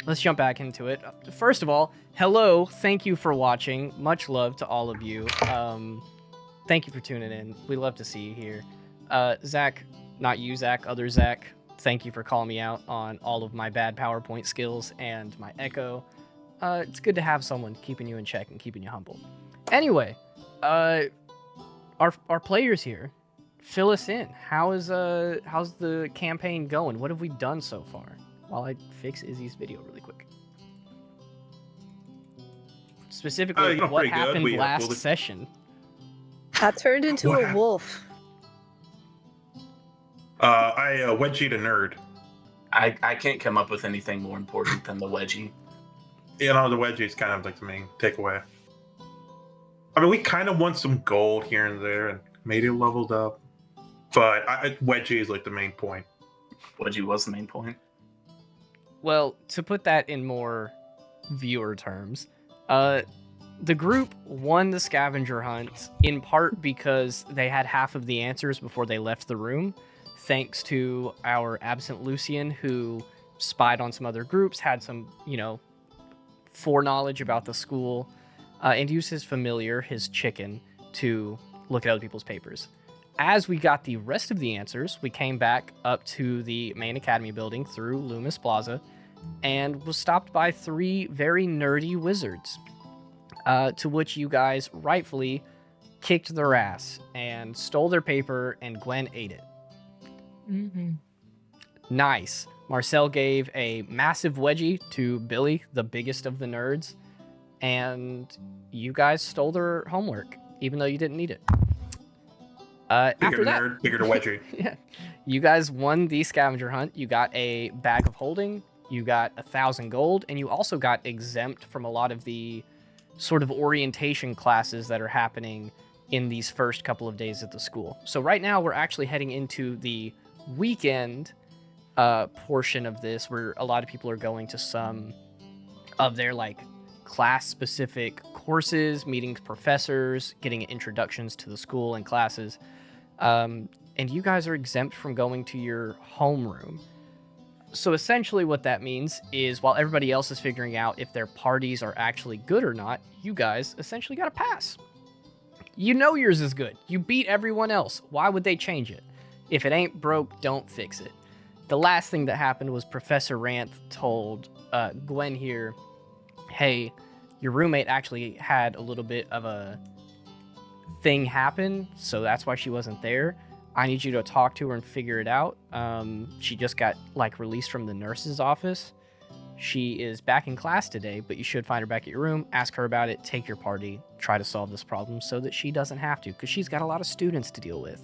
let's jump back into it. First of all, hello, thank you for watching. Much love to all of you. Thank you for tuning in. We love to see you here. Zach, not you, Zach, other Zach, thank you for calling me out on all of my bad PowerPoint skills and my echo. It's good to have someone keeping you in check and keeping you humble. Anyway, our players here, fill us in. How's the campaign going? What have we done so far? While I fix Izzy's video really quick. Specifically, what happened last session? I turned into a wolf. I wedgied a nerd. I can't come up with anything more important than the wedgie. You know, the wedgie is kind of like the main takeaway. I mean, we kind of won some gold here and there and made it leveled up. But wedgie is like the main point. Wedgie was the main point. Well, to put that in more viewer terms, the group won the scavenger hunt in part because they had half of the answers before they left the room, thanks to our absent Lucian, who spied on some other groups, had some, foreknowledge about the school, and used his familiar, his chicken, to look at other people's papers. As we got the rest of the answers, we came back up to the main academy building through Loomis Plaza and was stopped by 3 very nerdy wizards, to which you guys rightfully kicked their ass and stole their paper, and Gwen ate it. Mm-hmm. Nice. Marcel gave a massive wedgie to Billy, the biggest of the nerds, and you guys stole their homework, even though you didn't need it. After that, nerd, bigger to wedgie. Yeah, you guys won the scavenger hunt. You got a bag of holding, you got 1,000 gold, and you also got exempt from a lot of the sort of orientation classes that are happening in these first couple of days at the school. So right now we're actually heading into the weekend portion of this, where a lot of people are going to some of their class-specific courses, meeting professors, getting introductions to the school and classes. And you guys are exempt from going to your homeroom. So essentially what that means is, while everybody else is figuring out if their parties are actually good or not, you guys essentially got a pass. You know yours is good. You beat everyone else. Why would they change it? If it ain't broke, don't fix it. The last thing that happened was Professor Ranth told Gwen here, hey, your roommate actually had a little bit of a thing happen, so that's why she wasn't there. I need you to talk to her and figure it out. She just got released from the nurse's office. She is back in class today, but you should find her back at your room, ask her about it, take your party, try to solve this problem so that she doesn't have to, because she's got a lot of students to deal with.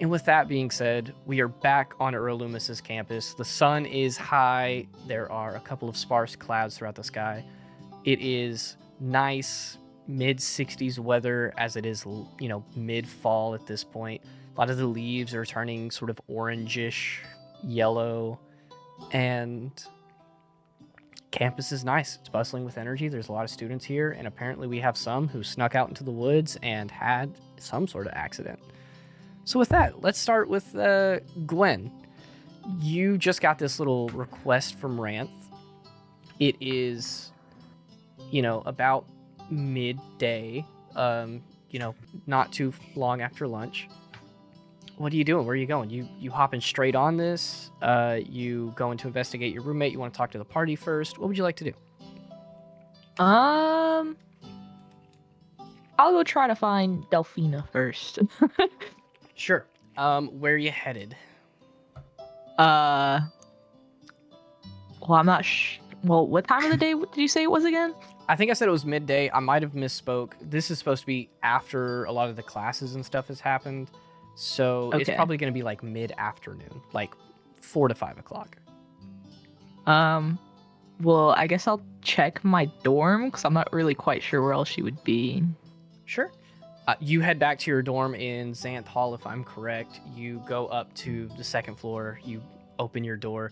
And with that being said, we are back on Loomis's campus. The sun is high. There are a couple of sparse clouds throughout the sky. It is nice mid-60s weather, as it is, mid-fall at this point. A lot of the leaves are turning sort of orangish yellow, and campus is nice. It's bustling with energy. There's a lot of students here, and apparently we have some who snuck out into the woods and had some sort of accident. So with that, let's start with Gwen. You just got this little request from Ranth. It is, about midday, not too long after lunch. What are you doing? Where are you going? You hopping straight on this? You going to investigate your roommate? You want to talk to the party first? What would you like to do? I'll go try to find Delphina first. Sure. Where are you headed? Well, I'm not well, what time of the day did you say it was again? I think I said it was midday. I might have misspoke. This is supposed to be after a lot of the classes and stuff has happened. So It's probably going to be mid-afternoon, 4 to 5 o'clock. Well, I guess I'll check my dorm, because I'm not really quite sure where else she would be. Sure. You head back to your dorm in Xanth Hall, if I'm correct. You go up to the second floor. You open your door,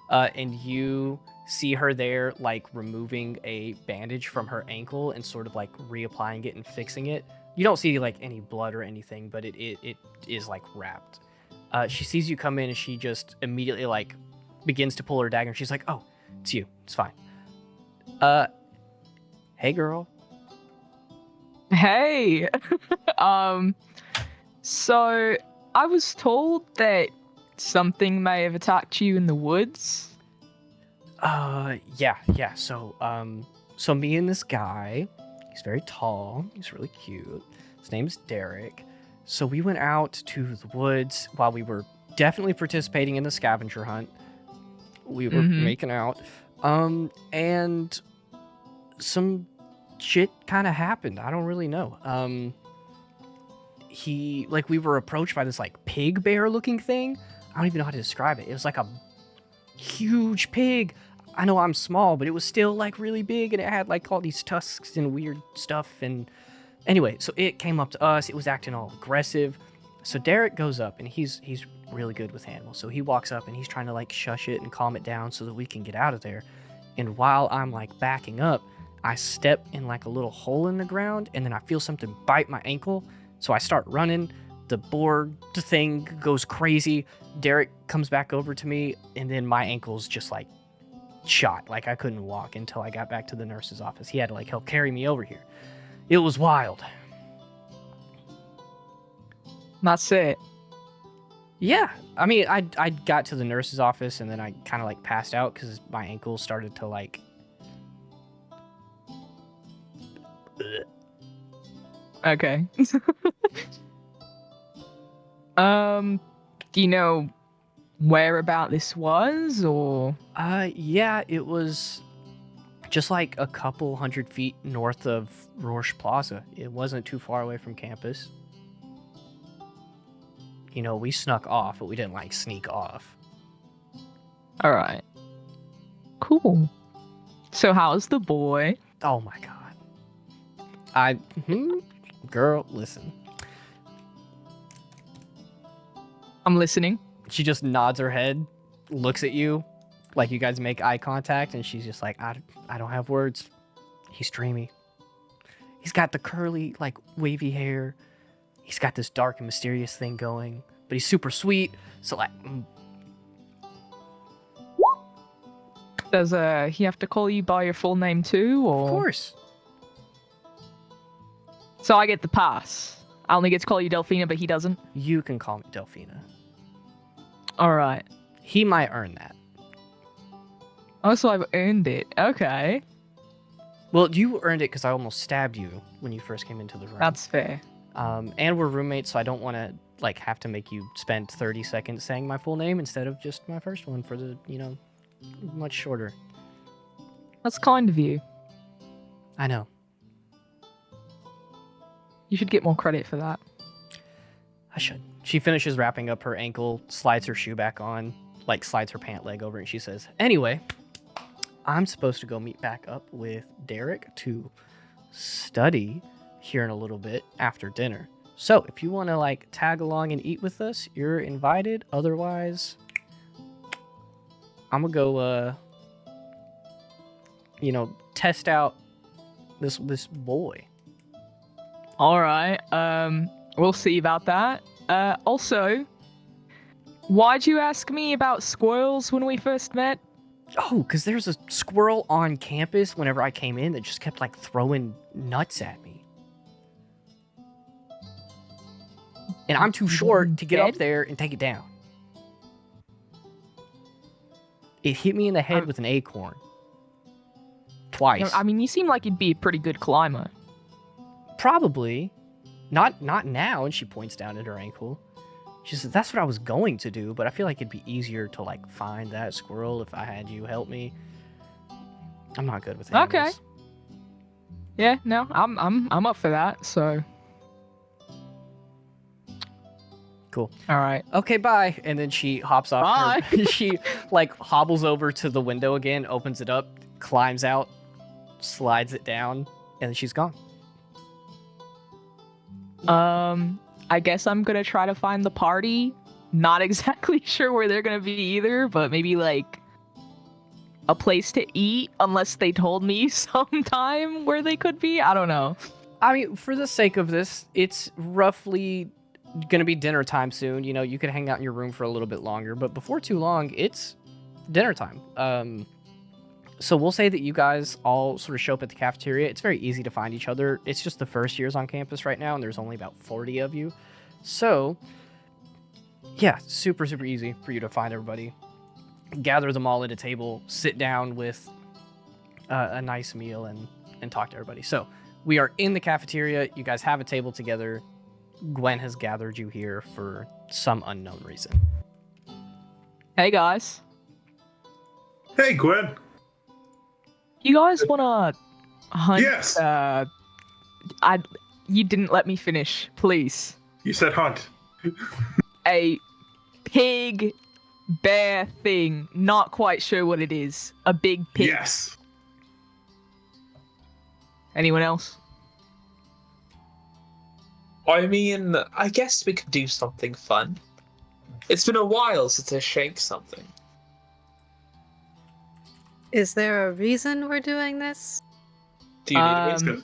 and you see her there, removing a bandage from her ankle and sort of reapplying it and fixing it. You don't see any blood or anything, but it is wrapped. She sees you come in, and she just immediately begins to pull her dagger. And she's like, "Oh, It's you. It's fine. Hey, girl. Hey. So I was told that something may have attacked you in the woods. Yeah. So me and this guy, he's very tall. He's really cute. His name's Derek. So we went out to the woods while we were definitely participating in the scavenger hunt. We were making out. And some shit kind of happened. I don't really know. We were approached by this like pig bear looking thing. I don't even know how to describe it. It was like a huge pig. I know I'm small, but it was still like really big, and it had like all these tusks and weird stuff. And anyway, so it came up to us. It was acting all aggressive. So Derek goes up, and he's really good with animals. So he walks up and he's trying to like shush it and calm it down so that we can get out of there. And while I'm like backing up, I step in like a little hole in the ground, and then I feel something bite my ankle. So I start running. The board thing goes crazy. Derek comes back over to me, and then my ankle's just like shot. Like I couldn't walk until I got back to the nurse's office. He had to like help carry me over here. It was wild. That's it. Yeah. I mean, I got to the nurse's office, and then I kind of like passed out because my ankle started to like... Okay. Do you know where about this was, or? Yeah, it was just like a couple 100 feet north of Rorsch Plaza. It wasn't too far away from campus. You know, we snuck off, but we didn't like sneak off. All right. Cool. So how's the boy? Oh my god. Girl, listen. I'm listening. She just nods her head, looks at you, like you guys make eye contact, and she's just like, I don't have words. He's dreamy. He's got the curly, like, wavy hair. He's got this dark and mysterious thing going, but he's super sweet. So, like, Does he have to call you by your full name too, or? Of course. So I get the pass. I only get to call you Delphina, but he doesn't. You can call me Delphina. All right. He might earn that. Oh, so I've earned it. Okay. Well, you earned it because I almost stabbed you when you first came into the room. That's fair. And we're roommates, so I don't want to like have to make you spend 30 seconds saying my full name instead of just my first one for the, much shorter. That's kind of you. I know. You should get more credit for that. I should. She finishes wrapping up her ankle, slides her shoe back on, like slides her pant leg over, and she says, anyway, I'm supposed to go meet back up with Derek to study here in a little bit after dinner. So if you want to like tag along and eat with us, you're invited. Otherwise, I'm gonna go test out this boy. All right. We'll see about that. Also, why'd you ask me about squirrels when we first met? Oh, because there's a squirrel on campus whenever I came in that just kept like throwing nuts at me. And I'm too short to get up there and take it down. It hit me in the head with an acorn. Twice. I mean, you seem like you'd be a pretty good climber. Probably. Not now. And she points down at her ankle. She says, that's what I was going to do, but I feel like it'd be easier to like find that squirrel if I had you help me. I'm not good with animals. Okay. Yeah, no, I'm up for that, so. Cool. All right. Okay, bye. And then she hops off. Bye. She like hobbles over to the window again, opens it up, climbs out, slides it down, and then she's gone. I guess I'm gonna try to find the party. Not exactly sure where they're gonna be either, but maybe like a place to eat, unless they told me sometime where they could be. I don't know. I mean, for the sake of this, it's roughly gonna be dinner time soon. You could hang out in your room for a little bit longer, but before too long, it's dinner time. So we'll say that you guys all sort of show up at the cafeteria. It's very easy to find each other. It's just the first years on campus right now, and there's only about 40 of you. So, yeah, super, super easy for you to find everybody. Gather them all at a table, sit down with a nice meal, and talk to everybody. So, we are in the cafeteria. You guys have a table together. Gwen has gathered you here for some unknown reason. Hey guys, Hey, Gwen. you guys wanna hunt? Yes. You didn't let me finish. Please. You said hunt. A pig bear thing. Not quite sure what it is. A big pig. Yes. Anyone else? I mean, I guess we could do something fun. It's been a while since I shanked something. Is there a reason we're doing this? Do you need a reason?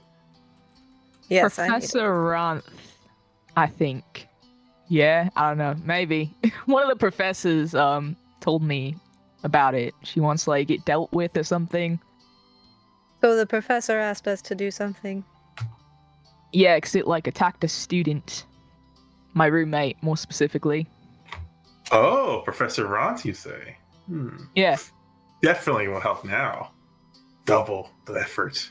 Yes, I need it. Professor Ranth, I think. Yeah, I don't know. Maybe. One of the professors told me about it. She wants to like get dealt with or something. So the professor asked us to do something. Yeah, because it like attacked a student. My roommate, more specifically. Oh, Professor Ranth, you say? Yeah. Definitely will help now. Double the effort.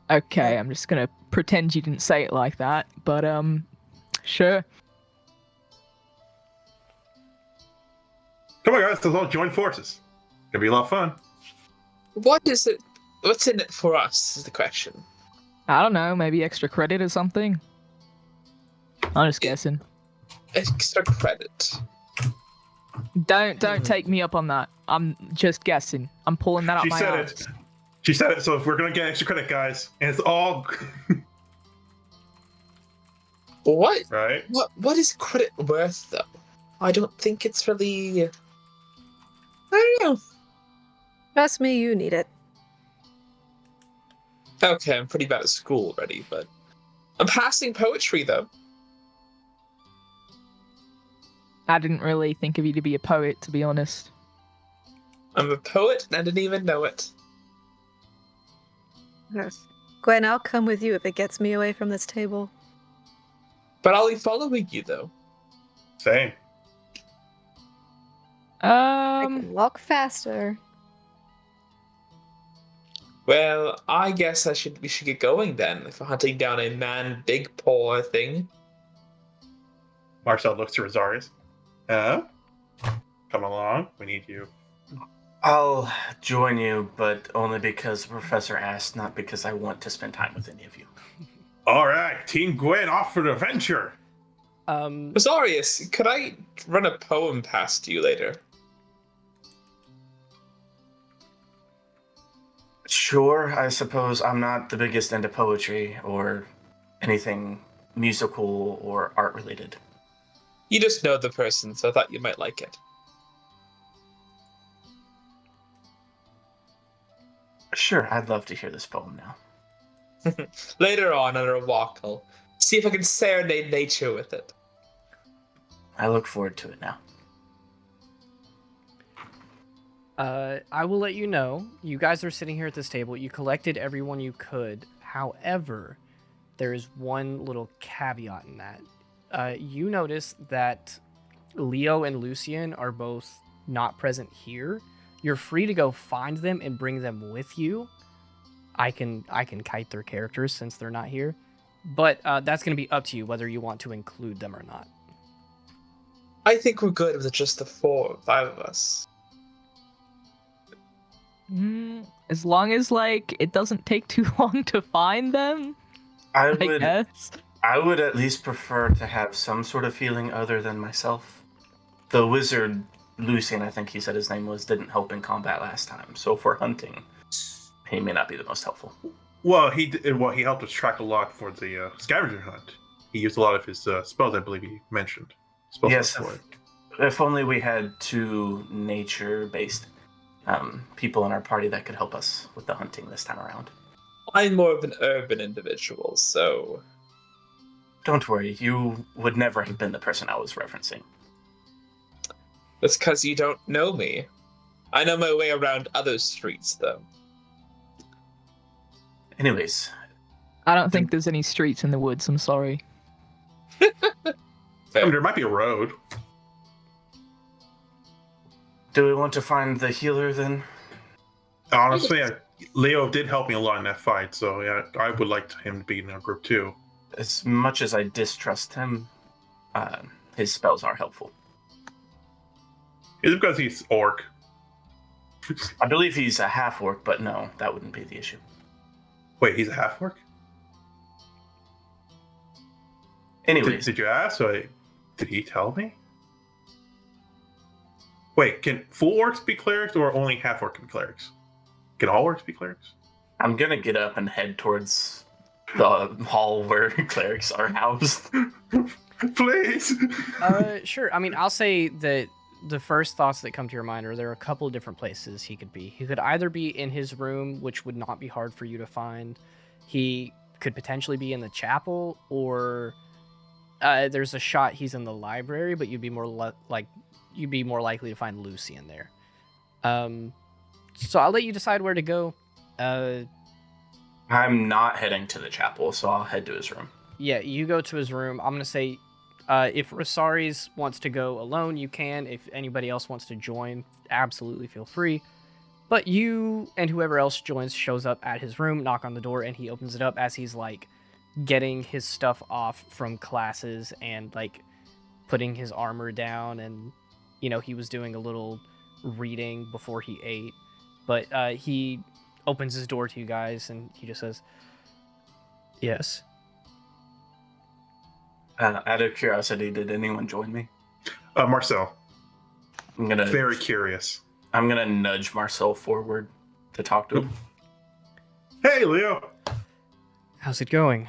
Okay, I'm just gonna pretend you didn't say it like that, but sure. Come on, guys. Let's all join forces. Gonna be a lot of fun. What is it? What's in it for us is the question. I don't know, maybe extra credit or something. I'm just guessing. Extra credit. Don't take me up on that. I'm just guessing. I'm pulling that out She my said ass. it. She said it. So if we're gonna get extra credit, guys, and it's all What? right. What is credit worth though? I don't think it's really. I don't know. Trust me, you need it. Okay, I'm pretty bad at school already, but I'm passing poetry though. I didn't really think of you to be a poet, to be honest. I'm a poet and I didn't even know it. Yes. Gwen, I'll come with you if it gets me away from this table. But I'll be following you though. Same. I can walk faster. Well, I guess we should get going then. If we're hunting down a man big paw thing. Marcel looks to Rosarius. Come along. We need you. I'll join you, but only because the professor asked, not because I want to spend time with any of you. All right, Team Gwen, off for the adventure. Rosarius, could I run a poem past you later? Sure, I suppose I'm not the biggest into poetry or anything musical or art related. You just know the person, so I thought you might like it. Sure, I'd love to hear this poem now. Later on a walk, I'll see if I can serenade nature with it. I look forward to it now. I will let you know. You guys are sitting here at this table. You collected everyone you could. However, there is one little caveat in that. You notice that Leo and Lucian are both not present here. You're free to go find them and bring them with you. I can kite their characters since they're not here, but that's going to be up to you whether you want to include them or not. I think we're good with just the 4 or 5 of us. As long as like it doesn't take too long to find them, I guess. I would at least prefer to have some sort of feeling other than myself. The wizard, Lucian, I think he said his name was, didn't help in combat last time. So for hunting, he may not be the most helpful. Well, he helped us track a lot for the scavenger hunt. He used a lot of his spells, I believe he mentioned. Yes, if only we had 2 nature-based people in our party that could help us with the hunting this time around. I'm more of an urban individual, so... Don't worry, you would never have been the person I was referencing. That's because you don't know me. I know my way around other streets, though. Anyways, I don't think there's any streets in the woods. I'm sorry. I Fair. mean, there might be a road. do we want to find the healer then? Honestly, Leo did help me a lot in that fight, so yeah, I would like him to be in a group too. As much as I distrust him, his spells are helpful. Is it because he's orc? I believe he's a half orc, but no, that wouldn't be the issue. Wait, he's a half orc? Anyways, Did you ask? Or did he tell me? Wait, can full orcs be clerics or only half orc can be clerics? Can all orcs be clerics? I'm gonna get up and head towards the hall where clerics are housed. Please. Sure. I mean, I'll say that the first thoughts that come to your mind are there are a couple of different places he could be. He could either be in his room, which would not be hard for you to find. He could potentially be in the chapel, or there's a shot he's in the library, but you'd be more likely to find Lucy in there. So I'll let you decide where to go. I'm not heading to the chapel, so I'll head to his room. Yeah, you go to his room. I'm gonna say, if Rosaries wants to go alone, you can. If anybody else wants to join, absolutely feel free. But you and whoever else joins shows up at his room, knock on the door, and he opens it up as he's like getting his stuff off from classes and like putting his armor down, and he was doing a little reading before he ate. But he opens his door to you guys and he just says, "Yes." Out of curiosity, did anyone join me? Marcel. I'm gonna Very curious. I'm gonna nudge Marcel forward to talk to him. Hey, Leo. How's it going?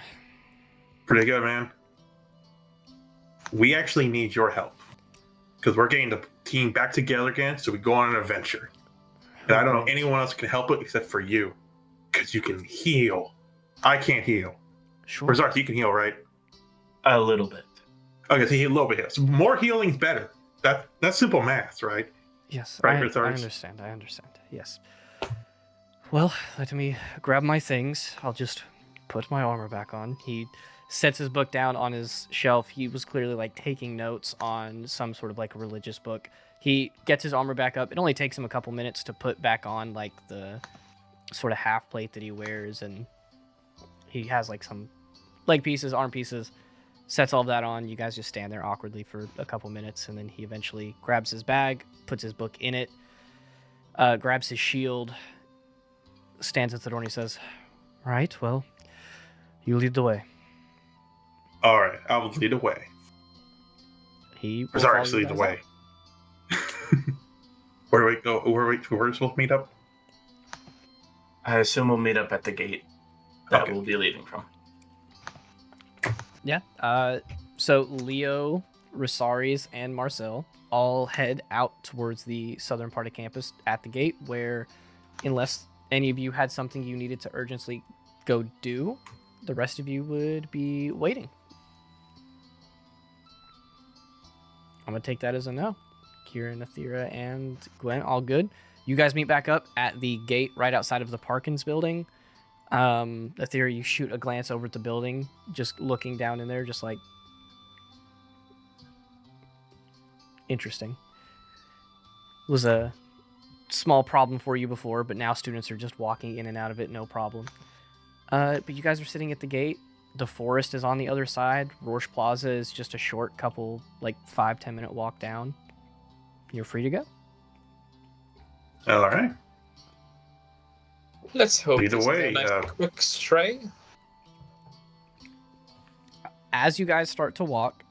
Pretty good, man. We actually need your help because we're getting the team back together again, so we go on an adventure. And I don't know anyone else can help it except for you, because you can heal. I can't heal. Sure. Rizark, you can heal, right? A little bit. Okay, so he a little bit heal. So more healing's better. That's simple math, right? Yes, Right, I Rizark? understand. Yes. Well, let me grab my things. I'll just put my armor back on. He sets his book down on his shelf. He was clearly like taking notes on some sort of like religious book. He gets his armor back up. It only takes him a couple minutes to put back on like the sort of half plate that he wears, and he has like some leg pieces, arm pieces, sets all of that on. You guys just stand there awkwardly for a couple minutes, and then he eventually grabs his bag, puts his book in it, grabs his shield, stands at the door, and he says, "Right, well, you lead the way." All right, I will lead the way. He will Rizark, follow you lead the guys way. Where do we go? Where are we supposed to meet up? I assume we'll meet up at the gate that Okay. we'll be leaving from. Yeah. So Leo, Rosaries, and Marcel all head out towards the southern part of campus at the gate, where, unless any of you had something you needed to urgently go do, the rest of you would be waiting. I'm gonna take that as a no. Kieran, Athera, and Gwen, all good. You guys meet back up at the gate right outside of the Parkins building. Athera, you shoot a glance over at the building, just looking down in there, just like, interesting. Was a small problem for you before, but now students are just walking in and out of it, no problem. But you guys are sitting at the gate. The forest is on the other side. Rorsch Plaza is just a short couple, like 5-10 minute walk down. You're free to go. All right. Let's hope Either this way, is a nice quick stray. As you guys start to walk,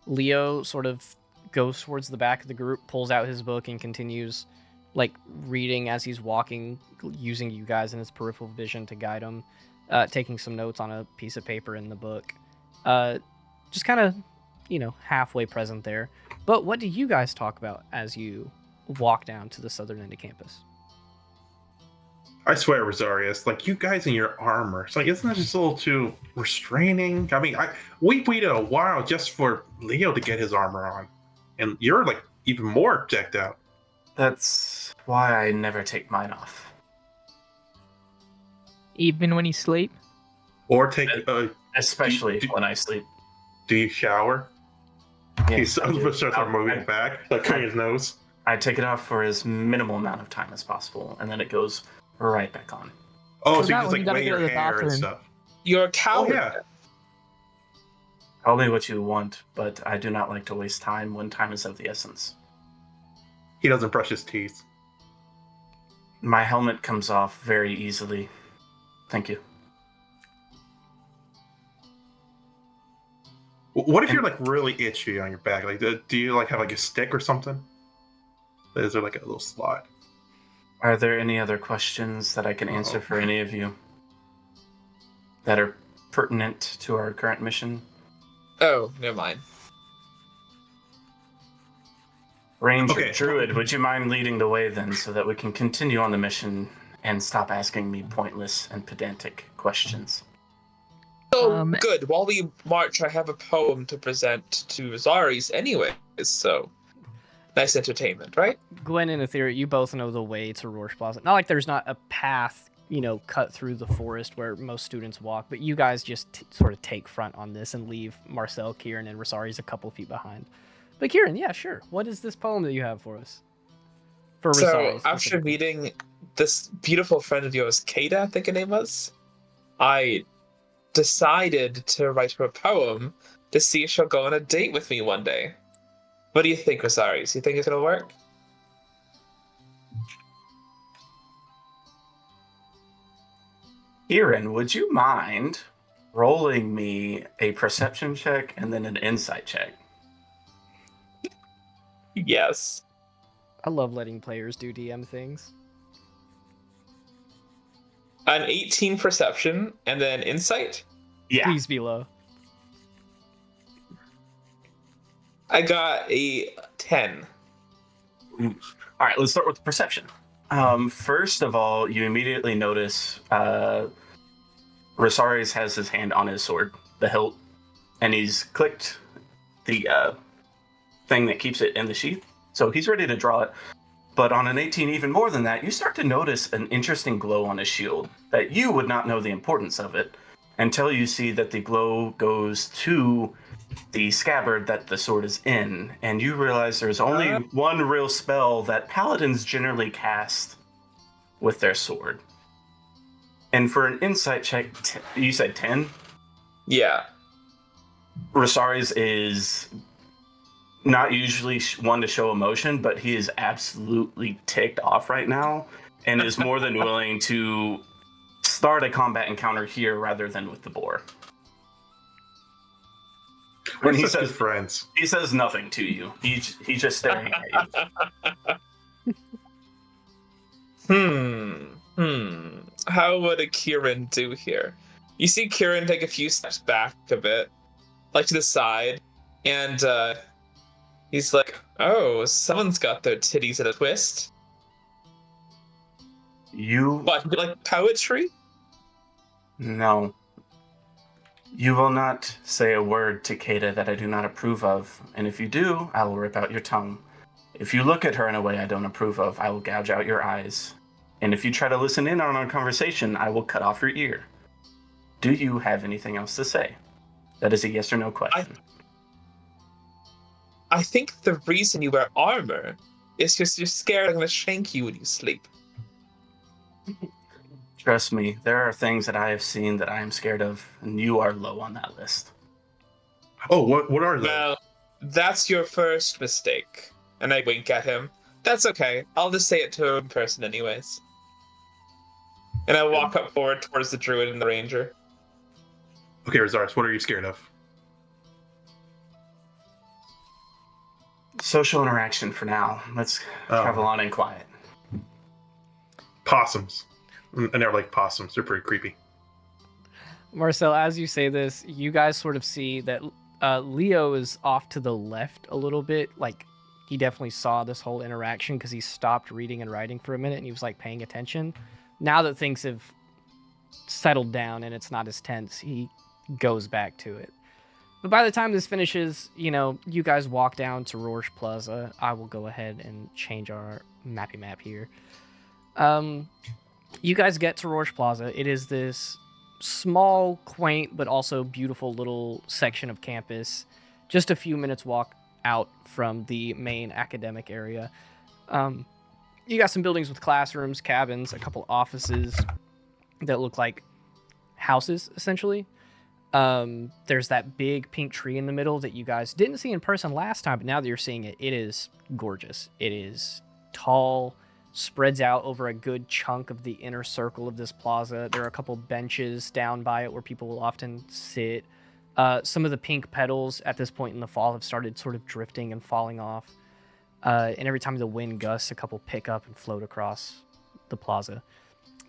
Leo sort of goes towards the back of the group, pulls out his book, and continues like reading as he's walking, using you guys in his peripheral vision to guide him, taking some notes on a piece of paper in the book. Just kind of, halfway present there. But what do you guys talk about as you walk down to the southern end of campus? I swear, Rosarius, like you guys in your armor, it's like, isn't that just a little too restraining? I mean, we waited a while just for Leo to get his armor on, and you're like even more decked out. That's why I never take mine off. Even when you sleep? Or take. Especially do- when I sleep. Do you shower? Yes, I do. Starts moving back, like clearing his nose. I take it off for as minimal amount of time as possible, and then it goes right back on. Oh, What so you about just when you like gotta weigh go your to the hair and bathroom? stuff. You're a Oh coward. yeah. Call me what you want, but I do not like to waste time when time is of the essence. He doesn't brush his teeth. My helmet comes off very easily. Thank you. What if you're like really itchy on your back? Like, do you like have like a stick or something? Is there like a little slot? Are there any other questions that I can answer for any of you that are pertinent to our current mission? Oh, never mind. Ranger Okay. Druid, would you mind leading the way then so that we can continue on the mission and stop asking me pointless and pedantic questions? So good. While we march, I have a poem to present to Zaris anyways, so nice entertainment, right? Gwen and Etheria, you both know the way to Roche Plaza. Not like there's not a path, cut through the forest where most students walk, but you guys just sort of take front on this and leave Marcel, Kieran, and Rosari's a couple feet behind. But Kieran, yeah, sure. What is this poem that you have for us? For So Rosari, after specifically. meeting this beautiful friend of yours, Kada, I think her name was, I decided to write her a poem to see if she'll go on a date with me one day. What do you think, Rosaris? Do you think it's gonna work? Kieran, would you mind rolling me a perception check and then an insight check? Yes. I love letting players do DM things. An 18 perception and then insight. Yeah. Please be low. I got a 10. All right, let's start with perception. First of all, you immediately notice Rosaris has his hand on his sword, the hilt, and he's clicked the thing that keeps it in the sheath. So he's ready to draw it. But on an 18, even more than that, you start to notice an interesting glow on his shield that you would not know the importance of it until you see that the glow goes to the scabbard that the sword is in, and you realize there's only one real spell that paladins generally cast with their sword. And for an insight check, you said 10? Yeah. Rosaris is not usually one to show emotion, but he is absolutely ticked off right now and is more than willing to start a combat encounter here rather than with the boar. When he says friends, he says nothing to you. He's just staring at you. How would a Kieran do here? You see Kieran take a few steps back a bit, like to the side, and he's like, "Oh, someone's got their titties in a twist." You What, like poetry? No. You will not say a word to Kada that I do not approve of, and if you do, I will rip out your tongue. If you look at her in a way I don't approve of, I will gouge out your eyes. And if you try to listen in on our conversation, I will cut off your ear. Do you have anything else to say? That is a yes or no question. I think the reason you wear armor is because you're scared I'm gonna shank you when you sleep. Trust me, there are things that I have seen that I am scared of, and you are low on that list. Oh, what are those? Well, that's your first mistake. And I wink at him. That's okay. I'll just say it to him in person anyways. And I walk up forward towards the druid and the ranger. Okay, Rosaris, what are you scared of? Social interaction for now. Let's travel on in quiet. Possums. I never like possums. They're pretty creepy. Marcel, as you say this, you guys sort of see that Leo is off to the left a little bit. Like, he definitely saw this whole interaction because he stopped reading and writing for a minute and he was like paying attention. Now that things have settled down and it's not as tense, he goes back to it. But by the time this finishes, you guys walk down to Rorsch Plaza. I will go ahead and change our mappy map here. You guys get to Rorsch Plaza. It is this small, quaint, but also beautiful little section of campus. Just a few minutes walk out from the main academic area. You got some buildings with classrooms, cabins, a couple offices that look like houses, essentially. There's that big pink tree in the middle that you guys didn't see in person last time, but now that you're seeing it, it is gorgeous. It is tall, spreads out over a good chunk of the inner circle of this plaza. There are a couple benches down by it where people will often sit. Some of the pink petals at this point in the fall have started sort of drifting and falling off. And every time the wind gusts, a couple pick up and float across the plaza.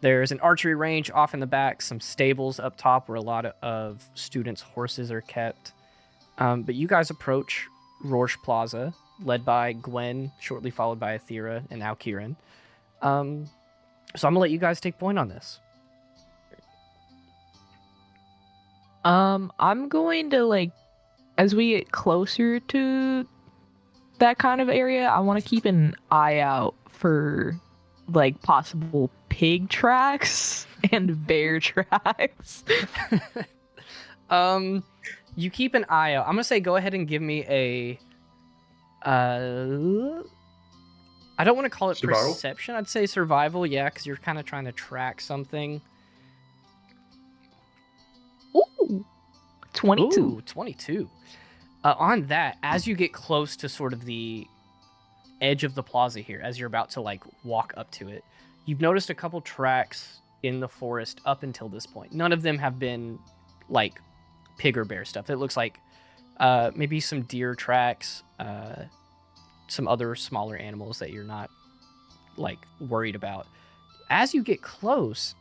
There's an archery range off in the back, some stables up top where a lot of students' horses are kept. But you guys approach Rorsch Plaza, led by Gwen, shortly followed by Athera, and now Kieran. So I'm going to let you guys take point on this. I'm going to, as we get closer to that kind of area, I want to keep an eye out for, possible pig tracks and bear tracks. You keep an eye out. I'm going to say go ahead and give me a... I don't want to call it Survival? perception. I'd say survival, yeah, because you're kind of trying to track something. Ooh, 22. Ooh, 22. On that, as you get close to sort of the edge of the plaza here, as you're about to walk up to it, you've noticed a couple tracks in the forest up until this point. None of them have been pig or bear stuff. It looks like maybe some deer tracks, some other smaller animals that you're not worried about. As you get close,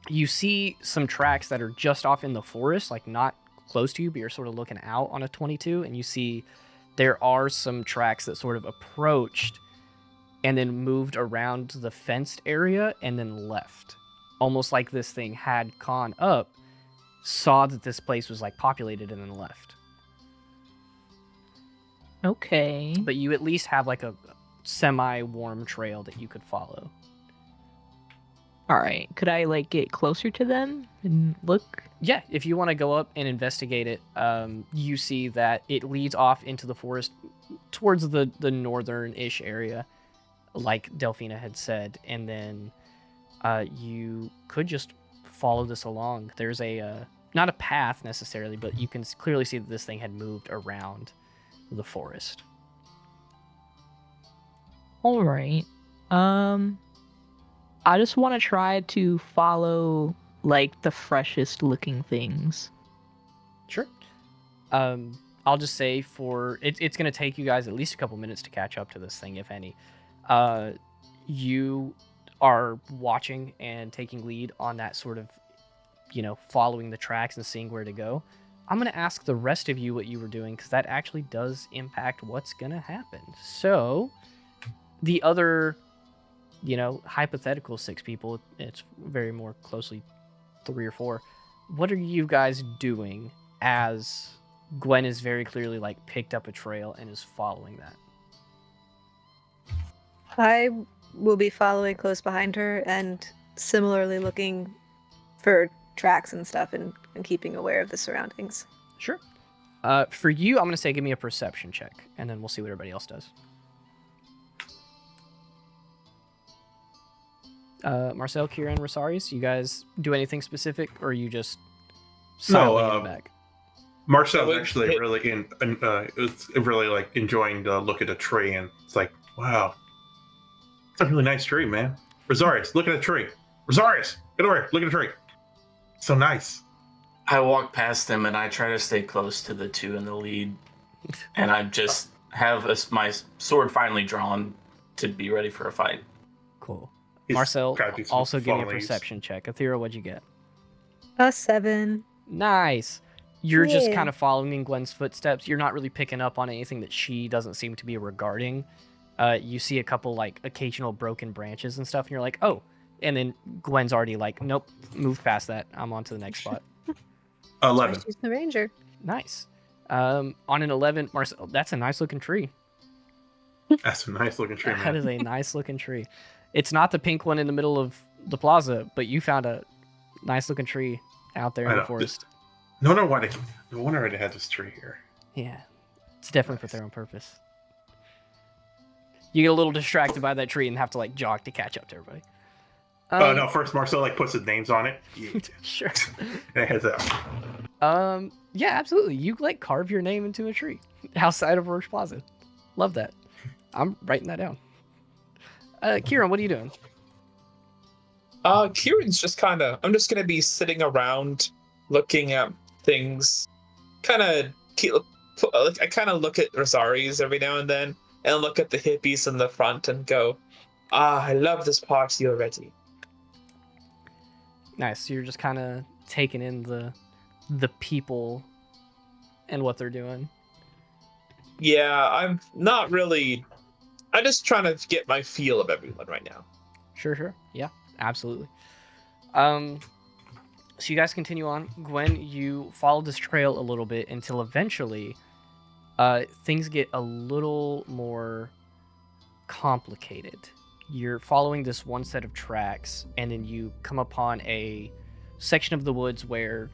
you see some tracks that are just off in the forest, not close to you, but you're sort of looking out on a 22, and you see there are some tracks that sort of approached and then moved around the fenced area and then left. Almost like this thing had gone up, saw that this place was populated, and then left. Okay. But you at least have a semi-warm trail that you could follow. All right. Could I get closer to them and look? Yeah, if you want to go up and investigate it, you see that it leads off into the forest towards the northern-ish area, like Delphina had said, and then you could just follow this along. There's not a path necessarily, but you can clearly see that this thing had moved around the forest. All right. I just want to try to follow the freshest looking things. Sure. I'll just say it's going to take you guys at least a couple minutes to catch up to this thing, if any. You are watching and taking lead on that sort of, following the tracks and seeing where to go. I'm going to ask the rest of you what you were doing, because that actually does impact what's going to happen. So, the other, hypothetical 6 people, it's very more closely 3 or 4. What are you guys doing as Gwen is very clearly picked up a trail and is following that? I will be following close behind her and similarly looking for tracks and stuff and keeping aware of the surroundings. Sure. For you, I'm going to say give me a perception check, and then we'll see what everybody else does. Marcel, Kieran, Rosaris, you guys do anything specific, or are you just silently in the back? Marcel's actually really really enjoying the look at the tree, and it's wow, it's a really nice tree, man. Rosaris, look at the tree. Rosaris, get over here, look at the tree. So nice. I walk past them and I try to stay close to the 2 in the lead, and I just have my sword finally drawn to be ready for a fight. Cool. He's Marcel, gotta do some also give me a follies. perception check. Athera, what'd you get? A 7. Nice. You're just Yeah. kind of following in Gwen's footsteps. You're not really picking up on anything that she doesn't seem to be regarding. You see a couple occasional broken branches and stuff, and you're like, oh. And then Gwen's already nope, move past that. I'm on to the next spot. 11. She's the ranger. Nice. On an 11, Marcel, that's a nice looking tree. That's a nice looking tree, That man. is a nice looking tree. It's not the pink one in the middle of the plaza, but you found a nice looking tree out there I in the know. forest. No wonder they had this tree here. Yeah, it's definitely put there on purpose. You get a little distracted by that tree and have to like jog to catch up to everybody. Oh no! First, Marcel like puts his names on it. Yeah. Sure. And it has that. Yeah, absolutely. You like carve your name into a tree outside of Roche Plaza. Love that. I'm writing that down. Kieran, what are you doing? Kieran's just I'm just gonna be sitting around looking at things. I kind of look at Rosaries every now and then and look at the hippies in the front and go, I love this party already. Nice. So you're just kind of taking in the people and what they're doing. Yeah, I'm not really. I'm just trying to get my feel of everyone right now. Sure. Yeah, absolutely. So you guys continue on. Gwen, you follow this trail a little bit until eventually things get a little more complicated. You're following this one set of tracks, and then you come upon a section of the woods where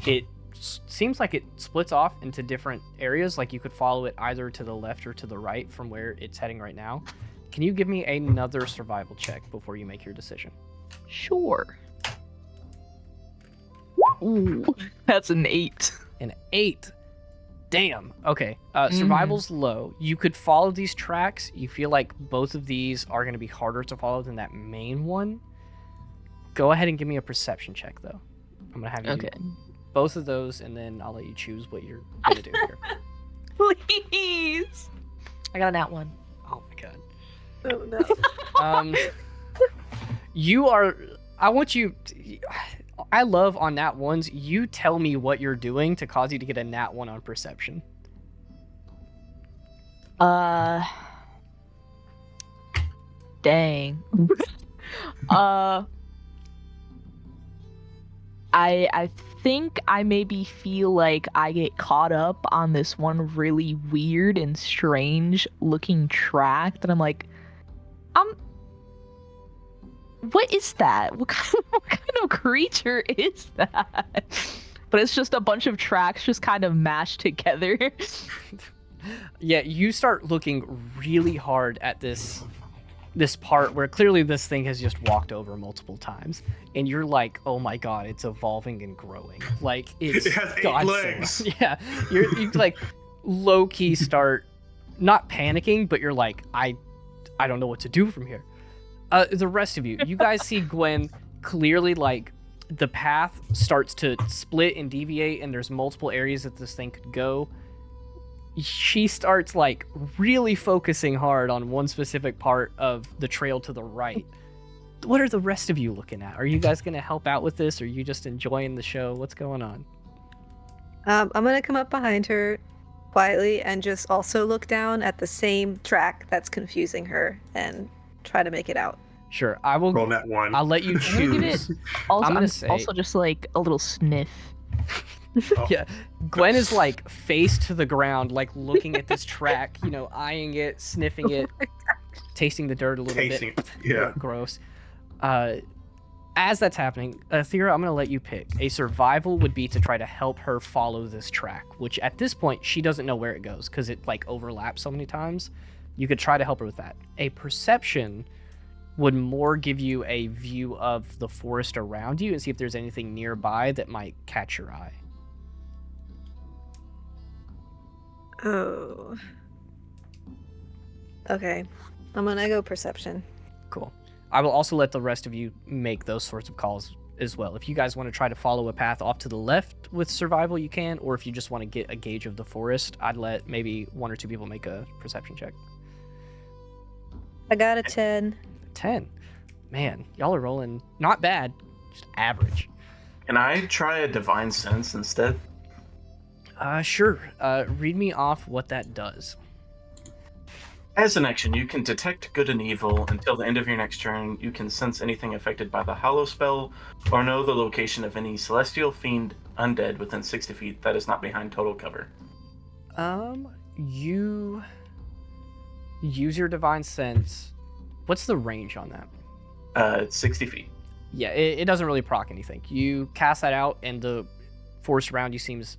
it seems like it splits off into different areas. Like you could follow it either to the left or to the right from where it's heading right now. Can you give me another survival check before you make your decision? Sure. Ooh, that's an 8. An 8. Damn. Okay. Survival's low. You could follow these tracks. You feel like both of these are going to be harder to follow than that main one. Go ahead and give me a perception check, though. I'm going to have you do both of those, and then I'll let you choose what you're going to do here. Please. I got a nat 1. Oh, my God. Oh, no. You are... I want you... I love on nat 1s, you tell me what you're doing to cause you to get a nat 1 on perception. Dang. I think I maybe feel like I get caught up on this one really weird and strange looking track that I'm like, what is that? What kind of creature is that? But it's just a bunch of tracks just kind of mashed together. Yeah, you start looking really hard at this part where clearly this thing has just walked over multiple times, and you're like, oh my god, it's evolving and growing. Like it has 8 legs. Yeah, you like low key start not panicking, but you're like, I don't know what to do from here. The rest of you guys see Gwen clearly, like the path starts to split and deviate, and there's multiple areas that this thing could go. She starts like really focusing hard on one specific part of the trail to the right. What are the rest of you looking at? Are you guys going to help out with this? Or are you just enjoying the show? What's going on? I'm gonna come up behind her quietly and just also look down at the same track that's confusing her and try to make it out. Sure, I will. Roll that 1. I'll let you choose. Also, I'm gonna say also just like a little sniff. Oh. Yeah, Gwen is like face to the ground, like looking at this track, eyeing it, sniffing it, tasting the dirt a little Tasting bit. it, yeah. Gross. As that's happening, Thera, I'm going to let you pick. A survival would be to try to help her follow this track, which at this point, she doesn't know where it goes because it like overlaps so many times. You could try to help her with that. A perception would more give you a view of the forest around you and see if there's anything nearby that might catch your eye. Oh. Okay. I'm gonna go perception. Cool. I will also let the rest of you make those sorts of calls as well. If you guys want to try to follow a path off to the left with survival, you can, or if you just want to get a gauge of the forest, I'd let maybe 1 or 2 people make a perception check. I got a 10. 10. Man, y'all are rolling not bad, just average. Can I try a divine sense instead? Sure. Read me off what that does. As an action, you can detect good and evil. Until the end of your next turn, you can sense anything affected by the Hallow spell, or know the location of any celestial, fiend, undead within 60 feet that is not behind total cover. You use your divine sense. What's the range on that? It's 60 feet. Yeah, it doesn't really proc anything. You cast that out, and the forest around you seems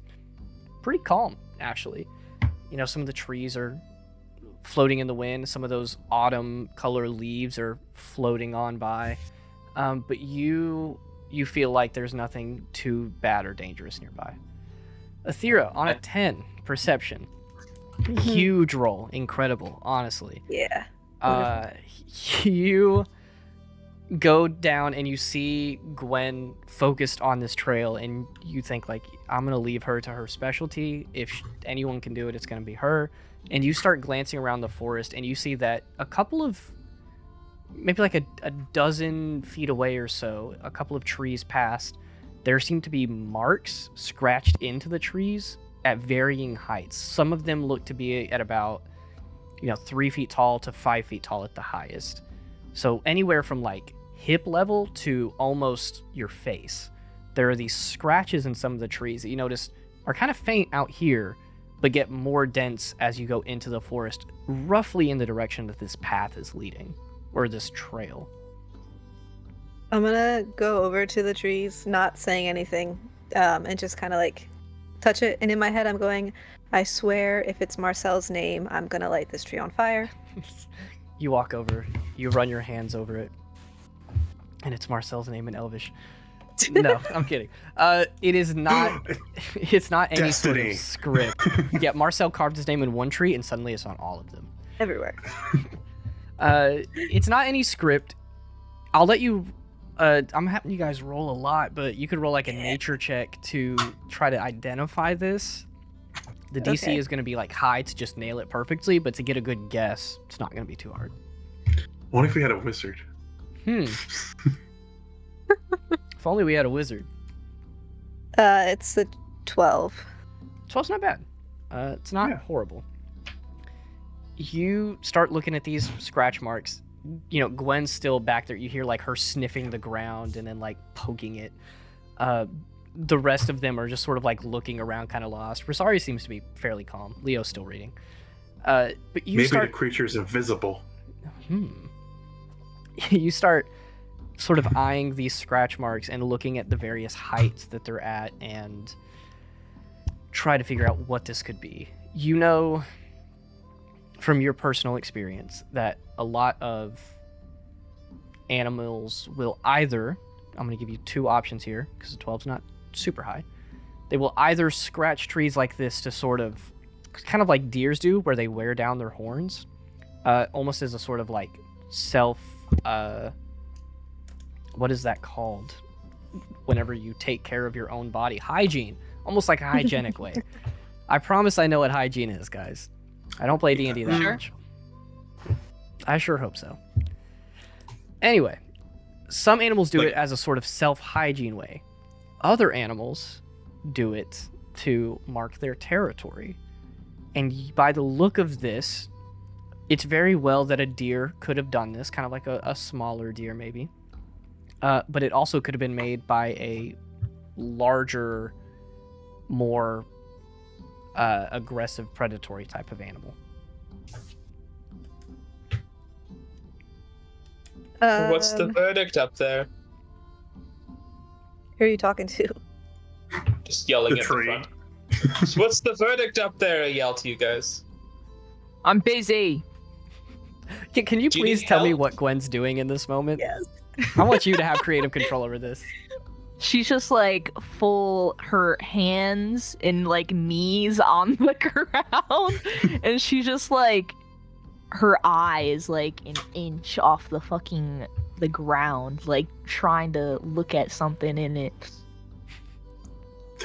pretty calm, actually. You know, some of the trees are floating in the wind. Some of those autumn color leaves are floating on by. But you feel like there's nothing too bad or dangerous nearby. Athira, on a 10, perception. Huge roll. Incredible, honestly. Yeah. You go down and you see Gwen focused on this trail, and you think, like, I'm going to leave her to her specialty. If anyone can do it, it's going to be her. And you start glancing around the forest, and you see that a couple of, maybe like a dozen feet away or so, a couple of trees past, there seem to be marks scratched into the trees at varying heights. Some of them look to be at about, 3 feet tall to 5 feet tall at the highest. So anywhere from like hip level to almost your face. There are these scratches in some of the trees that you notice are kind of faint out here, but get more dense as you go into the forest, roughly in the direction that this path is leading, or this trail. I'm gonna go over to the trees, not saying anything, and just kind of like touch it. And in my head, I'm going, I swear, if it's Marcel's name, I'm gonna light this tree on fire. You walk over, you run your hands over it, and it's Marcel's name in Elvish. No, I'm kidding. It is not. It's not any sort of script. Yeah, Marcel carved his name in one tree, and suddenly it's on all of them. Everywhere. It's not any script. I'll let you. I'm having you guys roll a lot, but you could roll like a nature check to try to identify this. The DC is going to be like high to just nail it perfectly, but to get a good guess, it's not going to be too hard. What if we had a wizard? If only we had a wizard. It's the 12. 12's not bad. It's not horrible. You start looking at these scratch marks. Gwen's still back there. You hear like her sniffing the ground and then like poking it. The rest of them are just sort of like looking around, kind of lost. Rosario seems to be fairly calm. Leo's still reading. But you maybe start... the creature's invisible. You start sort of eyeing these scratch marks and looking at the various heights that they're at and try to figure out what this could be. You know from your personal experience that a lot of animals will either, I'm going to give you two options here because the 12's not super high. They will either scratch trees like this to sort of, kind of like deers do, where they wear down their horns, almost as a sort of like self, what is that called? Whenever you take care of your own body. Hygiene. Almost like a hygienic way. I promise I know what hygiene is, guys. I don't play D&D that much. I sure hope so. Anyway, some animals do it as a sort of self-hygiene way. Other animals do it to mark their territory. And by the look of this, it's very well that a deer could have done this, kind of like a smaller deer maybe. But it also could have been made by a larger, more aggressive predatory type of animal. What's the verdict up there? Who are you talking to? Just yelling The at tree. the front. So what's the verdict up there? I yell to you guys. I'm busy. Can you Do you please need tell me help? what Gwen's doing in this moment? Yes. I want you to have creative control over this. She's just like her hands and like knees on the ground, and she's just like, her eye is like an inch off the ground, like trying to look at something in it.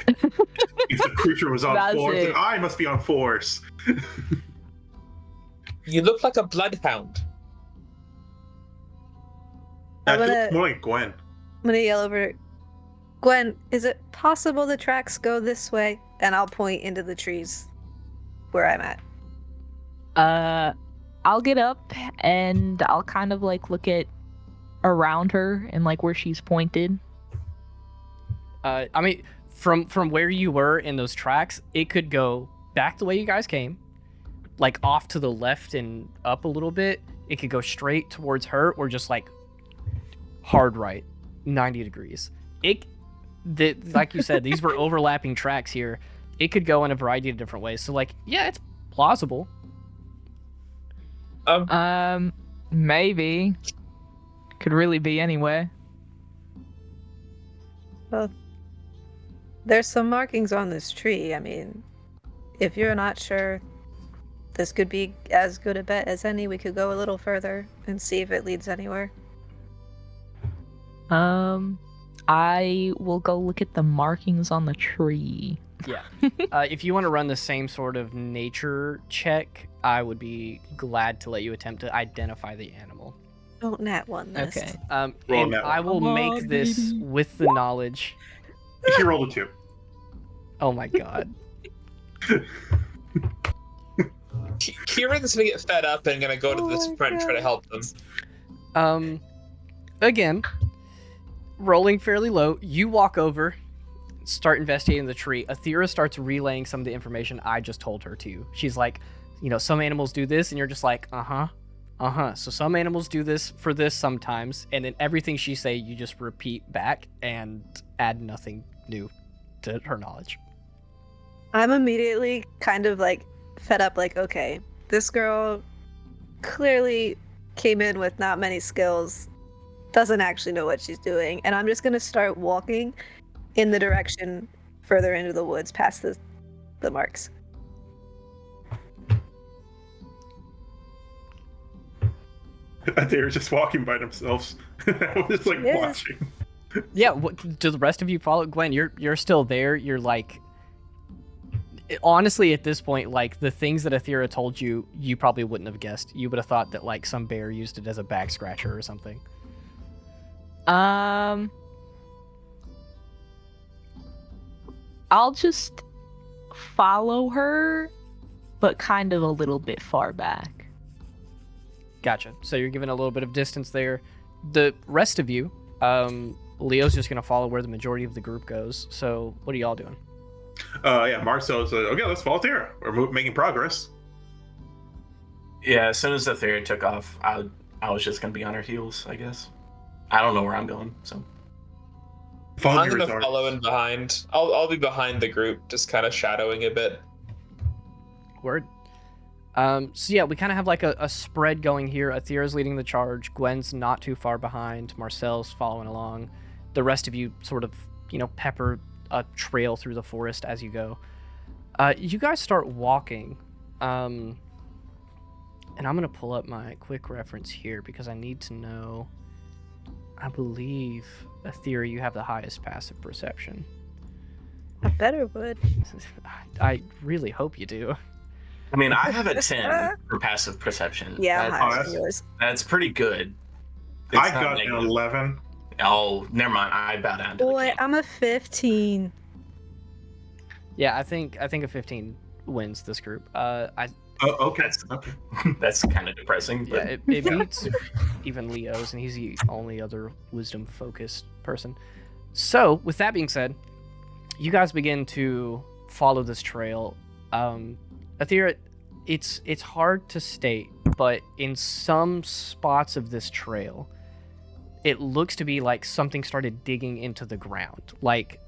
If the creature was on That's force, it. then I must be on force. You look like a bloodhound. I'm That gonna- looks more like Gwen. I'm gonna yell over, Gwen, is it possible the tracks go this way? And I'll point into the trees where I'm at. I'll get up and I'll kind of like look at around her and like where she's pointed. I mean, from where you were in those tracks, it could go back the way you guys came, like off to the left and up a little bit. It could go straight towards her, or just like hard right, 90 degrees. Like you said, these were overlapping tracks here. It could go in a variety of different ways. So like, yeah, it's plausible. Maybe. Could really be anyway. Well, there's some markings on this tree. I mean, if you're not sure, this could be as good a bet as any. We could go a little further and see if it leads anywhere. I will go look at the markings on the tree. Yeah. If you want to run the same sort of nature check, I would be glad to let you attempt to identify the animal. Don't nat one this. Okay. Roll And that I will one. make Come on, this baby. with the knowledge. If you rolled a 2. Oh my god. Kieran's gonna get fed up and gonna go to this front and try to help them. Again, rolling fairly low, you walk over, start investigating the tree. Athera starts relaying some of the information I just told her to you. She's like, some animals do this, and you're just like, So some animals do this for this sometimes, and then everything she say, you just repeat back and add nothing new to her knowledge. I'm immediately kind of like fed up, like, okay, this girl clearly came in with not many skills, doesn't actually know what she's doing, and I'm just gonna start walking in the direction further into the woods past the marks. They were just walking by themselves. I was just like Yes. watching. Yeah, do the rest of you follow? Gwen, you're still there. You're like, honestly, at this point, like the things that Athera told you, you probably wouldn't have guessed. You would have thought that like some bear used it as a back scratcher or something. I'll just follow her, but kind of a little bit far back. Gotcha. So you're given a little bit of distance there. The rest of you, Leo's just gonna follow where the majority of the group goes. So what are y'all doing? Yeah, Marcel's okay, let's follow Tara. We're making progress. Yeah, as soon as the theory took off, I was just gonna be on her heels, I guess. I don't know where I'm going, so. Follow I'm me, gonna Rizard. follow in behind. I'll be behind the group, just kind of shadowing a bit. Word. So yeah, we kind of have like a spread going here. Athera's leading the charge. Gwen's not too far behind. Marcel's following along. The rest of you sort of, pepper a trail through the forest as you go. You guys start walking. And I'm going to pull up my quick reference here because I need to know. I believe, Athera, you have the highest passive perception. I better would. I really hope you do. I mean, I have a 10 for passive perception. Yeah, That- higher that's- than yours. that's pretty good. It's I not got an negative. 11. Oh, never mind. I bow down to the Boy, king. I'm a 15. Yeah, I think a 15 wins this group. Oh, okay. Okay. That's kind of depressing. Yeah, But it beats even Leo's, and he's the only other wisdom-focused person. So, with that being said, you guys begin to follow this trail. Athera, it's hard to state, but in some spots of this trail, it looks to be like something started digging into the ground. Like,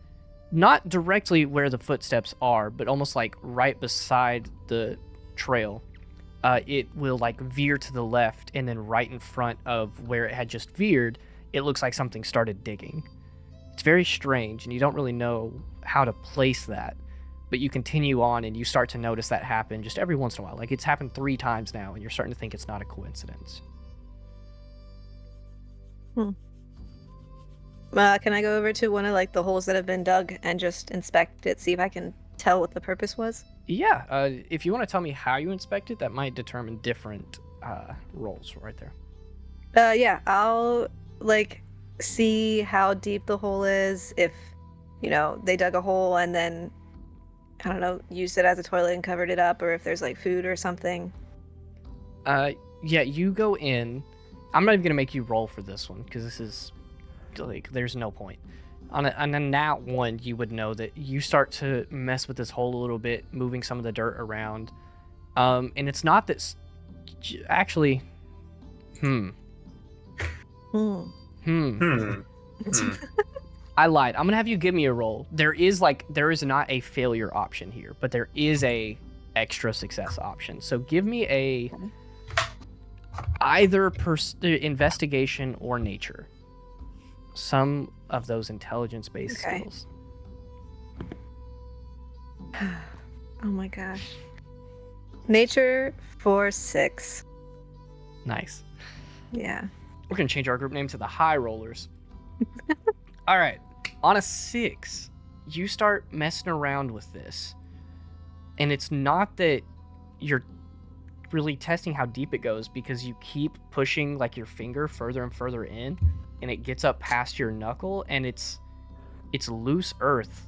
not directly where the footsteps are, but almost like right beside the trail. It will like veer to the left, and then right in front of where it had just veered, it looks like something started digging. It's very strange, and you don't really know how to place that. But you continue on, and you start to notice that happen just every once in a while. Like, it's happened 3 times now, and you're starting to think it's not a coincidence. Can I go over to one of like the holes that have been dug and just inspect it, see if I can tell what the purpose was? Yeah, if you want to tell me how you inspect it, that might determine different rolls right there. Yeah, I'll like see how deep the hole is. If they dug a hole and then I don't know, used it as a toilet and covered it up, or if there's like food or something. Yeah, you go in. I'm not even gonna make you roll for this one because this is like there's no point. On a nat 1, you would know that you start to mess with this hole a little bit, moving some of the dirt around. And it's not that... Actually... Hmm. I lied. I'm gonna have you give me a roll. There is not a failure option here, but there is a extra success option. So give me a either investigation or nature. Some of those intelligence-based skills. Oh my gosh. Nature for 6. Nice. Yeah. We're gonna change our group name to the High Rollers. All right. On a 6, you start messing around with this. And it's not that you're really testing how deep it goes, because you keep pushing like your finger further and further in, and it gets up past your knuckle, and it's loose earth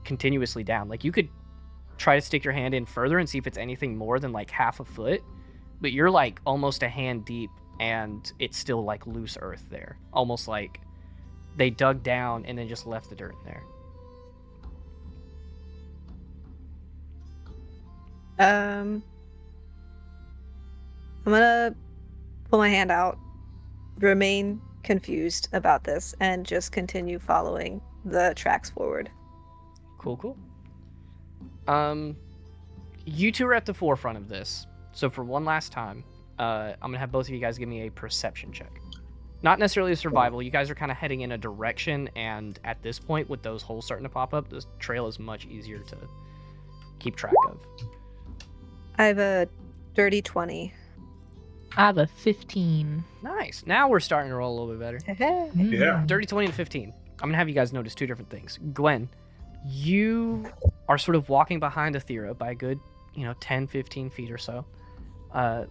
continuously down. Like, you could try to stick your hand in further and see if it's anything more than like half a foot, but you're like almost a hand deep, and it's still like loose earth there, almost like they dug down and then just left the dirt in there. I'm gonna pull my hand out, remain confused about this, and just continue following the tracks forward. Cool. You two are at the forefront of this. So for one last time, I'm gonna have both of you guys give me a perception check. Not necessarily a survival. You guys are kind of heading in a direction, and at this point, with those holes starting to pop up, this trail is much easier to keep track of. I have a dirty 20. I have a 15. Nice. Now we're starting to roll a little bit better. Yeah. Dirty 20 to 15. I'm gonna have you guys notice two different things. Gwen, you are sort of walking behind Athera by a good, 10, 15 feet or so,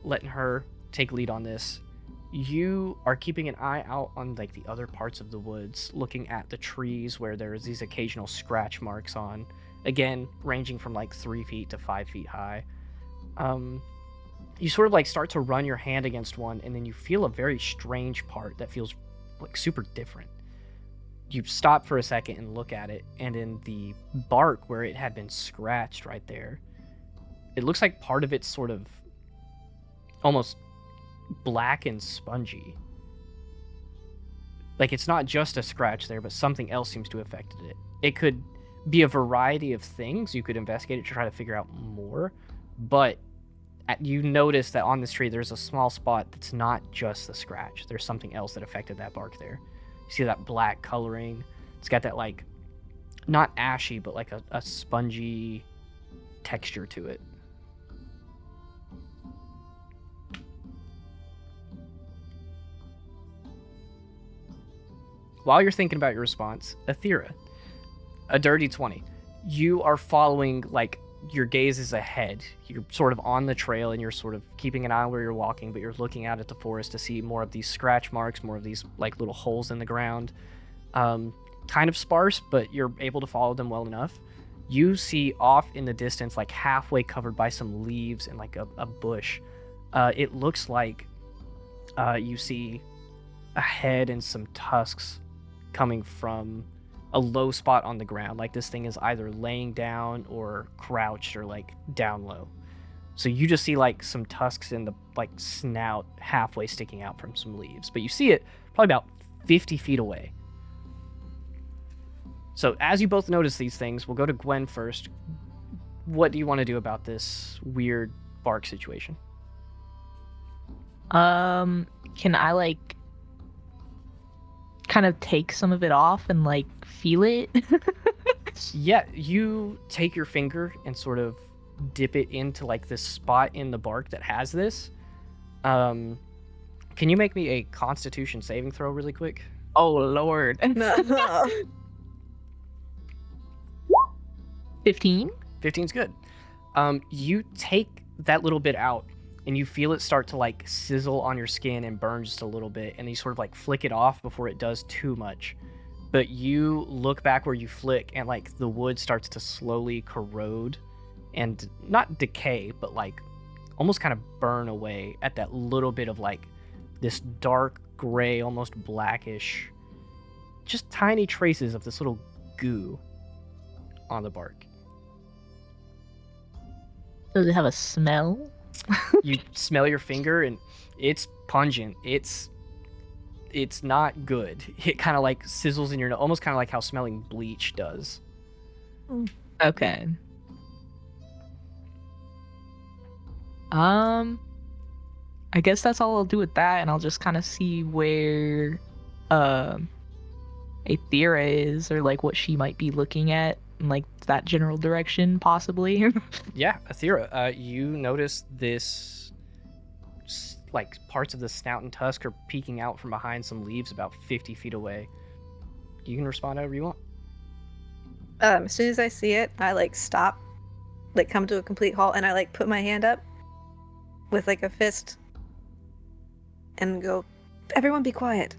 letting her take lead on this. You are keeping an eye out on like the other parts of the woods, looking at the trees where there's these occasional scratch marks on, again, ranging from like 3 feet to 5 feet high. You sort of like start to run your hand against one, and then you feel a very strange part that feels like super different. You stop for a second and look at it, and in the bark where it had been scratched right there, it looks like part of it's sort of almost black and spongy. Like, it's not just a scratch there, but something else seems to have affected it. It could be a variety of things. You could investigate it to try to figure out more, but you notice that on this tree there's a small spot that's not just the scratch. There's something else that affected that bark there. You see that black coloring. It's got that, like, not ashy, but like a spongy texture to it. While you're thinking about your response, Athera, a dirty 20. You are following, like, your gaze is ahead. You're sort of on the trail, and you're sort of keeping an eye on where you're walking, but you're looking out at the forest to see more of these scratch marks, more of these like little holes in the ground. Kind of sparse, but you're able to follow them well enough. You see off in the distance, like halfway covered by some leaves and like a bush. It looks like you see a head and some tusks coming from a low spot on the ground. Like, this thing is either laying down or crouched or like down low. So you just see like some tusks in the like snout halfway sticking out from some leaves, but you see it probably about 50 feet away. So as you both notice these things, we'll go to Gwen first. What do you want to do about this weird bark situation? Can I like kind of take some of it off and like feel it? Yeah, you take your finger and sort of dip it into like this spot in the bark that has this. Can you make me a Constitution saving throw really quick? Oh Lord. 15? 15's good. You take that little bit out, and you feel it start to like sizzle on your skin and burn just a little bit, and you sort of like flick it off before it does too much. But you look back where you flick, and like the wood starts to slowly corrode and not decay, but like almost kind of burn away at that little bit of like this dark gray, almost blackish just tiny traces of this little goo on the bark. Does it have a smell? You smell your finger, and it's pungent. It's not good. It kind of like sizzles in your nose, almost kind of like how smelling bleach does. Okay. I guess that's all I'll do with that, and I'll just kind of see where Aethera is, or like what she might be looking at in like that general direction, possibly. Yeah, Aethera, you notice this, like parts of the snout and tusk are peeking out from behind some leaves about 50 feet away. You can respond however you want. As soon as I see it, I like stop, like come to a complete halt, and I like put my hand up with like a fist and go, "Everyone be quiet."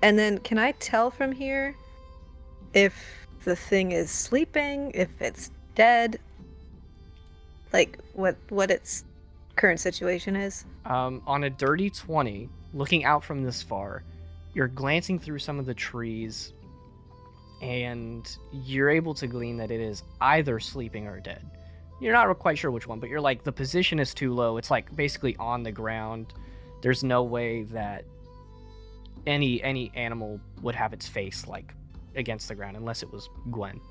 And then can I tell from here if the thing is sleeping, if it's dead, like what its current situation is? On a dirty 20, looking out from this far, you're glancing through some of the trees, and you're able to glean that it is either sleeping or dead. You're not quite sure which one, but you're like, the position is too low. It's like basically on the ground. There's no way that any animal would have its face like against the ground unless it was Gwen.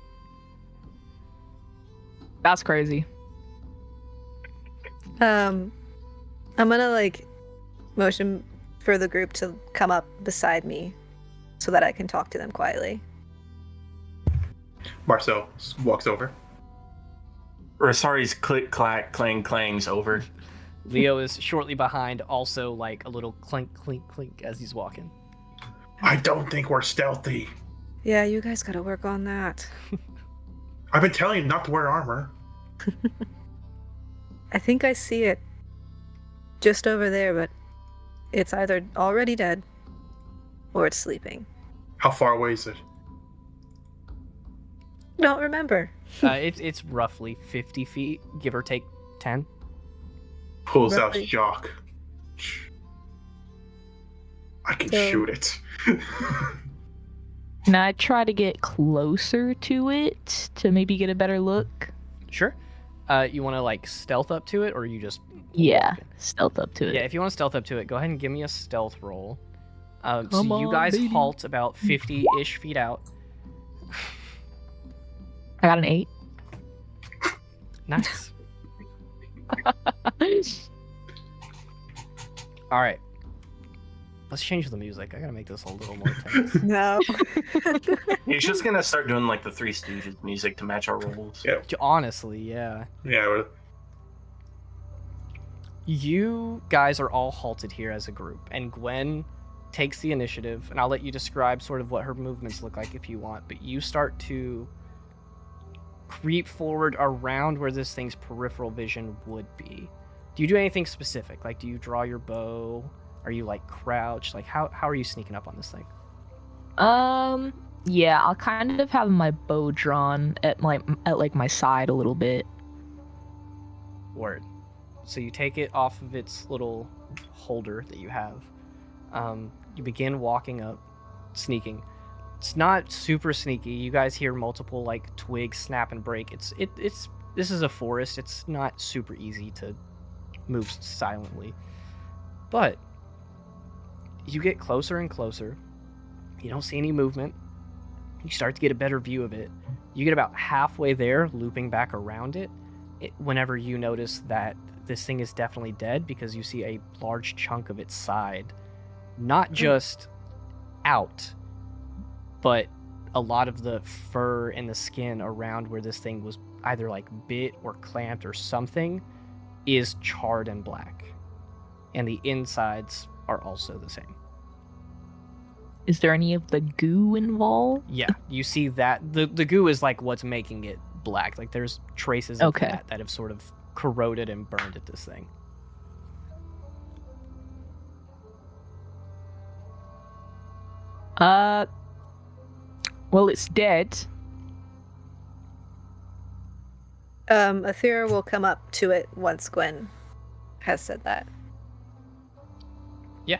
That's crazy. I'm gonna like motion for the group to come up beside me so that I can talk to them quietly. Marcel walks over. Rosari's click, clack, clang, clangs over. Leo is shortly behind, also like a little clink, clink, clink as he's walking. I don't think we're stealthy. Yeah, you guys gotta work on that. I've been telling you not to wear armor. I think I see it just over there, but it's either already dead or it's sleeping. How far away is it? Don't remember. It's roughly 50 feet, give or take 10. Pulls Roughly. out Jock. I can So- shoot it. Can I try to get closer to it to maybe get a better look? Sure. You want to like stealth up to it, or you just... Yeah, stealth up to it. Yeah, if you want to stealth up to it, go ahead and give me a stealth roll. So Come you on, guys baby. halt about 50-ish feet out. I got an 8. Nice. All right. Let's change the music. I gotta make this a little more tense. No. He's just gonna start doing like the Three Stooges music to match our roles. Yeah. Honestly, yeah. Yeah. You guys are all halted here as a group, and Gwen takes the initiative, and I'll let you describe sort of what her movements look like if you want, but you start to creep forward around where this thing's peripheral vision would be. Do you do anything specific? Like, do you draw your bow? Are you like crouched? Like, how are you sneaking up on this thing? Yeah, I'll kind of have my bow drawn at like my side a little bit. Word. So you take it off of its little holder that you have. You begin walking up, sneaking. It's not super sneaky. You guys hear multiple like twigs snap and break. It's this is a forest. It's not super easy to move silently. But you get closer and closer. You don't see any movement. You start to get a better view of it. You get about halfway there, looping back around it, whenever you notice that this thing is definitely dead, because you see a large chunk of its side, not just out, but a lot of the fur and the skin around where this thing was either like bit or clamped or something is charred and black. And the insides are also the same. Is there any of the goo involved? Yeah, you see that the goo is like what's making it black. Like there's traces of Okay. that have sort of corroded and burned at this thing. Well, it's dead. Aethera will come up to it once Gwen has said that. Yeah,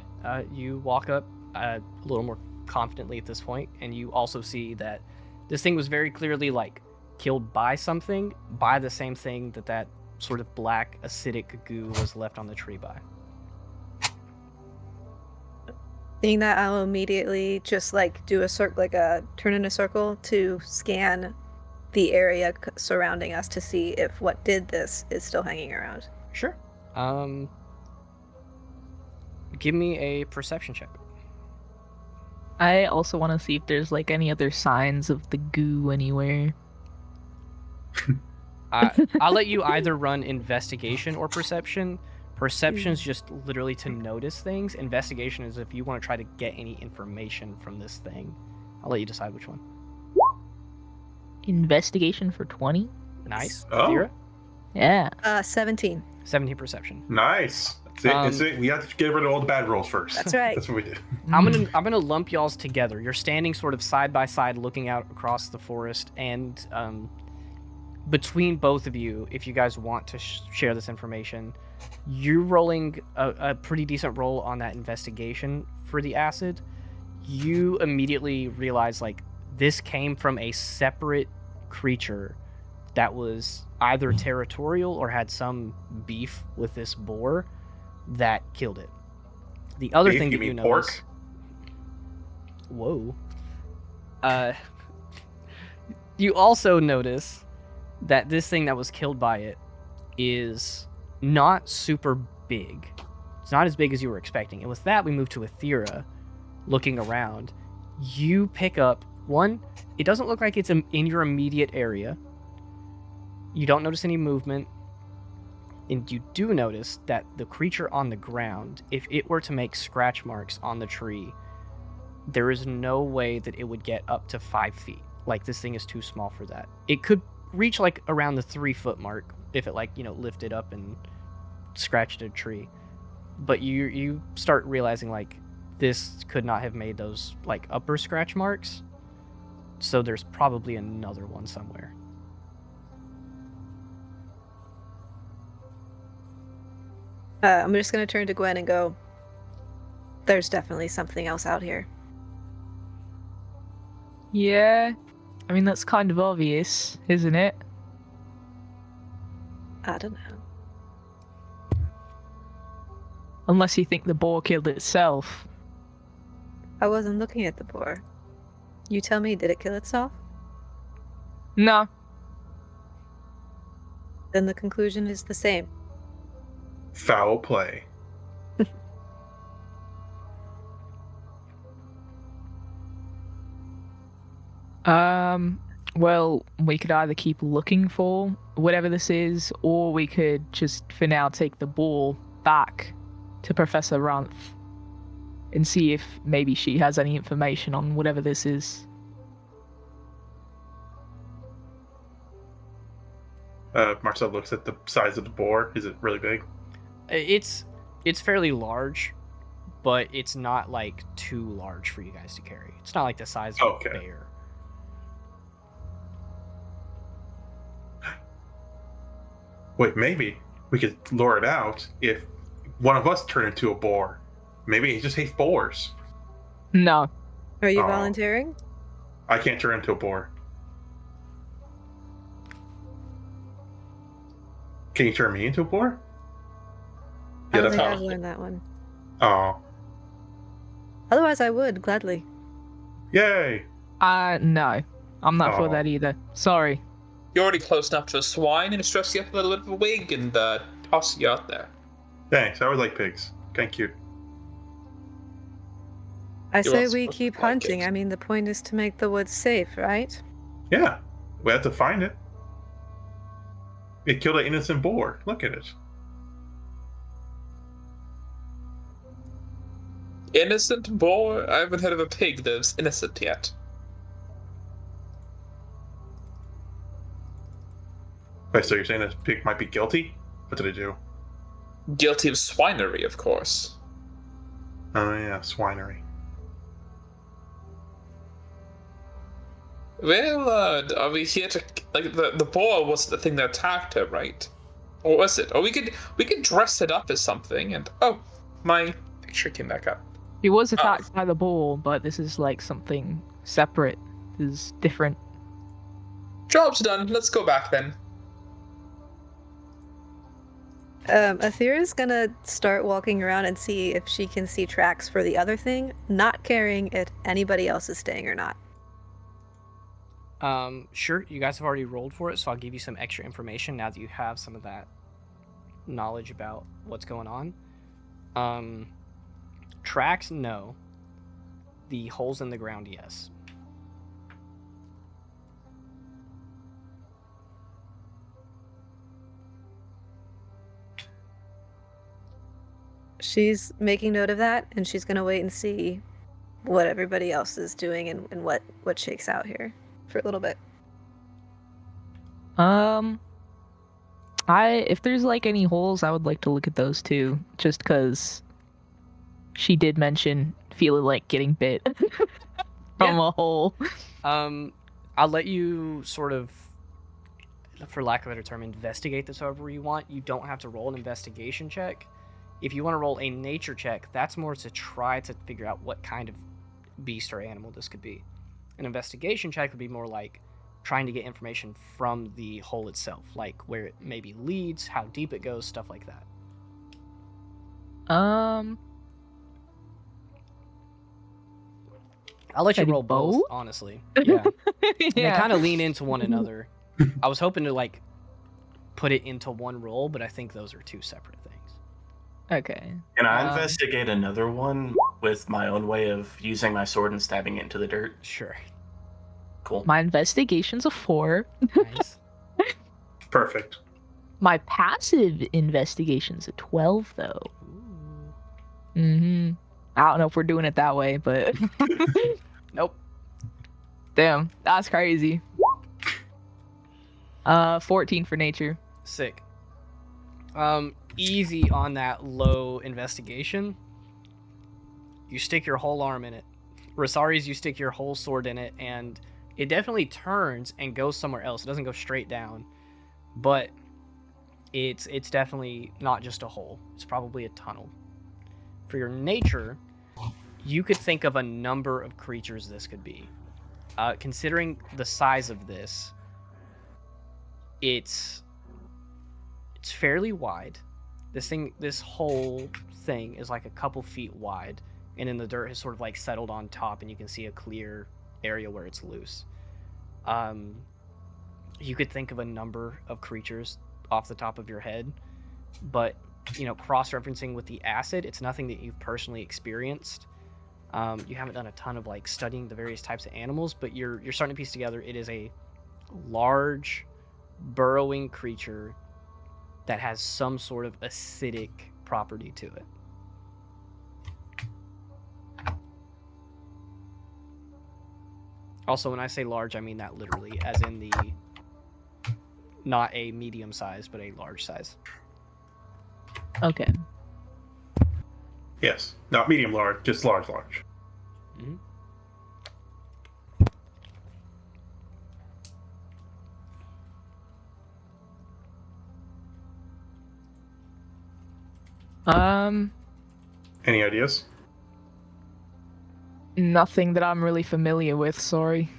you walk up. a little more confidently at this point, and you also see that this thing was very clearly like killed by something, by the same thing that sort of black acidic goo was left on the tree by. Seeing that, I'll immediately just like do a turn in a circle to scan the area surrounding us to see if what did this is still hanging around. Sure. Give me a perception check. I also want to see if there's like any other signs of the goo anywhere. I'll let you either run investigation or perception. Perception's just literally to notice things. Investigation is if you want to try to get any information from this thing. I'll let you decide which one. Investigation for 20? Nice. Oh. Vera? Yeah. 17. 17 perception. Nice. We have to get rid of all the bad rolls first. That's right. That's what we do. I'm gonna lump y'all's together. You're standing sort of side by side, looking out across the forest, and between both of you, if you guys want to share this information, you're rolling a pretty decent roll on that investigation for the acid. You immediately realize like this came from a separate creature that was either territorial or had some beef with this boar that killed it. The other Beef, thing you that you mean notice. pork? Whoa. You also notice that this thing that was killed by it is not super big. It's not as big as you were expecting. And with that, we move to Aethera. Looking around, you pick up one. It doesn't look like it's in your immediate area. You don't notice any movement. And you do notice that the creature on the ground, if it were to make scratch marks on the tree, there is no way that it would get up to 5 feet. Like, this thing is too small for that. It could reach, like, around the 3-foot mark if it, like, lifted up and scratched a tree. But you start realizing, like, this could not have made those, like, upper scratch marks. So there's probably another one somewhere. I'm just going to turn to Gwen and go, there's definitely something else out here. Yeah. I mean, that's kind of obvious, isn't it? I don't know. Unless you think the boar killed itself. I wasn't looking at the boar. You tell me, did it kill itself? No. Then the conclusion is the same. Foul play. Well, we could either keep looking for whatever this is, or we could just, for now, take the ball back to Professor Ranth and see if maybe she has any information on whatever this is. Marcel looks at the size of the boar. Is it really big? It's fairly large, but it's not like too large for you guys to carry. It's not like the size of a bear. Wait, maybe we could lure it out if one of us turned into a boar. Maybe he just hates boars. No. Are you Oh. volunteering? I can't turn into a boar. Can you turn me into a boar? I don't that's think how. I've learned that one. Oh, Otherwise, I would, gladly. yay! No. I'm not for Oh. that either. Sorry. You're already close enough to a swine and stress you up a little bit of a wig and toss you out there. Thanks. I would like pigs. Thank you. I You're say not we supposed to keep like hunting. it. I mean, the point is to make the woods safe, right? Yeah, we have to find it. It killed an innocent boar. Look at it. Innocent boar? I haven't heard of a pig that's innocent yet. Wait, so you're saying this pig might be guilty? What did it do? Guilty of swinery, of course. Oh yeah, swinery. Well, are we here to like the boar was the thing that attacked her, right? Or was it? Or we could dress it up as something and oh, my picture came back up. He was attacked by the bull, but this is like something separate. This is different. Job's done. Let's go back then. Athira's gonna start walking around and see if she can see tracks for the other thing, not caring if anybody else is staying or not. Sure, you guys have already rolled for it, so I'll give you some extra information now that you have some of that knowledge about what's going on. Tracks, no. The holes in the ground, yes. She's making note of that, and she's gonna wait and see what everybody else is doing and what shakes out here for a little bit. If there's like any holes, I would like to look at those too, just because she did mention feeling like getting bit from a hole. I'll let you sort of, for lack of a better term, investigate this however you want. You don't have to roll an investigation check. If you want to roll a nature check, that's more to try to figure out what kind of beast or animal this could be. An investigation check would be more like trying to get information from the hole itself, like where it maybe leads, how deep it goes, stuff like that. I'll let you roll both, honestly. Yeah. They kind of lean into one another. I was hoping to like put it into one roll, but I think those are two separate things. Okay. Can I investigate another one with my own way of using my sword and stabbing it into the dirt? Sure. Cool. My investigation's a 4. Nice. Perfect. My passive investigation's a 12, though. Ooh. I don't know if we're doing it that way, but Nope. damn, that's crazy. 14 for nature. Sick. Easy on that low investigation. You stick your whole arm in it. Rosari's, you stick your whole sword in it, and it definitely turns and goes somewhere else. It doesn't go straight down, but it's definitely not just a hole. It's probably a tunnel. For your nature, you could think of a number of creatures this could be. Considering the size of this, it's fairly wide. This whole thing is like a couple feet wide, and then the dirt has sort of like settled on top, and you can see a clear area where it's loose. You could think of a number of creatures off the top of your head, but cross-referencing with the acid, it's nothing that you've personally experienced. You haven't done a ton of like studying the various types of animals, but you're starting to piece together it is a large burrowing creature that has some sort of acidic property to it. Also, when I say large, I mean that literally, as in the not a medium size, but a large size. Okay. Yes. Not medium large, just large. Mm-hmm. Any ideas? Nothing that I'm really familiar with, sorry.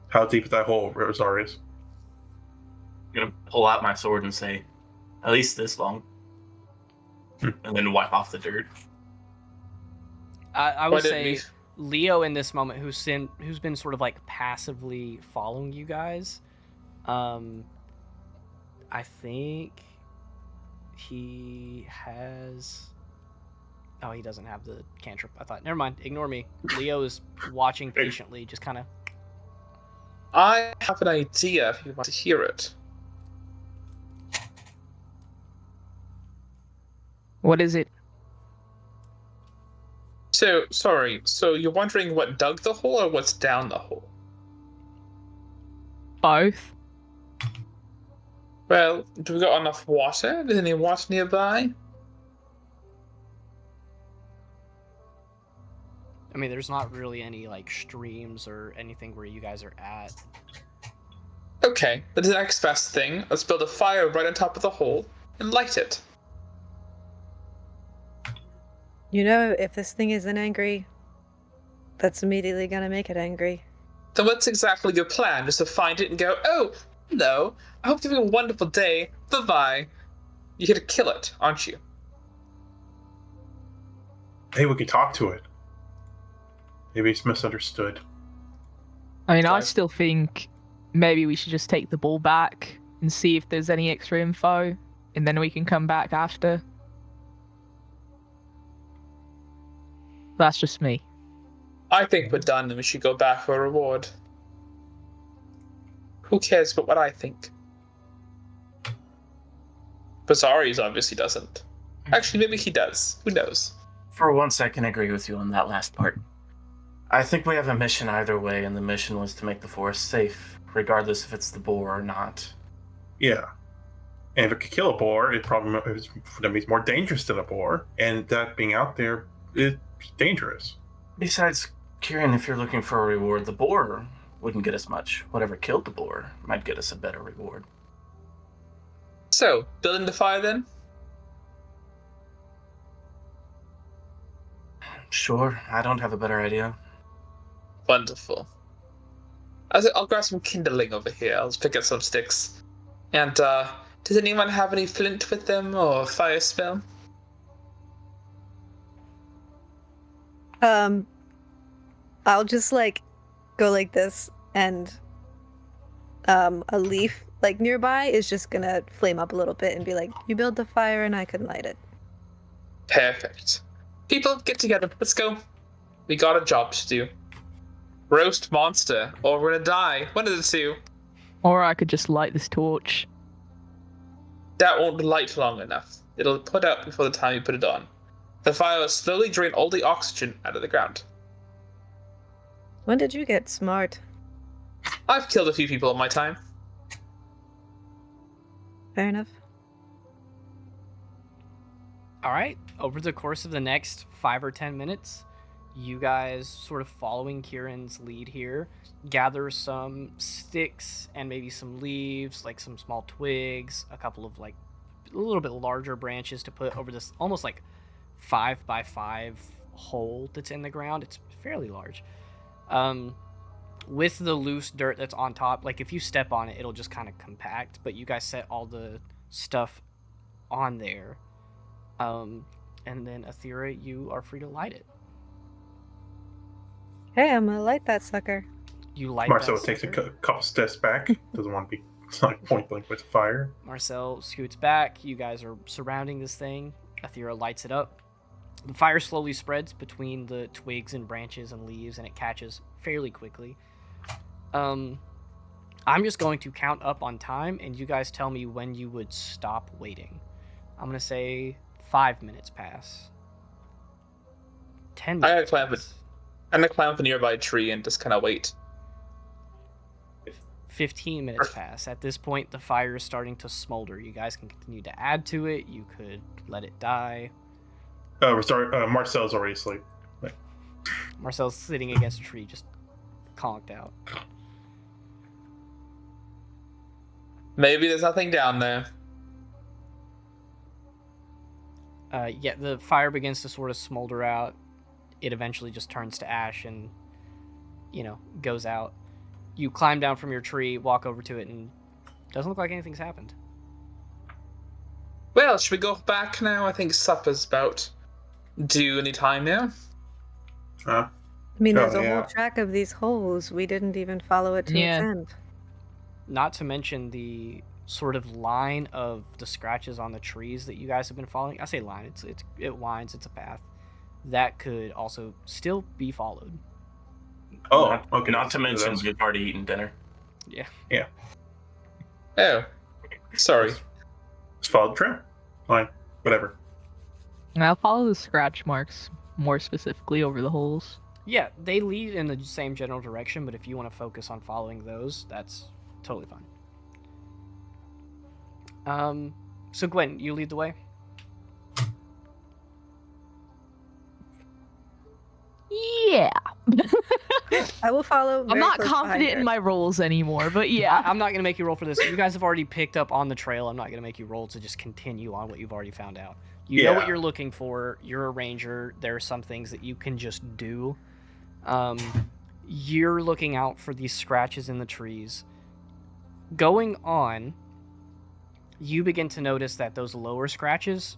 How deep is that hole, Rosarius? I'm gonna pull out my sword and say, at least this long. And then wipe off the dirt. I would say Leo in this moment, who's been sort of like passively following you guys. I think he has. Oh, he doesn't have the cantrip. I thought. Never mind. Ignore me. Leo is watching patiently, just kind of. I have an idea if you want to hear it. What is it? So, sorry. So you're wondering what dug the hole or what's down the hole? Both. Well, do we got enough water? Is any water nearby? I mean, there's not really any like streams or anything where you guys are at. Okay, the next best thing. Let's build a fire right on top of the hole. and light it. You know, if this thing isn't angry, that's immediately gonna make it angry. Then what's exactly your plan? Just to find it and go, oh, hello, I hope you're having a wonderful day. Bye-bye. You're here to kill it, aren't you? Hey, we can talk to it. Maybe it's misunderstood. I mean, I Right. still think maybe we should just take the ball back and see if there's any extra info, and then we can come back after. That's just me. I think we're done and we should go back for a reward. Who cares about what I think? Bazaris obviously doesn't. Actually, maybe he does. Who knows? For once, I can agree with you on that last part. I think we have a mission either way, and the mission was to make the forest safe, regardless if it's the boar or not. Yeah. And if it could kill a boar, it probably is more dangerous than a boar. And that being out there is dangerous. Besides, Kieran, if you're looking for a reward, the boar wouldn't get us much. Whatever killed the boar might get us a better reward. So, building the fire then? Sure, I don't have a better idea. Wonderful. I'll grab some kindling over here. I'll pick up some sticks. And, does anyone have any flint with them or fire spell? I'll just go like this, and a leaf nearby is just gonna flame up a little bit and be like, "You build the fire, and I can light it." Perfect. People, get together. Let's go. We got a job to do. Roast monster, or we're gonna die. One of the two. Or I could just light this torch. That won't light long enough. It'll put out before the time you put it on. The fire will slowly drain all the oxygen out of the ground. When did you get smart? I've killed a few people in my time. Fair enough. All right. Over the course of the next 5 or 10 minutes, you guys, sort of following Kieran's lead here, gather some sticks and maybe some leaves, like some small twigs, a couple of a little bit larger branches to put over this almost 5x5 hole that's in the ground. It's fairly large. With the loose dirt that's on top, if you step on it, it'll just kind of compact, but you guys set all the stuff on there. And then Athera, you are free to light it. Hey, I'm gonna light that sucker. You light Marcel that takes a sucker. couple steps back. Doesn't want to be point blank with the fire. Marcel scoots back. You guys are surrounding this thing. Athera lights it up. The fire slowly spreads between the twigs and branches and leaves, and it catches fairly quickly. I'm just going to count up on time, and you guys tell me when you would stop waiting. I'm going to say 5 minutes pass. 10 I gotta minutes climb it. pass. I'm gonna climb up a nearby tree and just kind of wait. 15 minutes pass. At this point, the fire is starting to smolder. You guys can continue to add to it. You could let it die. Marcel's already asleep. Marcel's sitting against a tree, just conked out. Maybe there's nothing down there. Yeah, the fire begins to sort of smolder out. It eventually just turns to ash and, goes out. You climb down from your tree, walk over to it, and doesn't look like anything's happened. Well, should we go back now? I think supper's about due any time now. Huh? I mean, there's a yeah. whole track of these holes. We didn't even follow it to its end. Not to mention the sort of line of the scratches on the trees that you guys have been following. I say line, it winds, it's a path. That could also still be followed. Oh, okay. Not to So mention that's- we've already eaten dinner. Yeah. Oh, sorry. Just follow the trail. Fine. Whatever. And I'll follow the scratch marks more specifically over the holes. Yeah, they lead in the same general direction, but if you want to focus on following those, that's totally fine. So Gwen, you lead the way? Yeah. I will follow. I'm very not close behind confident her. in my rolls anymore, but yeah. I'm not going to make you roll for this. You guys have already picked up on the trail. I'm not going to make you roll to just continue on what you've already found out. You know what you're looking for. You're a ranger. There are some things that you can just do. You're looking out for these scratches in the trees. Going on, you begin to notice that those lower scratches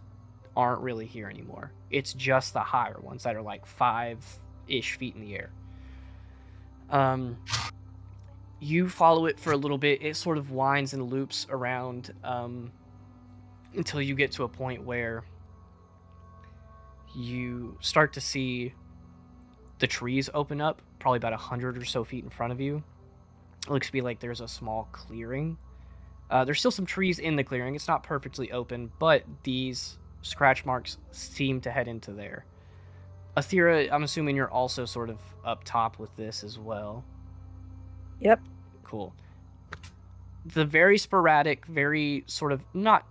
aren't really here anymore. It's just the higher ones that are like 5-ish feet in the air. You follow it for a little bit. It sort of winds and loops around until you get to a point where you start to see the trees open up, probably about 100 or so feet in front of you. It looks to be like there's a small clearing. There's still some trees in the clearing. It's not perfectly open, but these scratch marks seem to head into there. Athira, I'm assuming you're also sort of up top with this as well. Yep. Cool. The very sporadic, very sort of not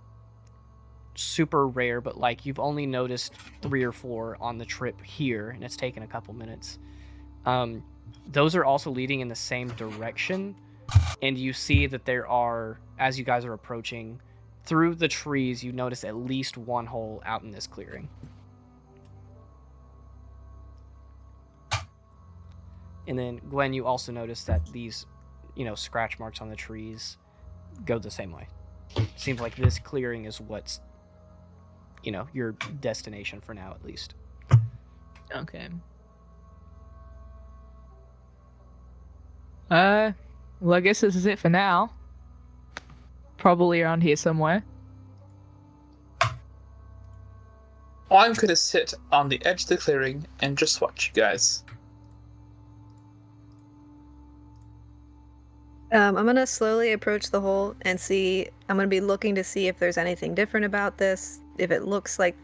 super rare, but like you've only noticed 3 or 4 on the trip here, and it's taken a couple minutes. Those are also leading in the same direction, and you see that there are, as you guys are approaching, through the trees, you notice at least one hole out in this clearing. And then, Gwen, you also notice that these, scratch marks on the trees go the same way. Seems like this clearing is what's, your destination for now, at least. Okay. Well, I guess this is it for now. Probably around here somewhere. I'm gonna sit on the edge of the clearing and just watch you guys. I'm gonna slowly approach the hole and see. I'm gonna be looking to see if there's anything different about this. If it looks like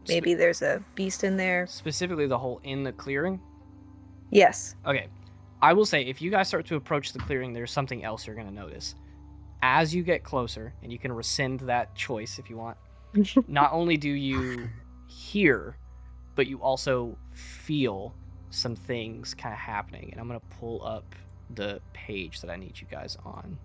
maybe there's a beast in there. Specifically the hole in the clearing? Yes. Okay. I will say, if you guys start to approach the clearing, there's something else you're going to notice. As you get closer, and you can rescind that choice if you want, not only do you hear, but you also feel some things kind of happening. And I'm going to pull up the page that I need you guys on.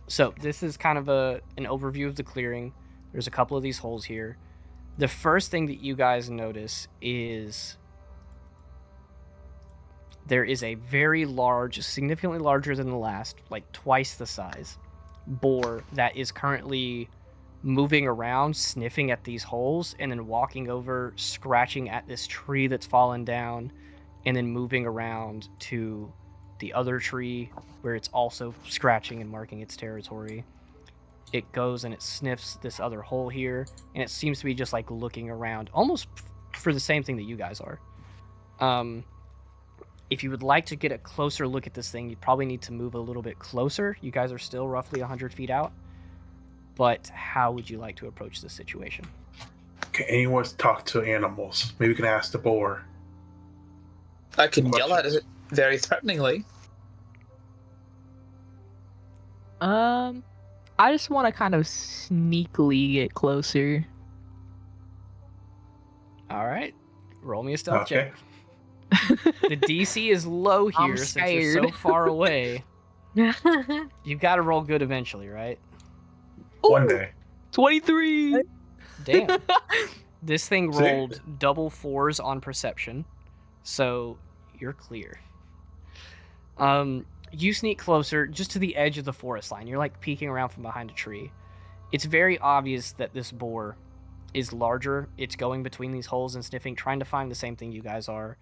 So this is kind of an overview of the clearing. There's a couple of these holes here. The first thing that you guys notice is there is a very large, significantly larger than the last, like twice the size, boar that is currently moving around, sniffing at these holes, and then walking over, scratching at this tree that's fallen down, and then moving around to the other tree where it's also scratching and marking its territory. It goes and it sniffs this other hole here, and it seems to be just like looking around, almost for the same thing that you guys are. If you would like to get a closer look at this thing, you'd probably need to move a little bit closer. You guys are still roughly 100 feet out, but how would you like to approach this situation? Can anyone talk to animals? Maybe we can ask the boar. I can yell at it very threateningly. I just want to kind of sneakily get closer. All right, roll me a stealth Okay. check. The DC is low I'm here since you're so scared. far away. You've got to roll good eventually, right? One day. 23. Damn. This thing See? rolled double 4s on perception, so you're clear. You sneak closer just to the edge of the forest line. You're like peeking around from behind a tree. It's very obvious that this boar is larger. It's going between these holes and sniffing, trying to find the same thing you guys are.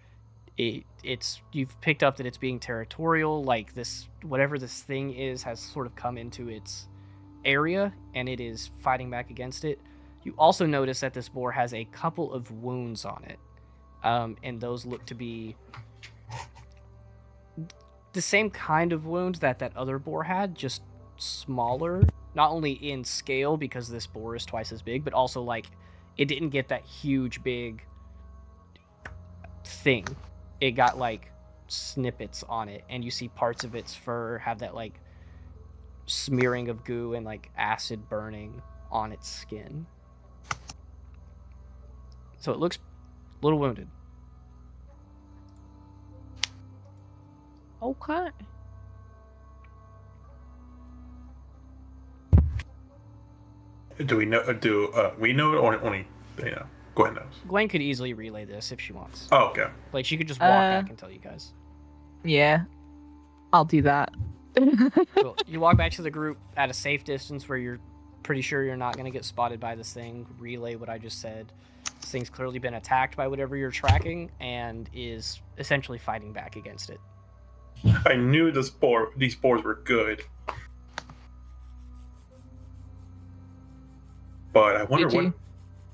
You've picked up that it's being territorial, like this, whatever this thing is has sort of come into its area, and it is fighting back against it. You also notice that this boar has a couple of wounds on it, and those look to be the same kind of wound that other boar had, just smaller. Not only in scale, because this boar is twice as big, but also like it didn't get that huge big thing. It got like snippets on it, and you see parts of its fur have that like smearing of goo and like acid burning on its skin. So it looks a little wounded. Okay. Do we know? We know it, or only Gwen knows? Gwen could easily relay this if she wants. Oh, okay. Like, she could just walk back and tell you guys. Yeah. I'll do that. Cool. You walk back to the group at a safe distance where you're pretty sure you're not going to get spotted by this thing. Relay what I just said. This thing's clearly been attacked by whatever you're tracking and is essentially fighting back against it. I knew these spores were good. But I wonder what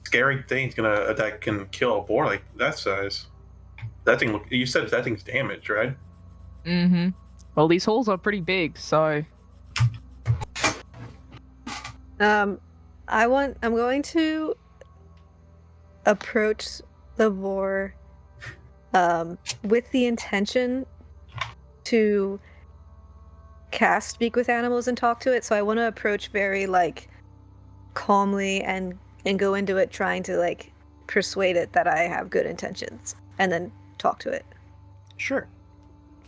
scary thing's gonna attack and kill a boar like that size. That thing. You said that thing's damaged, right? Mm-hmm. Well, these holes are pretty big, so. I'm going to approach the boar, with the intention to cast Speak with Animals and talk to it. So I want to approach very calmly and go into it trying to persuade it that I have good intentions and then talk to it. Sure.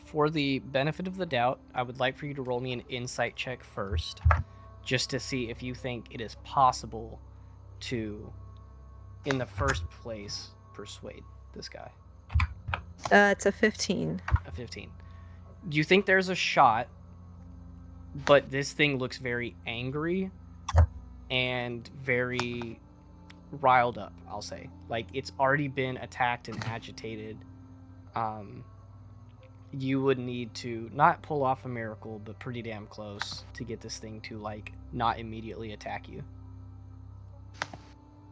For the benefit of the doubt, I would like for you to roll me an insight check first, just to see if you think it is possible to, in the first place, persuade this guy. It's a 15. A 15. Do you think there's a shot, but this thing looks very angry and very riled up, I'll say. Like, it's already been attacked and agitated. You would need to not pull off a miracle, but pretty damn close to get this thing to, not immediately attack you.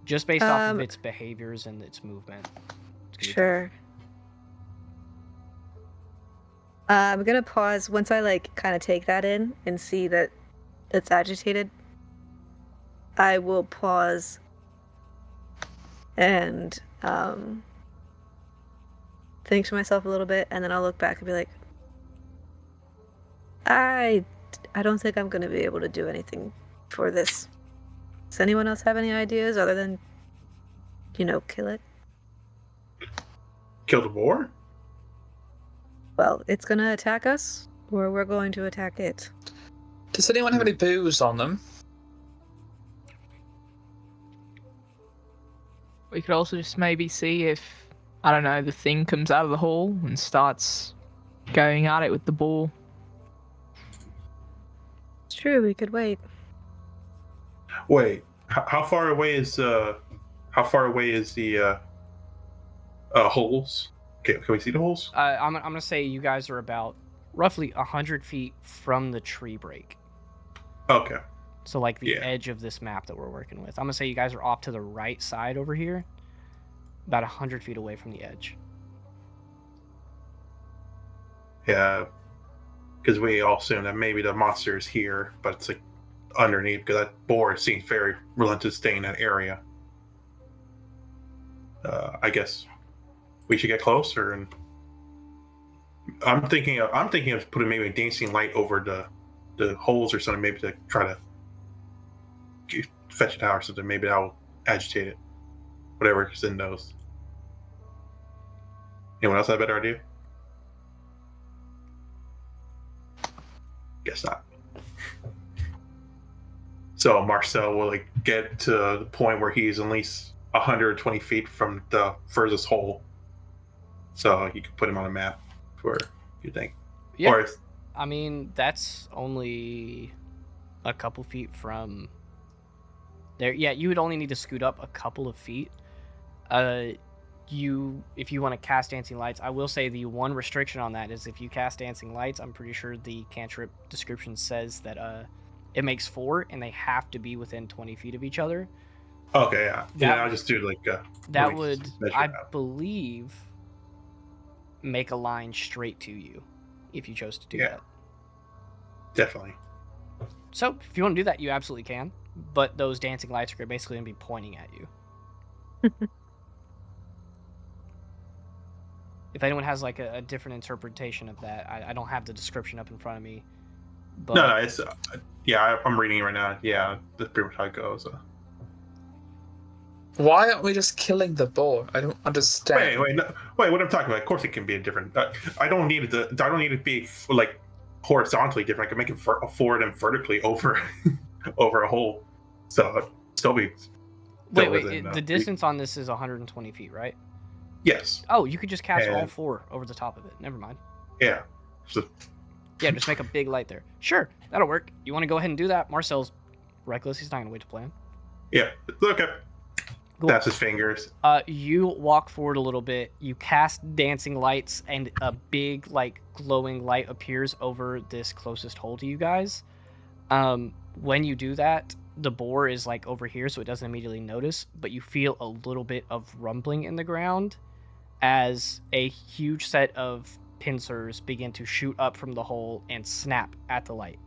Just based off of its behaviors and its movement. Sure. I'm gonna pause once I kind of take that in and see that it's agitated. I will pause and think to myself a little bit, and then I'll look back and be like, I don't think I'm gonna be able to do anything for this. Does anyone else have any ideas other than, kill it? Kill the boar? Well, it's gonna attack us, or we're going to attack it. Does anyone have any booze on them? We could also just maybe see if, I don't know, the thing comes out of the hole and starts going at it with the ball. It's true, we could wait. Wait, how far away is the holes? Okay, can we see the holes? I'm gonna say you guys are about roughly 100 feet from the tree break. Okay. So the edge of this map that we're working with. I'm gonna say you guys are off to the right side over here, about 100 feet away from the edge. Yeah, because we all assume that maybe the monster is here, but it's underneath, because that boar seems very relentless to stay in that area. I guess we should get closer, and I'm thinking of putting maybe a dancing light over the holes or something, maybe to try to fetch it out or something. Maybe that will agitate it. Whatever is in those. Anyone else have a better idea? Guess not. So Marcel will get to the point where he's at least 120 feet from the furthest hole, so you can put him on a map for you think. Yeah. Or I mean, that's only a couple feet from there. Yeah, you would only need to scoot up a couple of feet. If you want to cast Dancing Lights, I will say the one restriction on that is if you cast Dancing Lights, I'm pretty sure the cantrip description says that it makes 4 and they have to be within 20 feet of each other. Okay, yeah. I'll just do that would, I believe, make a line straight to you if you chose to do that. Definitely. So if you want to do that, you absolutely can. But those dancing lights are basically going to be pointing at you. If anyone has a different interpretation of that, I don't have the description up in front of me. But... No, it's I'm reading it right now. Yeah, that's pretty much how it goes. Why aren't we just killing the boar? I don't understand. Wait, no, wait. What I'm talking about? Of course, it can be a different. I don't need it to. I don't need it to be like horizontally different. I can make it forward and vertically over over a hole. So still be. Wait. The distance on this is 120 feet, right? Yes. Oh, you could just cast all 4 over the top of it. Never mind. Yeah. So, Yeah, just make a big light there. Sure, that'll work. You want to go ahead and do that? Marcel's reckless. He's not gonna wait to plan. yeah. Look up. Cool. That's his fingers. You walk forward a little bit. You cast dancing lights, and a big, like, glowing light appears over this closest hole to you guys. When you do that, the boar is, like, over here, so it doesn't immediately notice, but you feel a little bit of rumbling in the ground as a huge set of pincers begin to shoot up from the hole and snap at the light.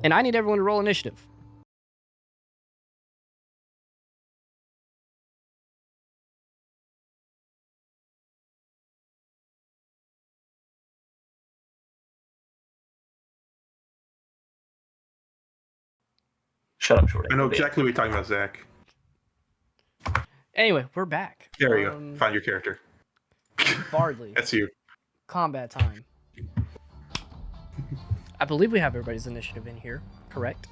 And I need everyone to roll initiative. Shut up, Shorty. I know exactly what you're talking about, Zach. Anyway, we're back. There you go. Find your character. Bardley. That's you. Combat time. I believe we have everybody's initiative in here, correct?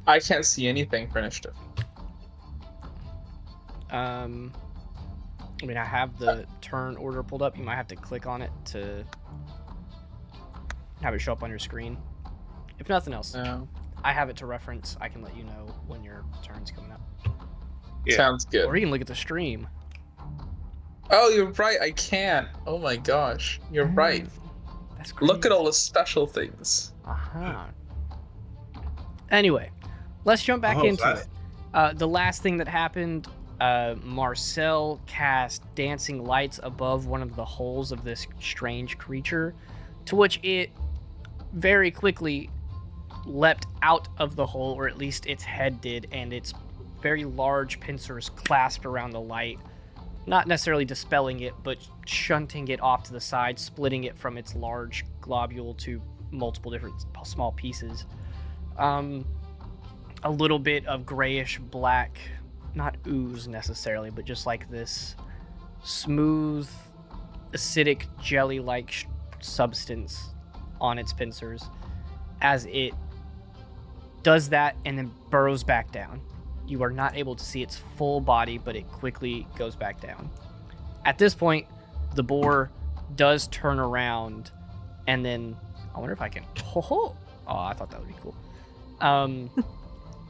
I can't see anything for initiative. I mean, I have the turn order pulled up. You might have to click on it to have it show up on your screen. If nothing else, No. I have it to reference. I can let you know when your turn's coming up. Yeah. Sounds good. Or you can look at the stream. Oh, you're right. I can't. Oh my gosh. You're right. That's great. Look at all the special things. Uh-huh. Anyway, let's jump back into it. The last thing that happened, Marcel cast dancing lights above one of the holes of this strange creature, to which it very quickly leapt out of the hole, or at least its head did, and its very large pincers clasped around the light, not necessarily dispelling it, but shunting it off to the side, splitting it from its large globule to multiple different small pieces. A little bit of grayish black, not ooze necessarily, but just like this smooth, acidic, jelly-like substance on its pincers as it does that and then burrows back down. You are not able to see its full body, but it quickly goes back down. At this point, the boar does turn around, and then I wonder if I can. Oh, I thought that would be cool.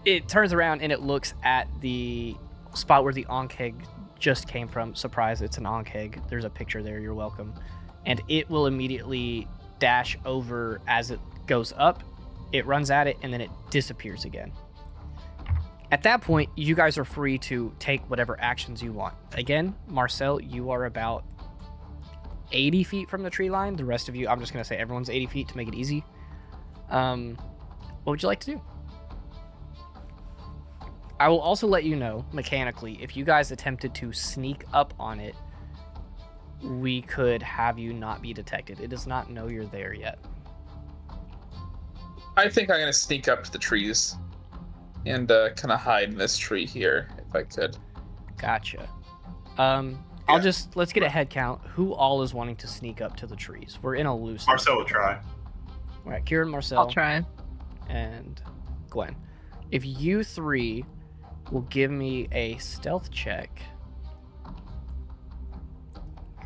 It turns around and it looks at the spot where the Ankh just came from. Surprise, it's an Ankh. There's a picture there. You're welcome. And it will immediately dash over as it goes up. It runs at it, and then it disappears again. At that point, you guys are free to take whatever actions you want. Again, Marcel, you are about 80 feet from the tree line. The rest of you, I'm just going to say everyone's 80 feet to make it easy. What would you like to do? I will also let you know, mechanically, if you guys attempted to sneak up on it, we could have you not be detected. It does not know you're there yet. I think I'm gonna sneak up to the trees and kind of hide in this tree here, if I could. Gotcha. Let's get a head count. Who all is wanting to sneak up to the trees? We're in a loose. Marcel will try. All right, Kieran, Marcel. I'll try. And Gwen. If you three will give me a stealth check.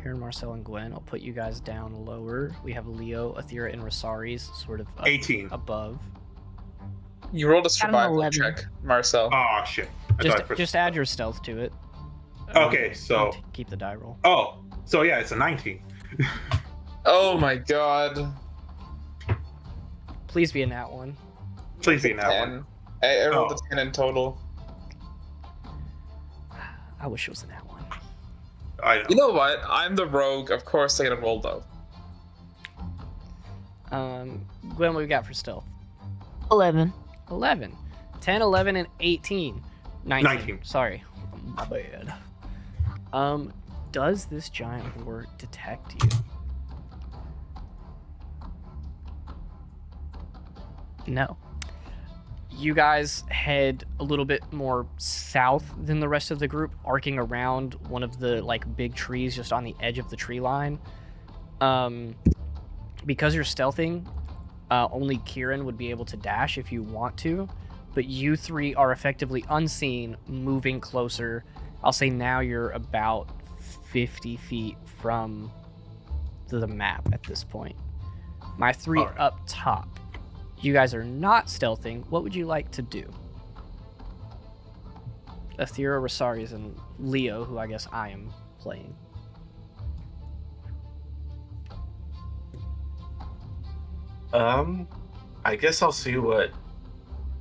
Kieran, Marcel, and Gwen. I'll put you guys down lower. We have Leo, Athera, and Rosaries sort of up 18. above. You rolled a Got an survival 11. check, Marcel. Oh shit! Just add your stealth to it. Okay, so keep the die roll. oh, so yeah, it's a 19. Oh my god. Please be a nat one. Please be in that 10. one. I rolled Oh. a 10 in total. I wish it was a nat one. I know. You know what? I'm the rogue. Of course I get a roll though. Gwen, what we got for stealth? 11. 11. 10, 11, and 18. 19. 19. Sorry. My bad. Does this giant boar detect you? No. you guys head a little bit more south than the rest of the group, arcing around one of the like big trees just on the edge of the tree line. Because you're stealthing, only Kieran would be able to dash if you want to, but you three are effectively unseen, moving closer. I'll say now you're about 50 feet from the map at this point. My three Alright. up top. You guys are not stealthing. What would you like to do? Athera, Rosaries, and Leo, who I guess I am playing. I guess I'll see what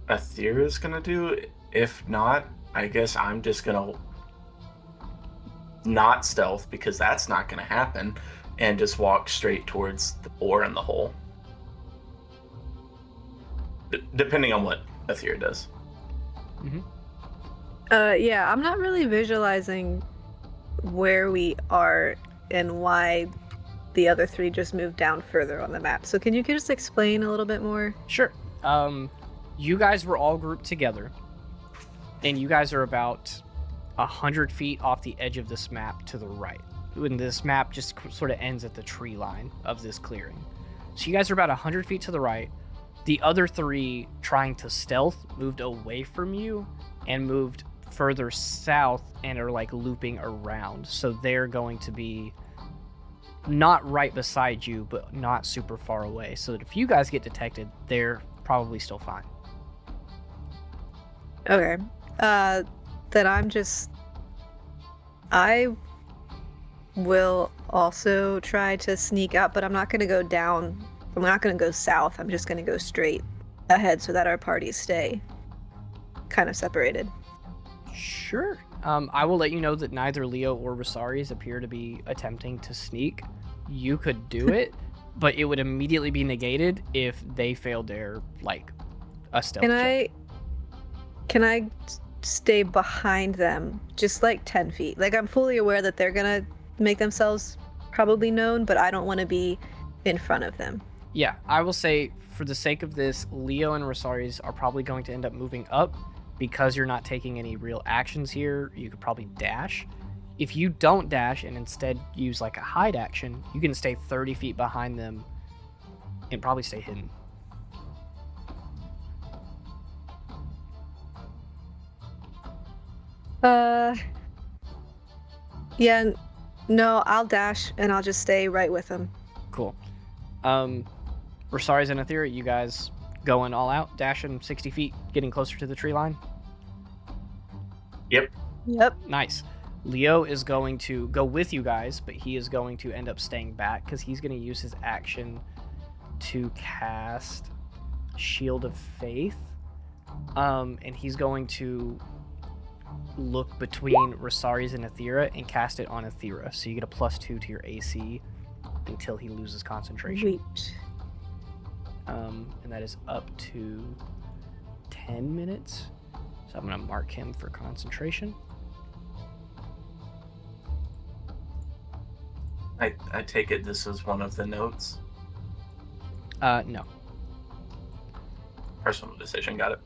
Athera's gonna do. If not, I guess I'm just gonna not stealth, because that's not gonna happen, and just walk straight towards the boar in the hole. Depending on what Athera does. Yeah, I'm not really visualizing where we are and why the other three just moved down further on the map. So can you just explain a little bit more? Sure. You guys were all grouped together, and you guys are about 100 feet off the edge of this map to the right. When this map just sort of ends at the tree line of this clearing. So you guys are about 100 feet to the right. The other three, trying to stealth, moved away from you and moved further south and are like looping around. So they're going to be not right beside you, but not super far away. So that if you guys get detected, they're probably still fine. Okay. Then I will also try to sneak up, but I'm not going to go down. I'm not going to go south. I'm just going to go straight ahead so that our parties stay kind of separated. Sure. I will let you know that neither Leo or Rosaries appear to be attempting to sneak. You could do it, but it would immediately be negated if they failed their, like, a stealth check. Can I stay behind them just like 10 feet? Like, I'm fully aware that they're going to make themselves probably known, but I don't want to be in front of them. Yeah, I will say, for the sake of this, Leo and Rosaries are probably going to end up moving up. Because you're not taking any real actions here, you could probably dash. If you don't dash and instead use like a hide action, you can stay 30 feet behind them and probably stay hidden. Yeah, no, I'll dash and I'll just stay right with them. Cool. Rosaries and Aethera, you guys going all out, dashing 60 feet, getting closer to the tree line? Yep. Nice. Leo is going to go with you guys, but he is going to end up staying back because he's going to use his action to cast Shield of Faith. And he's going to look between Rosaries and Aethera and cast it on Aethera. So you get a +2 to your AC until he loses concentration. Sweet. And that is up to 10 minutes. So I'm going to mark him for concentration. I take it this is one of the notes? No. Personal decision, got it.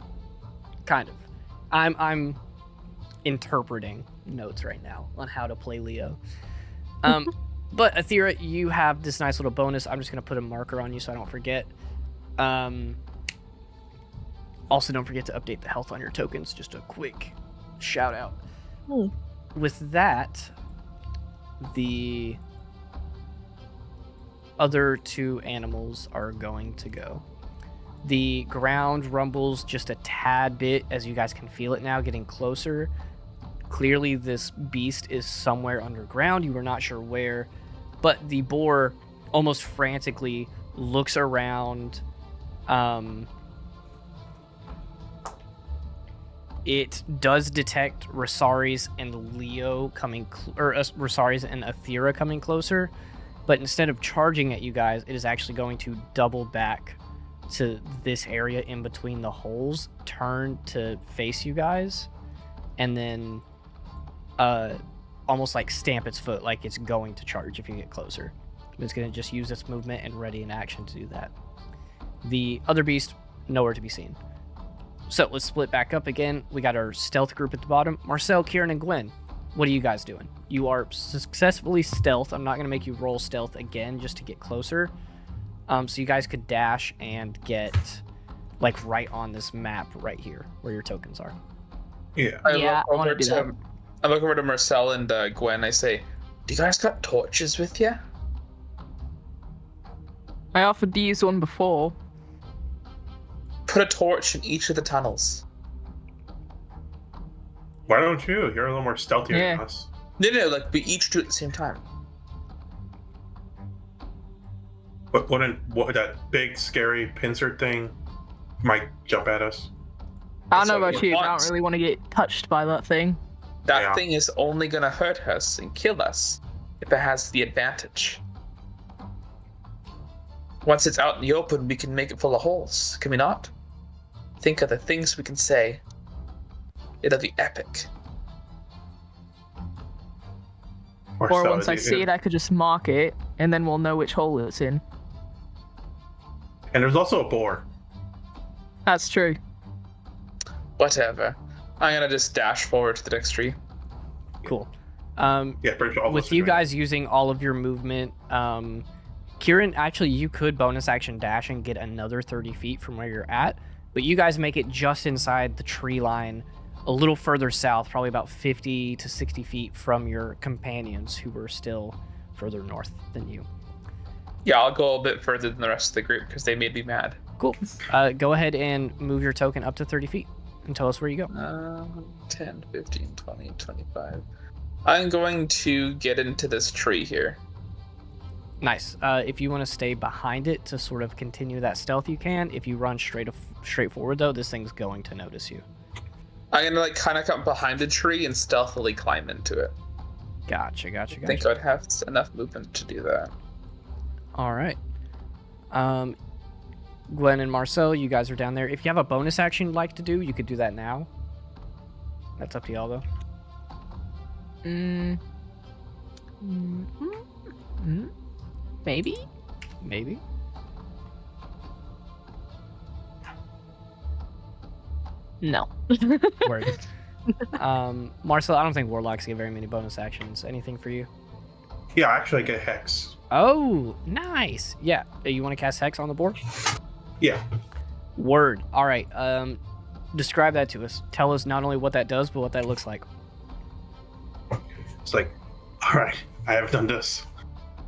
Kind of. I'm interpreting notes right now on how to play Leo. But Aethera, you have this nice little bonus. I'm just going to put a marker on you so I don't forget. Also, don't forget to update the health on your tokens. Just a quick shout out. With that, the other two animals are going to go. The ground rumbles just a tad bit as you guys can feel it now getting closer. Clearly, this beast is somewhere underground. You are not sure where, but the boar almost frantically looks around. It does detect Rosaries and Leo coming, Rosaries and Aethera coming closer, but instead of charging at you guys, it is actually going to double back to this area in between the holes, turn to face you guys, and then almost like stamp its foot like it's going to charge if you get closer. It's going to just use its movement and ready in action to do that. The other beast, nowhere to be seen. So let's split back up again. We got our stealth group at the bottom. Marcel, Kieran, and Gwen, what are you guys doing? You are successfully stealth. I'm not going to make you roll stealth again just to get closer. So you guys could dash and get like right on this map right here where your tokens are. Yeah. Yeah, I wanna do that. I look over to Marcel and Gwen. I say, "Do you guys got torches with you?" I offered to use one before. Put a torch in each of the tunnels. Why don't you? You're a little more stealthier Yeah. than us. No, like we each do it at the same time. But what that big scary pincer thing might jump at us. I don't know So about you, but I once- don't really want to get touched by that thing. That Yeah. thing is only gonna hurt us and kill us if it has the advantage. Once it's out in the open, we can make it full of holes, can we not? Think of the things we can say. It'll be epic. Or so, once I see it, I could just mark it, and then we'll know which hole it's in. And there's also a boar. That's true. Whatever. I'm gonna just dash forward to the next tree. Cool. Yeah, pretty sure all of us With are you doing guys using all of your movement, Kieran, actually, you could bonus action dash and get another 30 feet from where you're at, but you guys make it just inside the tree line, a little further south, probably about 50 to 60 feet from your companions who were still further north than you. Yeah, I'll go a bit further than the rest of the group because they made me mad. Cool. Go ahead and move your token up to 30 feet and tell us where you go. 10, 15, 20, 25. I'm going to get into this tree here. Nice. If you want to stay behind it to sort of continue that stealth, you can. If you run straight forward, though, this thing's going to notice you. I'm gonna like kind of come behind the tree and stealthily climb into it. Gotcha. I think I'd have enough movement to do that. All right. Gwen and Marcel, you guys are down there. If you have a bonus action you'd like to do, you could do that now. That's up to y'all, though. Maybe? Maybe. No. Word. Marcel, I don't think warlocks get very many bonus actions. Anything for you? Yeah, actually, I get hex. Oh, nice. Yeah. You want to cast Hex on the board? Yeah. Word. All right. Describe that to us. Tell us not only what that does, but what that looks like. It's like, all right, I have done this.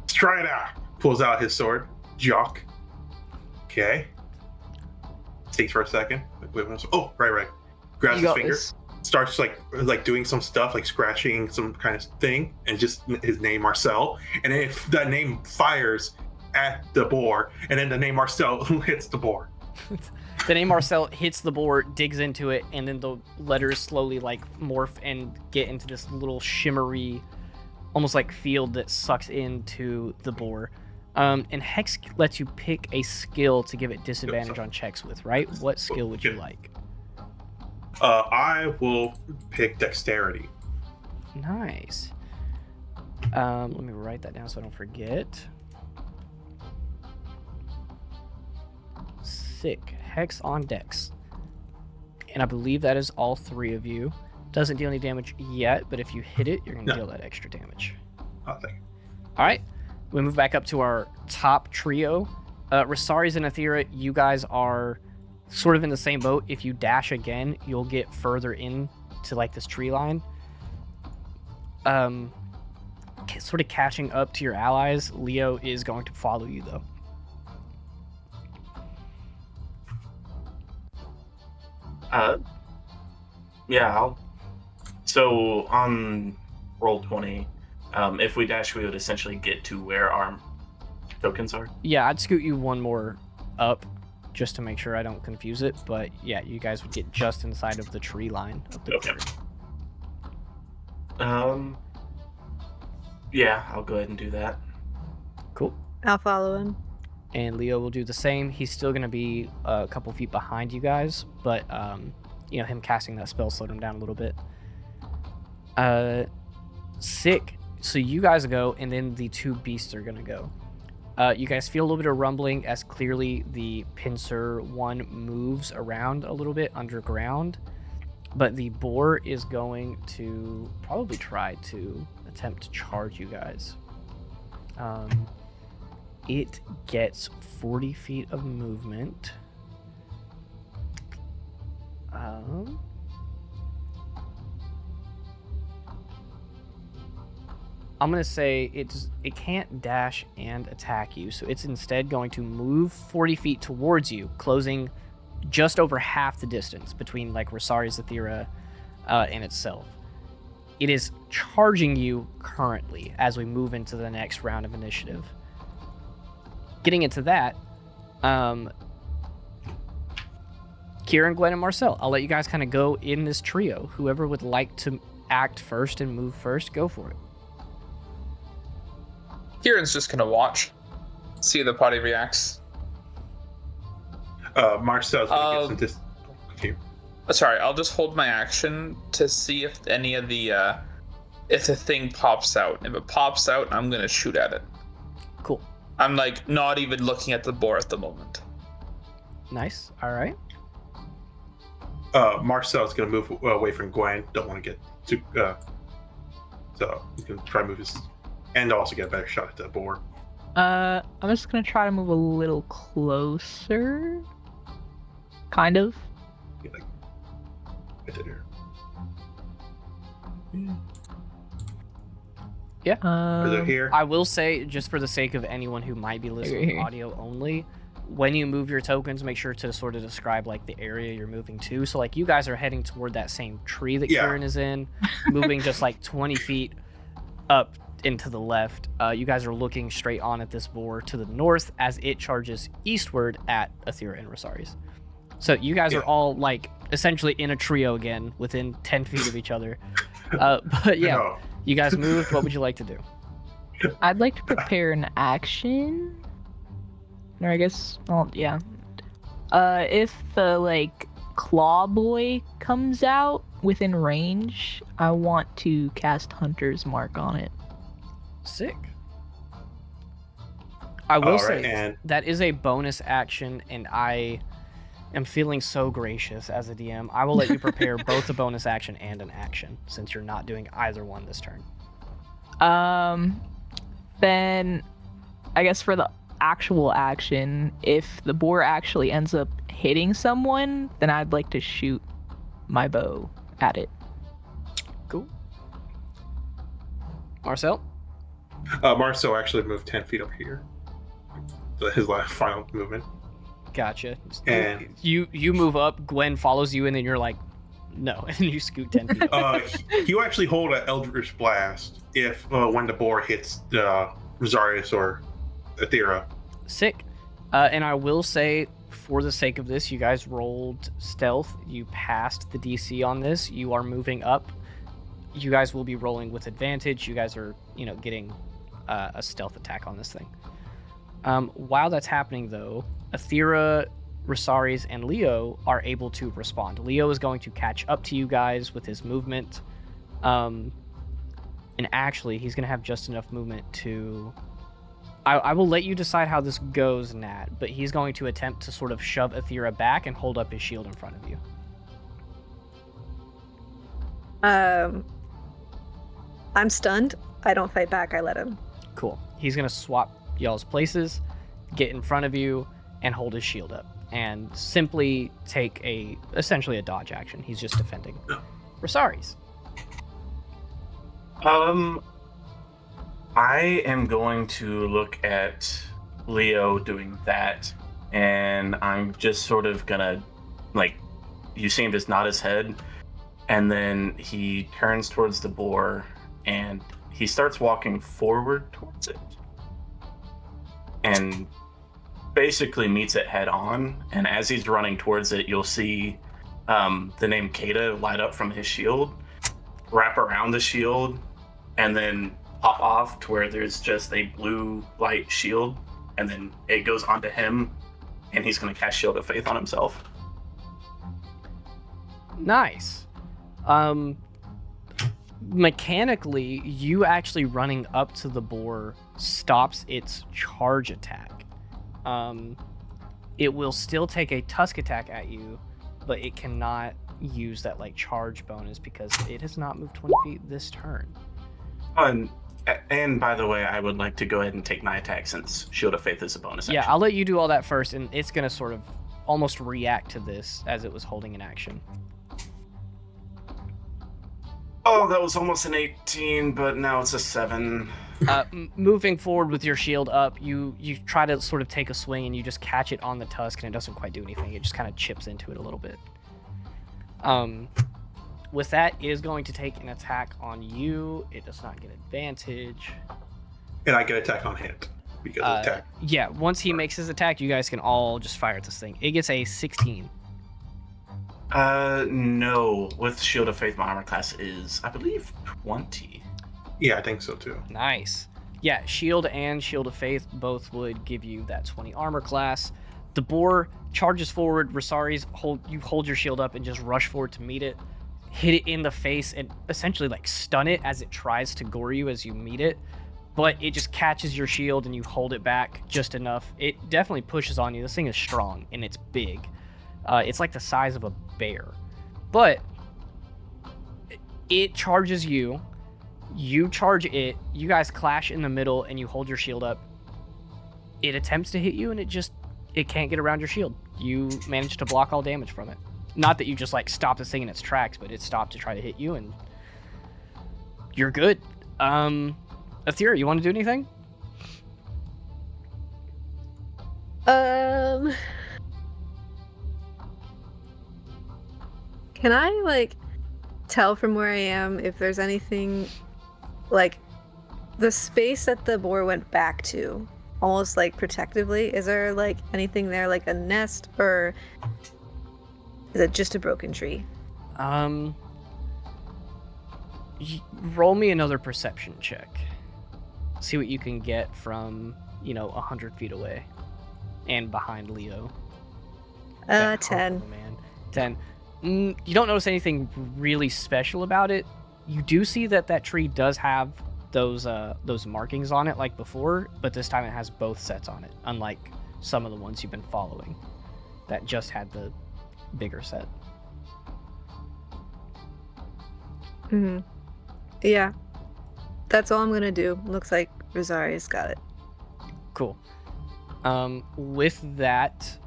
Let's try it out. Pulls out his sword, jock. Okay. Thinks for a second. Oh, right. Grabs his finger. Starts like doing some stuff, like scratching some kind of thing, and just his name Marcel. And then if that name fires at the boar, and then the name Marcel hits the boar. The name Marcel hits the board, digs into it, and then the letters slowly like morph and get into this little shimmery, almost like field that sucks into the boar. And Hex lets you pick a skill to give it disadvantage on checks with, right? What skill would you like? I will pick dexterity. Nice. Let me write that down so I don't forget. Sick. Hex on dex. And I believe that is all three of you. Doesn't deal any damage yet, but if you hit it, you're going to deal that extra damage. Oh, thank you. All right. We move back up to our top trio. Rosaris and Aethera, you guys are sort of in the same boat. If you dash again, you'll get further in to like this tree line. Sort of catching up to your allies. Leo is going to follow you though. Yeah, so on roll 20, if we dash, we would essentially get to where our tokens are. Yeah, I'd scoot you one more up just to make sure I don't confuse it. But yeah, you guys would get just inside of the tree line of the Okay. tree. Yeah, I'll go ahead and do that. Cool. I'll follow him. And Leo will do the same. He's still going to be a couple feet behind you guys, but him casting that spell slowed him down a little bit. Sick. So you guys go, and then the two beasts are going to go. You guys feel a little bit of rumbling as clearly the pincer one moves around a little bit underground, but the boar is going to probably try to attempt to charge you guys. It gets 40 feet of movement. I'm going to say it can't dash and attack you, so it's instead going to move 40 feet towards you, closing just over half the distance between like Rosari's Aethera and itself. It is charging you currently as we move into the next round of initiative. Getting into that, Kieran, Gwen, and Marcel, I'll let you guys kind of go in this trio. Whoever would like to act first and move first, go for it. Kieran's just gonna watch, see how the party reacts. Marcel's gonna get some dis. Okay. Sorry, I'll just hold my action to see if any of the if the thing pops out. If it pops out, I'm gonna shoot at it. Cool. I'm like not even looking at the boar at the moment. Nice. All right. Marcel's gonna move away from Gwen. Don't want to get too. So he's gonna try to move his, and also get a better shot at the boar. I'm just gonna try to move a little closer. Kind of. Yeah, like right there. Yeah. Is it here? I will say, just for the sake of anyone who might be listening Here. audio only, when you move your tokens, make sure to sort of describe like the area you're moving to. So like you guys are heading toward that same tree that Kieran is in, moving just like 20 feet up into the left. You guys are looking straight on at this boar to the north as it charges eastward at Aethera and Rosari's. So you guys are all like essentially in a trio again, within 10 feet of each other. But yeah, No. you guys moved. What would you like to do? I'd like to prepare an action. Or I guess, well, yeah. If the, like, claw boy comes out within range, I want to cast Hunter's Mark on it. Sick. I will All say right, and- that is a bonus action, and I am feeling so gracious as a DM. I will let you prepare both a bonus action and an action, since you're not doing either one this turn. Then I guess for the actual action, if the boar actually ends up hitting someone, then I'd like to shoot my bow at it. Cool. Marcel? Marcel actually moved 10 feet up here. His last final movement. Gotcha. And- You move up, Gwen follows you, and then you're like, no, and you scoot 10 feet up. You actually hold an Eldritch Blast if when the boar hits Rosarius or Aethera. Sick. And I will say, for the sake of this, you guys rolled stealth. You passed the DC on this. You are moving up. You guys will be rolling with advantage. You guys are, getting a stealth attack on this thing. While that's happening, though, Aethera, Rosari's, and Leo are able to respond. Leo is going to catch up to you guys with his movement. And actually, he's going to have just enough movement to... I will let you decide how this goes, Nat, but he's going to attempt to sort of shove Aethera back and hold up his shield in front of you. I'm stunned. I don't fight back. I let him. Cool. He's going to swap y'all's places, get in front of you, and hold his shield up. And simply take essentially a dodge action. He's just defending. Rosari's. I am going to look at Leo doing that, and I'm just sort of gonna, you see him just nod his head, and then he turns towards the boar, and he starts walking forward towards it, and basically meets it head on. And as he's running towards it, you'll see the name Kata light up from his shield, wrap around the shield, and then pop off to where there's just a blue light shield, and then it goes onto him, and he's going to cast Shield of Faith on himself. Nice. Mechanically, you actually running up to the boar stops its charge attack. It will still take a tusk attack at you, but it cannot use that like charge bonus because it has not moved 20 feet this turn. And by the way, I would like to go ahead and take my attack since Shield of Faith is a bonus Yeah, action. I'll let you do all that first, and it's gonna sort of almost react to this as it was holding an action. Oh, that was almost an 18, but now it's a 7. Moving forward with your shield up, you try to sort of take a swing and you just catch it on the tusk and it doesn't quite do anything. It just kind of chips into it a little bit. With that, it is going to take an attack on you. It does not get advantage. And I get attack on hit because of attack. Yeah, once he makes his attack, you guys can all just fire at this thing. It gets a 16. No. With Shield of Faith, my armor class is, I believe, 20. Yeah, I think so too. Nice. Yeah, shield and Shield of Faith both would give you that 20 armor class. The boar charges forward. Rosari's hold your shield up and just rush forward to meet it. Hit it in the face and essentially like stun it as it tries to gore you as you meet it. But it just catches your shield and you hold it back just enough. It definitely pushes on you. This thing is strong and it's big. It's like the size of a bear. But it charges you. You charge it. You guys clash in the middle and you hold your shield up. It attempts to hit you and it can't get around your shield. You manage to block all damage from it. Not that you just like stop this thing in its tracks, but it stopped to try to hit you and you're good. Aethera, you want to do anything? Can I like tell from where I am if there's anything like the space that the boar went back to, almost like protectively? Is there like anything there, like a nest, or is it just a broken tree? Roll me another perception check. See what you can get from 100 feet away and behind Leo. 10. Oh, man. 10. You don't notice anything really special about it. You do see that tree does have those markings on it like before, but this time it has both sets on it, unlike some of the ones you've been following that just had the bigger set. Mm-hmm. Yeah. That's all I'm gonna do. Looks like Rosaria's got it. Cool. With that,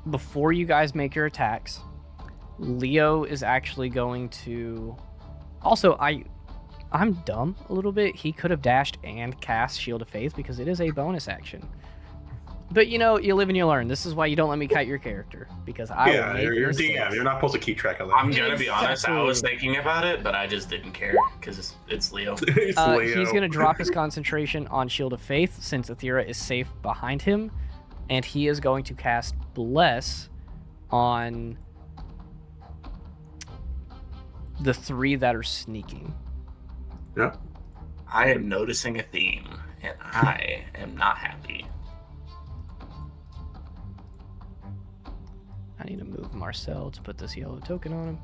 before you guys make your attacks, Leo is actually going to... Also, I'm dumb a little bit. He could have dashed and cast Shield of Faith because it is a bonus action. But you live and you learn. This is why you don't let me kite your character, because I will make you're mistakes. DM. You're not supposed to keep track of that. I'm gonna be honest, I was thinking about it, but I just didn't care because it's Leo. It's Leo. He's going to drop his concentration on Shield of Faith since Aethera is safe behind him, and he is going to cast Bless on the 3 that are sneaking. Yeah. I am noticing a theme, and I am not happy. I need to move Marcel to put this yellow token on him.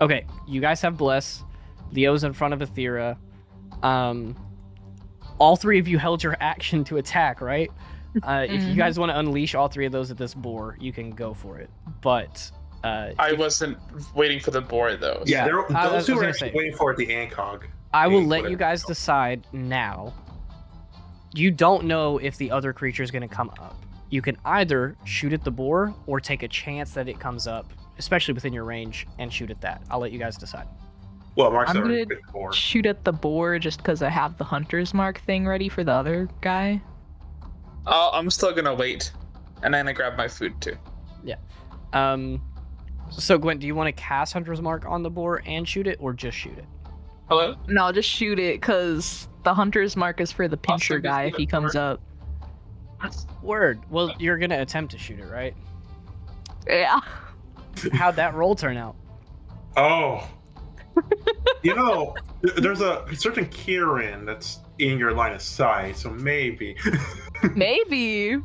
Okay, you guys have Bless. Leo's in front of Aethera. All 3 of you held your action to attack, right? If you guys want to unleash all 3 of those at this boar, you can go for it. But I wasn't waiting for the boar though. Yeah, those who was are gonna actually say. waiting for it, the ANCOG. I will let whatever you guys it's called. decide now. You don't know if the other creature is going to come up. You can either shoot at the boar or take a chance that it comes up, especially within your range, and shoot at that. I'll let you guys decide. Well, Mark's I'm already gonna picked 4. shoot at the boar just because I have the hunter's mark thing ready for the other guy. I'm still gonna wait, and I'm gonna grab my food too. So Gwen, do you want to cast Hunter's Mark on the boar and shoot it, or just shoot it? Hello? No, just shoot it because the hunter's mark is for the pincher just guy shoot if he it comes for- up. Word. Well, you're going to attempt to shoot it, right? Yeah. How'd that roll turn out? Oh. There's a certain Kieran that's in your line of sight, so maybe. Maybe.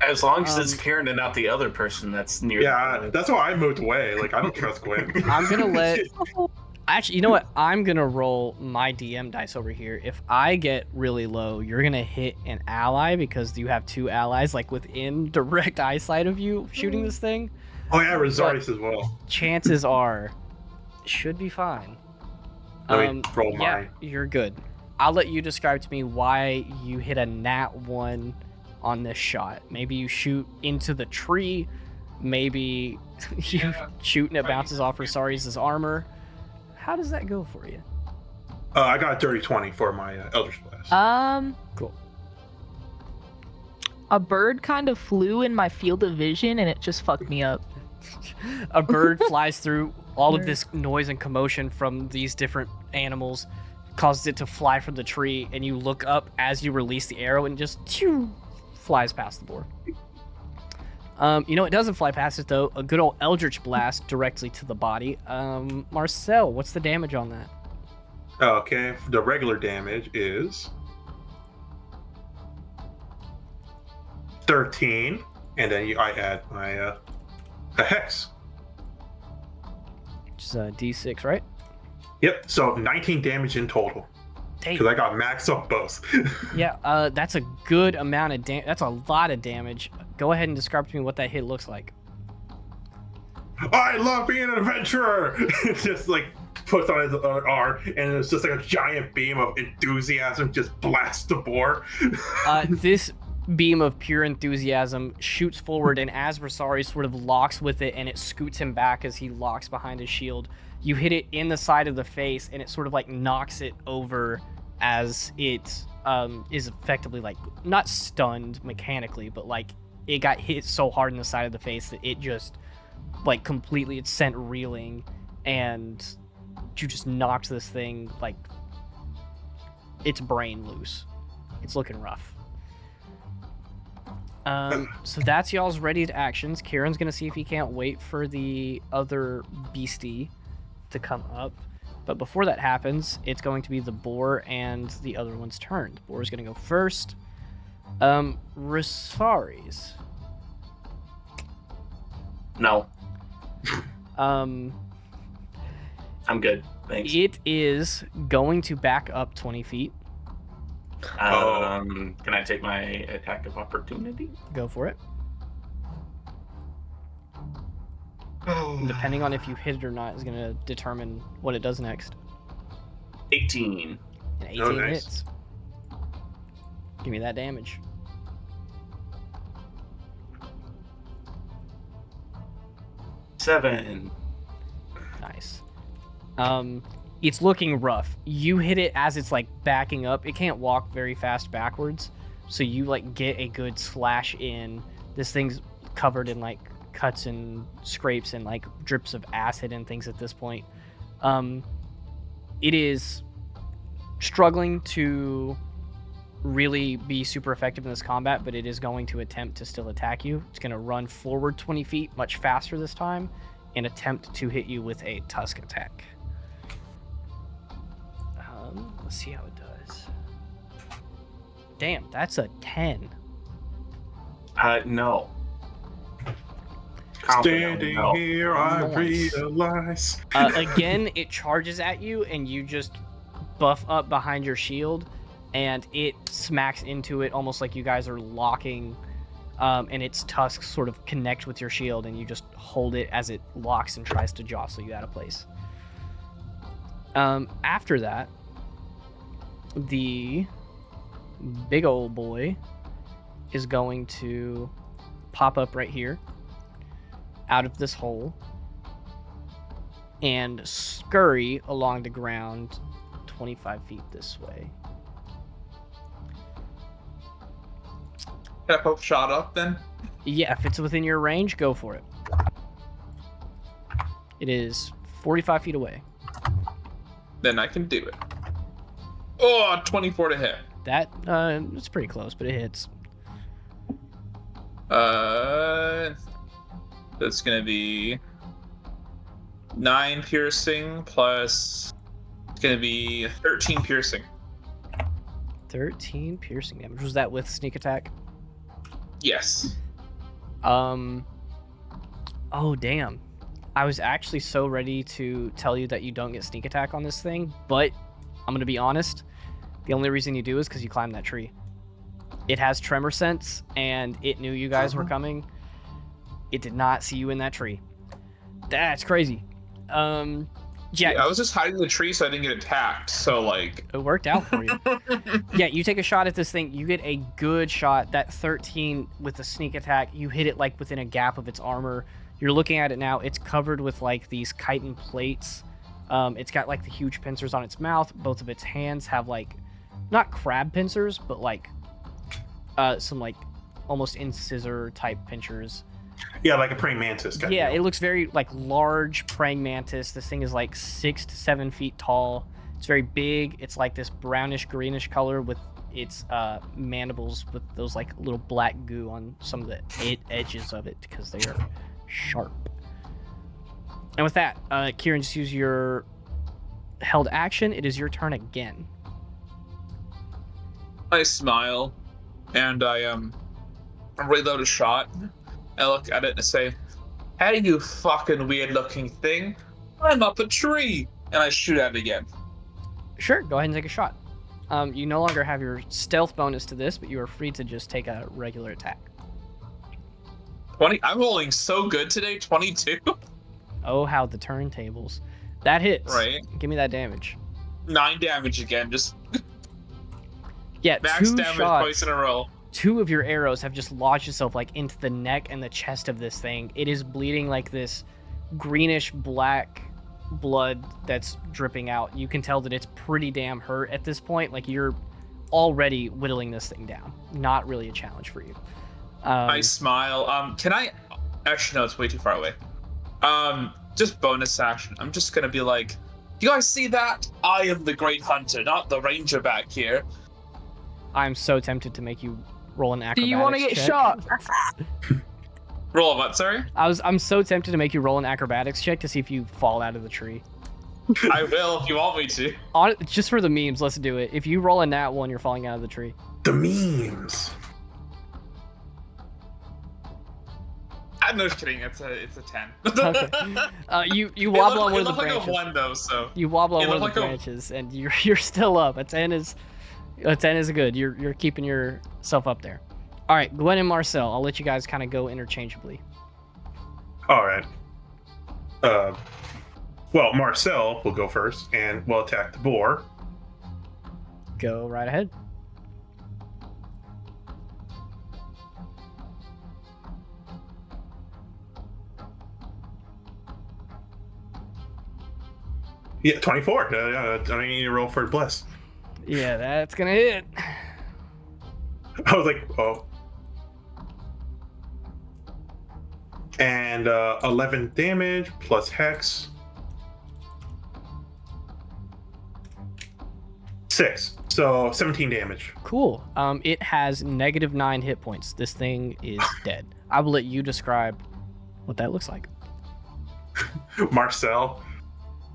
As long as it's Kieran and not the other person that's near. Yeah, that's why I moved away. Like, I don't trust Gwen. I'm Actually, you know what? I'm gonna roll my DM dice over here. If I get really low, you're gonna hit an ally because you have 2 allies like within direct eyesight of you shooting this thing. Oh yeah, Rosaris as well. Chances are, it should be fine. Let me roll Yeah, mine. you're good. I'll let you describe to me why you hit a nat 1 on this shot. Maybe you shoot into the tree. Maybe you shoot and it bounces off Rosaris' armor. How does that go for you? I got a dirty 20 for my Eldritch Blast. Cool. A bird kind of flew in my field of vision and it just fucked me up. A bird flies through. All of this noise and commotion from these different animals causes it to fly from the tree, and you look up as you release the arrow and just flies past the boar. You know, it doesn't fly past it though. A good old Eldritch Blast directly to the body. Marcel, what's the damage on that? Okay, the regular damage is 13, and then I add my a hex. Which is a D6, right? Yep, so 19 damage in total. Because I got maxed up both. Yeah, that's a good amount of damage. That's a lot of damage. Go ahead and describe to me what that hit looks like. I love being an adventurer! Just like puts on his arm, and it's just like a giant beam of enthusiasm just blasts the boar. This beam of pure enthusiasm shoots forward, and as Rosari sort of locks with it and it scoots him back as he locks behind his shield, you hit it in the side of the face and it sort of like knocks it over as it is effectively like not stunned mechanically, but like it got hit so hard in the side of the face that it just like completely, it's sent reeling, and you just knocked this thing like its brain loose. It's looking rough. So that's y'all's ready to actions. Kieran's gonna see if he can't wait for the other beastie to come up. But before that happens, it's going to be the boar and the other one's turn. The boar is gonna go first. Rosaris. No, Um, I'm good. Thanks. it is going to back up 20 feet. Can I take my attack of opportunity? Go for it. Depending on if you hit it or not is going to determine what it does next. 18. And 18 Oh, nice. hits. Give me that damage. Seven. Nice. It's looking rough. You hit it as it's like backing up. It can't walk very fast backwards, so you like get a good slash in. This thing's covered in like cuts and scrapes and like drips of acid and things at this point. It is struggling to really be super effective in this combat, but it is going to attempt to still attack you. It's going to run forward 20 feet, much faster this time, and attempt to hit you with a tusk attack. Let's see how it does. Damn, that's a 10. No. Standing No. here, I Nice. realize. Again, it charges at you, and you just buff up behind your shield, and it smacks into it almost like you guys are locking, and its tusks sort of connect with your shield, and you just hold it as it locks and tries to jostle you out of place. After that, the big old boy is going to pop up right here out of this hole and scurry along the ground 25 feet this way. Can I poke shot up then? Yeah, if it's within your range, go for it. It is 45 feet away. Then I can do it. Oh, 24 to hit. That, it's pretty close, but it hits. That's gonna be 9 piercing plus. It's gonna be 13 piercing. 13 piercing damage. Was that with sneak attack? Yes. Oh, damn. I was actually so ready to tell you that you don't get sneak attack on this thing, but I'm going to be honest. The only reason you do is because you climbed that tree. It has tremor sense, and it knew you guys were coming. It did not see you in that tree. That's crazy. Yeah, I was just hiding in the tree so I didn't get attacked. So like, it worked out for you. Yeah, you take a shot at this thing. You get a good shot. That 13 with the sneak attack, you hit it like within a gap of its armor. You're looking at it now. It's covered with like these chitin plates. It's got like the huge pincers on its mouth. Both of its hands have like, not crab pincers, but like some like almost incisor type pincers. Yeah, like a praying mantis kind Yeah, of it looks very like large praying mantis. This thing is like 6 to 7 feet tall. It's very big. It's like this brownish greenish color with its mandibles with those like little black goo on some of the edges of it because they are sharp. And with that, Kieran, just use your held action. It is your turn again. I smile, and I reload a shot. I look at it and say, "Hey, you fucking weird-looking thing! I'm up a tree!" And I shoot at it again. Sure, go ahead and take a shot. You no longer have your stealth bonus to this, but you are free to just take a regular attack. 20. I'm rolling so good today. 22. Oh, how the turntables! That hits. Right. Give me that damage. 9 damage again. Just Yeah, max 2 damage shots. twice in a row. 2 of your arrows have just lodged itself like into the neck and the chest of this thing. It is bleeding like this greenish black blood that's dripping out. You can tell that it's pretty damn hurt at this point. Like you're already whittling this thing down. Not really a challenge for you. I smile. Can I? Actually, no, it's way too far away. Just bonus action. I'm just gonna be like, "You guys see that? I am the great hunter, not the ranger back here." I'm so tempted to make you roll an acrobatics Do you want to get check. shot? Roll a what? Sorry. I'm so tempted to make you roll an acrobatics check to see if you fall out of the tree. I will if you want me to. Just for the memes, let's do it. If you roll a nat 1, you're falling out of the tree. The memes. I'm no kidding. It's a 10. Okay. You wobble on one of the It looked like branches. a 1 though, so. You wobble on It one of the looked like a- branches, and you're still up. A 10 is good. You're keeping yourself up there. All right, Gwen and Marcel. I'll let you guys kind of go interchangeably. All right. Well, Marcel will go first and will attack the boar. Go right ahead. Yeah, 24. I need to roll for bless. Yeah, that's gonna hit. I was like, oh. And 11 damage plus hex. 6. So 17 damage. Cool. It has -9 hit points. This thing is dead. I will let you describe what that looks like. Marcel.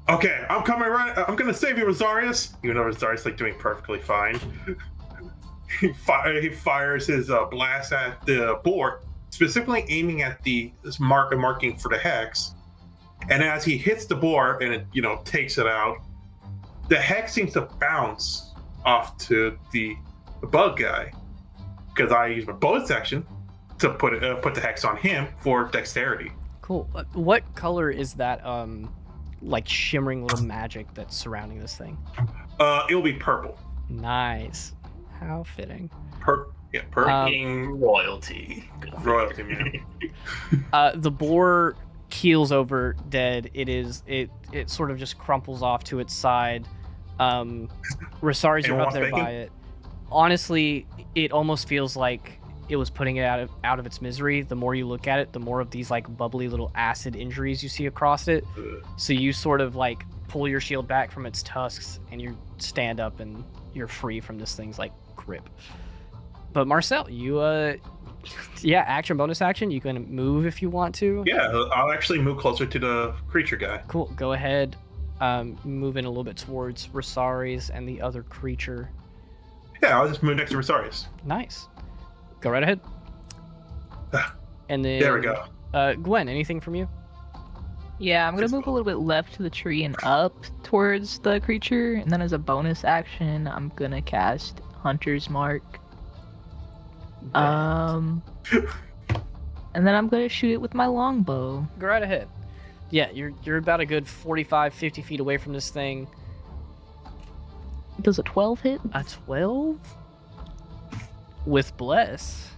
Okay, I'm coming right. I'm gonna save you, Rosarius. Even though Rosarius like doing perfectly fine. He fires his blast at the boar, specifically aiming at this marking for the hex. And as he hits the boar and it takes it out, the hex seems to bounce off to the bug guy, because I use my bonus action to put the hex on him for dexterity. Cool. What color is that like shimmering little magic that's surrounding this thing? It'll be purple. Nice. How fitting. Purple. Being royalty. Royalty, man. The boar keels over dead. It sort of just crumples off to its side. Rosari's, you're Anyone up want there bacon? by it. Honestly, it almost feels like it was putting it out of its misery. The more you look at it, the more of these like bubbly little acid injuries you see across it. So you sort of like pull your shield back from its tusks and you stand up and you're free from this thing's like grip. But Marcel, you action, bonus action, you can move if you want to. Yeah, I'll actually move closer to the creature guy. Cool. Go ahead. Move in a little bit towards Rosari's and the other creature. Yeah, I'll just move next to Rosarius. Nice. Go right ahead. And then There we go. Gwen, anything from you? Yeah, I'm gonna move a little bit left to the tree and up towards the creature, and then as a bonus action, I'm gonna cast Hunter's Mark. And then I'm gonna shoot it with my longbow. Go right ahead. Yeah, you're about a good 45, 50 feet away from this thing. Does a 12 hit? A 12? With Bless.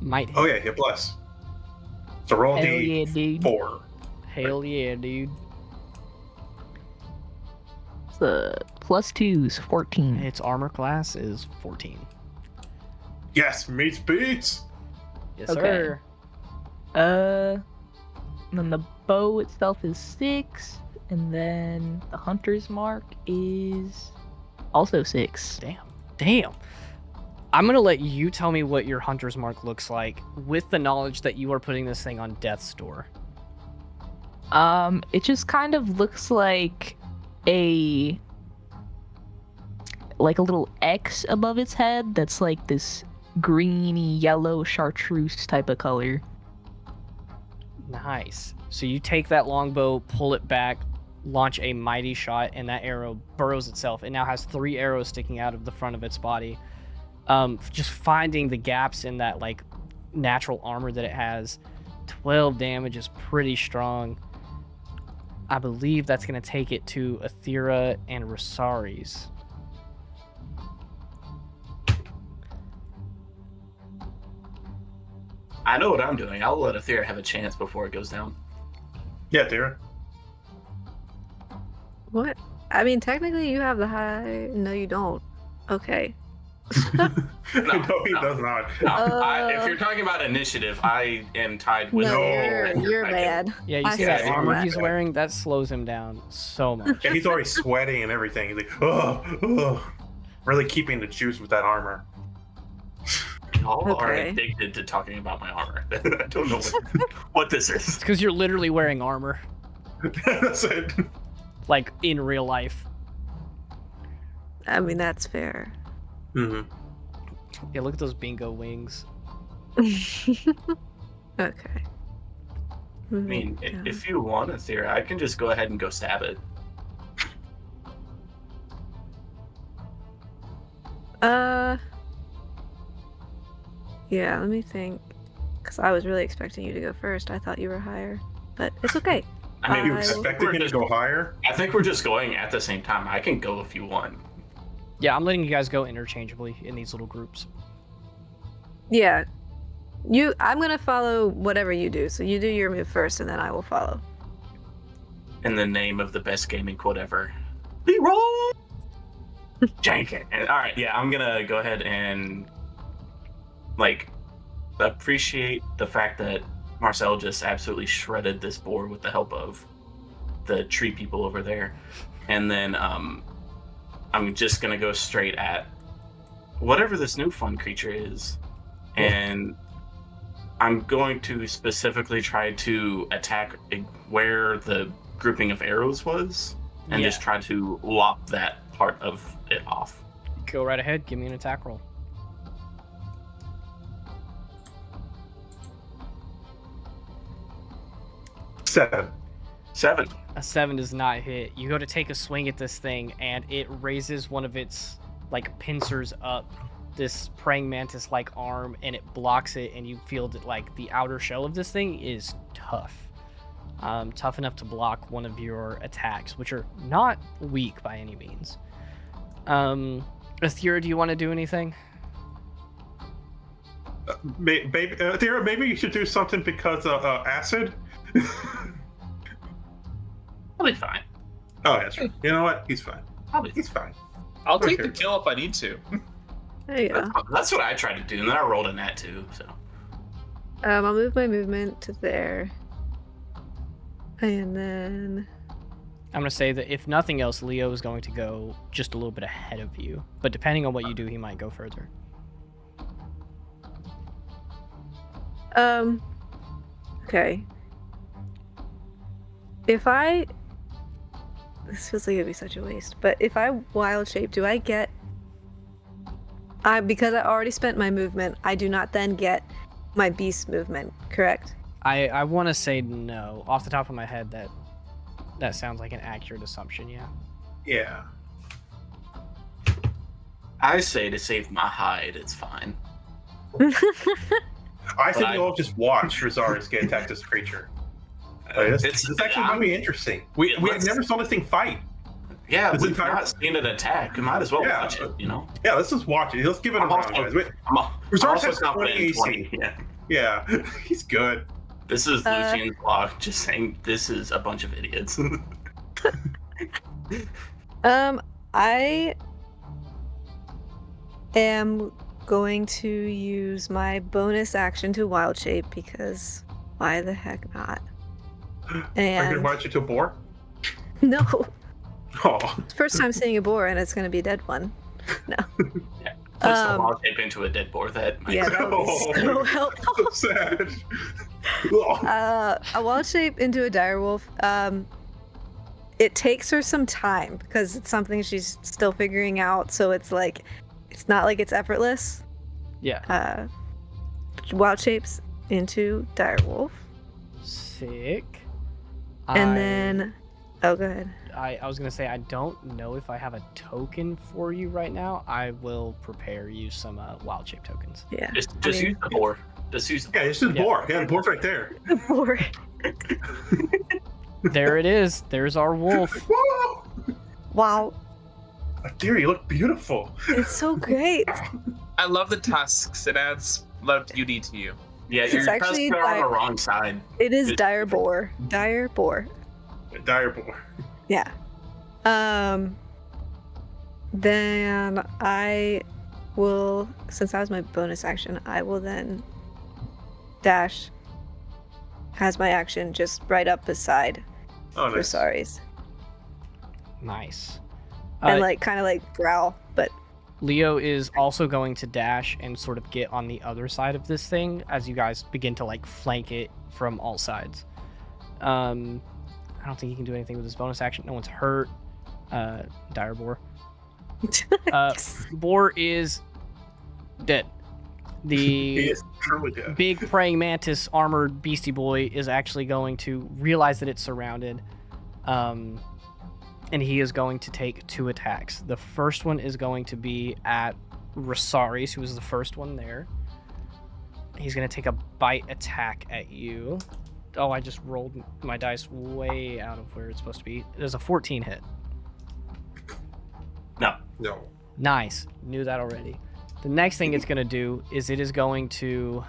Might hit. Oh yeah, hit bless. So roll Hell yeah, dude. D4. Hell yeah, dude. The +2's 14. Its armor class is 14. Yes, meets beats. Yes, Okay. sir. And then the bow itself is 6, and then the Hunter's Mark is also 6. Damn. I'm going to let you tell me what your Hunter's Mark looks like with the knowledge that you are putting this thing on death's door. It just kind of looks like a little X above its head that's like this greeny yellow chartreuse type of color. Nice. So you take that longbow, pull it back, launch a mighty shot, and that arrow burrows itself. It now has 3 arrows sticking out of the front of its body. Just finding the gaps in that like natural armor that it has. 12 damage is pretty strong. I believe that's going to take it to Athera and Rosaries. I know what I'm doing. I'll let Athera have a chance before it goes down. Yeah, Tara. What? I mean, technically, you have the high. No, you don't. Okay. No, he does not. No, if you're talking about initiative, I am tied with. No, No. you're I bad. Yeah, you I see said that it. armor Yeah. he's wearing? That slows him down so much. And he's already sweating and everything. He's like, oh. Really keeping the juice with that armar. Y'all are Okay. addicted to talking about my armor. I don't know what this It's is. because you're literally wearing armor, That's it. like in real life. I mean, that's fair. Mm-hmm. Yeah, look at those bingo wings. Okay. I mean, if you want, Athera, I can just go ahead and go stab it. Yeah, let me think. Because I was really expecting you to go first. I thought you were higher. But it's okay. I mean, You I- expecting him to go higher? I think we're just going at the same time. I can go if you want. Yeah, I'm letting you guys go interchangeably in these little groups. Yeah. I'm going to follow whatever you do. So you do your move first, and then I will follow. In the name of the best gaming quote ever. Leroy! Jank it. And, all right, yeah, I'm going to go ahead and, appreciate the fact that Marcel just absolutely shredded this boar with the help of the tree people over there. And then I'm just going to go straight at whatever this new fun creature is. And I'm going to specifically try to attack where the grouping of arrows was and Yeah. just try to lop that part of it off. Go right ahead. Give me an attack roll. Seven. A 7 does not hit. You go to take a swing at this thing, and it raises one of its pincers up this praying mantis-like arm, and it blocks it. And you feel that the outer shell of this thing is tough, tough enough to block one of your attacks, which are not weak by any means. Athera, do you want to do anything? Tara, maybe you should do something because acid. Probably fine. Oh, that's right. You know what? He's fine. Probably He's fine. I'll take Okay. the kill if I need to. There you go. That's what I tried to do, and then I rolled a nat too. So I'll move my movement to there. And then... I'm going to say that if nothing else, Leo is going to go just a little bit ahead of you. But depending on what you do, he might go further. Okay. If I... This feels like it'd be such a waste. But if I wild shape, do I get... because I already spent my movement, I do not then get my beast movement, correct? I want to say no. Off the top of my head, that That sounds like an accurate assumption, yeah. Yeah. I say to save my hide, it's fine. I think I- we'll just watch Rosaris get attacked as a creature. This is actually going to be interesting. We let's- never saw this thing fight. Yeah, This we've entire- not seen it attack. We might as well Yeah. watch it, you know? Yeah, let's just watch it. Let's give it a I'm round, also- guys. Wait, I'm, I'm Rosaris also has confident 20 in AC. 20. Yeah. Yeah, he's good. This is Lucian's block just saying this is a bunch of idiots. I am going to use my bonus action to wild shape because why the heck not? Are you And going to watch it to a boar? no, Oh. first time seeing a boar and it's going to be a dead one. No. Yeah. Puts the Um, wall tape into a dead boar that might Yeah, that would be so helpful. So sad. Oh. A wild shape into a direwolf. It takes her some time because it's something she's still figuring out. So it's not like it's effortless. Yeah. Wild shapes into direwolf, Sick. and then go ahead. I was gonna say I don't know if I have a token for you right now. I will prepare you some wild shape tokens. Yeah. Just I mean- use the boar. Just use the Yeah, this is Yeah. boar. Yeah, the boar's right there. Boar. There it is. There's our wolf. Whoa! Wow, Dear, you look beautiful. it's so great. I love the tusks. It adds a lot of beauty to you. Yeah, It's your actually tusks are on the dire- wrong side. It is dire boar. Dire boar. Dire boar. Yeah. Then I will, since that was my bonus action, I will then dash as my action just right up beside Oh, nice. Rosaris. Nice. And kind of growl, but Leo is also going to dash and sort of get on the other side of this thing as you guys begin to flank it from all sides. I don't think he can do anything with his bonus action. No one's hurt. Dire boar. Boar is dead. He The is truly dead. big praying mantis armored beastie boy is actually going to realize that it's surrounded. And he is going to take 2 attacks. The first one is going to be at Rosaris, who was the first one there. He's going to take a bite attack at you. Oh, I just rolled my dice way out of where it's supposed to be. There's a 14 hit. No. No. Nice. Knew that already. The next thing it's going to do is it is going to...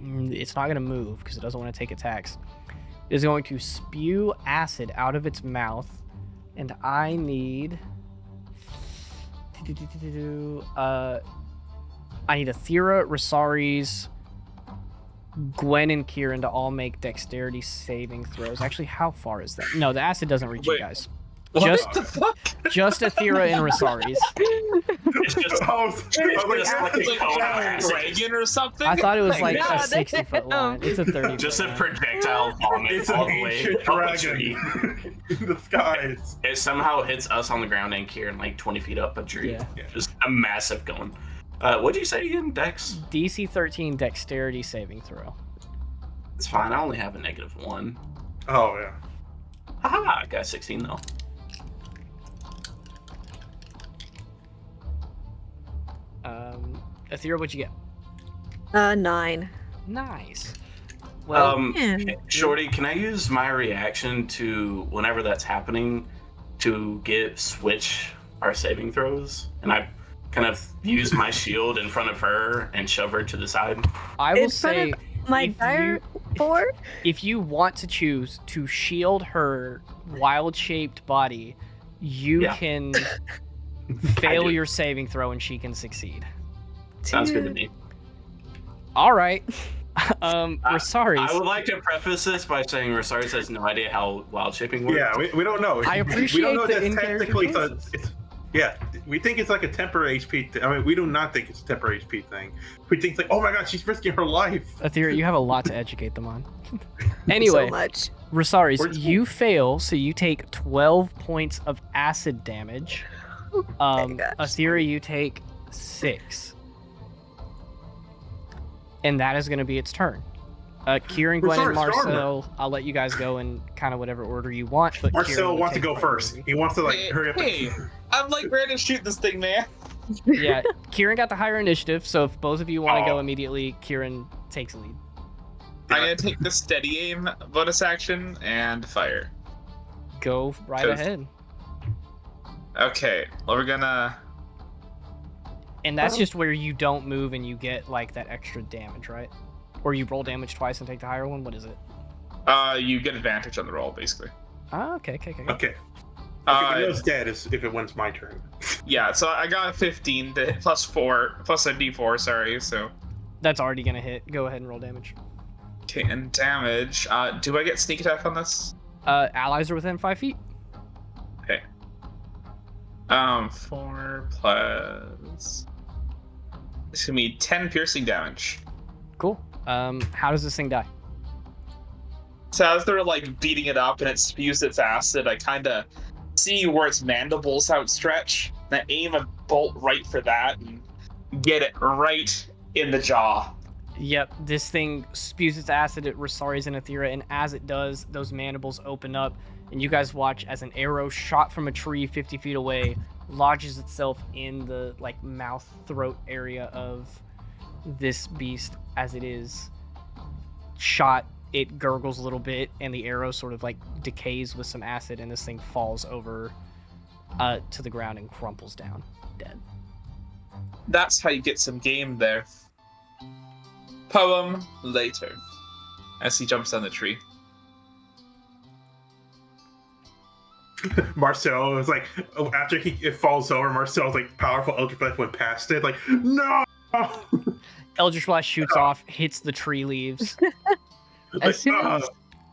It's not going to move because it doesn't want to take attacks. It is going to spew acid out of its mouth. And I need... I need Athera, Rosaris, Gwen, and Kieran to all make dexterity saving throws. Actually, how far is that? No, the acid doesn't reach you Wait. guys. What Just- the fuck? Just Athera and Rosaris. It's just Oh, it's like, just like It's a like cone of a acid. dragon or something? I thought it was My like a God. 60-foot line. It's a 30. Just a projectile vomit it's all an the way ancient up a tree. dragon in the skies. It somehow hits us on the ground and Kieran 20 feet up a tree. Yeah. Just a massive cone. What'd you say again, Dex? DC 13 dexterity saving throw. It's fine. I only have a -1. Oh, yeah. Haha, I got 16 though. Athera, what'd you get? 9. Nice. Well, Man. Shorty, can I use my reaction to whenever that's happening to switch our saving throws? And I kind of use my shield in front of her and shove her to the side. I will in front say My if dire you- boar? if you want to choose to shield her wild-shaped body, you Yeah. can I fail do. your saving throw and she can succeed. Sounds good to Dude. me. All right. Rosaris. I would like to preface this by saying Rosaris has no idea how wild shaping works. Yeah, we don't know. I We appreciate don't know the that's in-character technically choices. yeah, we think it's like a temporary HP thing. I mean, we do not think it's a temporary HP thing. We think it's like, oh my god, she's risking her life. Athera, you have a lot to educate them on. So Anyway, much. Rosaris, Where's- you fail, so you take 12 points of acid damage. gosh. Athera, you take 6. And that is going to be its turn. Kieran, Gwen, and Sorry, Marcel, I'll let you guys go in kind of whatever order you want. But Marcel Kieran will wants to take go first. priority. He wants to Hey, hurry up. hey. I'm like ready to shoot this thing, man. Yeah, Kieran got the higher initiative, so if both of you want to go Oh. immediately, Kieran takes the lead. I'm gonna take the steady aim bonus action and fire. Go right Cause- ahead. Okay, well, we're gonna. And that's just where you don't move and you get like that extra damage, right? Or you roll damage twice and take the higher one. What is it? You get advantage on the roll, basically. Oh, okay. Okay. Uh, It was dead if it wins my turn. Yeah, so I got a 15 to hit plus 4, plus a d4, sorry, so. That's already gonna hit. Go ahead and roll damage. Okay, and damage. Do I get sneak attack on this? Allies are within 5 feet. Okay. 4 plus. It's gonna be 10 piercing damage. Cool. How does this thing die? So as they're like beating it up and it spews its acid, I kind of see where its mandibles outstretch. And I aim a bolt right for that and get it right in the jaw. Yep, this thing spews its acid at Rosaris and Aethera, and as it does, those mandibles open up, and you guys watch as an arrow shot from a tree 50 feet away lodges itself in the like mouth throat area of this beast. As it is shot, it gurgles a little bit, and the arrow sort of like decays with some acid, and this thing falls over to the ground and crumples down, dead. That's how you get some game there. Poem later. As he jumps down the tree. Marcel was like, after it falls over, Marcel's like powerful Eldritch Blast went past it, like, no! Eldritch Blast shoots off, hits the tree leaves. As soon as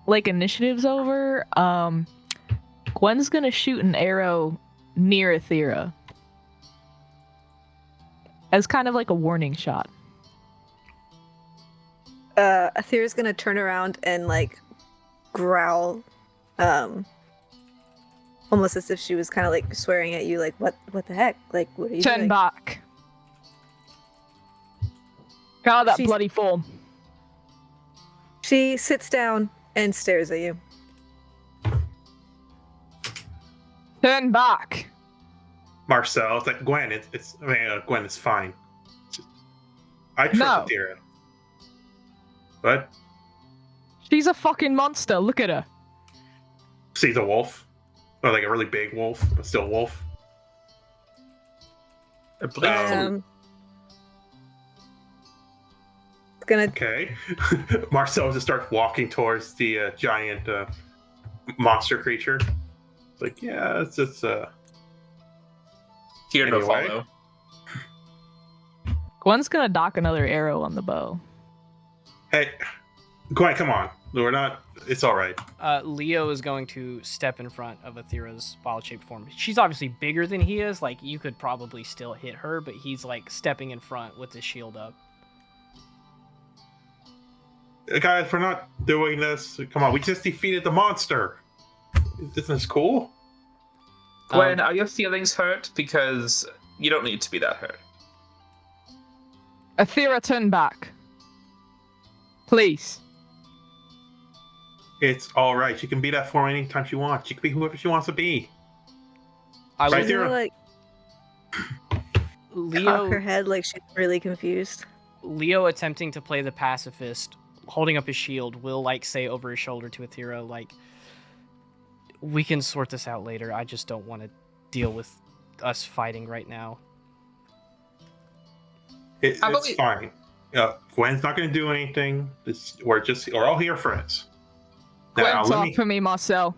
like initiative's over, Gwen's gonna shoot an arrow near Aethera as kind of like a warning shot. Aethera's gonna turn around and like growl, almost as if she was kind of like swearing at you, like what the heck, like what are you Turn doing? back. God, that She's- bloody form. She sits down and stares at you. Turn back. Marcel, it's like, Gwen, Gwen, it's fine. I trust No. Aethera. But She's a fucking monster. Look at her. she's a wolf. Or like a really big wolf, but still wolf. I believe. It's gonna Okay. Marcel just starts walking towards the giant monster creature. It's like, yeah, it's just Here to Anyway. follow. Gwen's gonna dock another arrow on the bow. hey, Gwen, come on. We're not. It's all right. Leo is going to step in front of Aethera's wild-shaped form. She's obviously bigger than he is. Like, you could probably still hit her, but he's, like, stepping in front with his shield up. Guys, we're not doing this. Come on, we just defeated the monster. Isn't this cool? Gwen, are your feelings hurt? Because you don't need to be that hurt. Aethera, turn back. Please. It's all right. She can be that form anytime she wants. She can be whoever she wants to be. I Right will, she's gonna, there. like cock her head like she's really confused. Leo attempting to play the pacifist, holding up his shield, will, like, say over his shoulder to Aethera, like, we can sort this out later. I just don't want to deal with us fighting right now. How about It's we- fine. Gwen's not going to do anything. We're all here friends. Gwen, Now, talk for me, Marcel.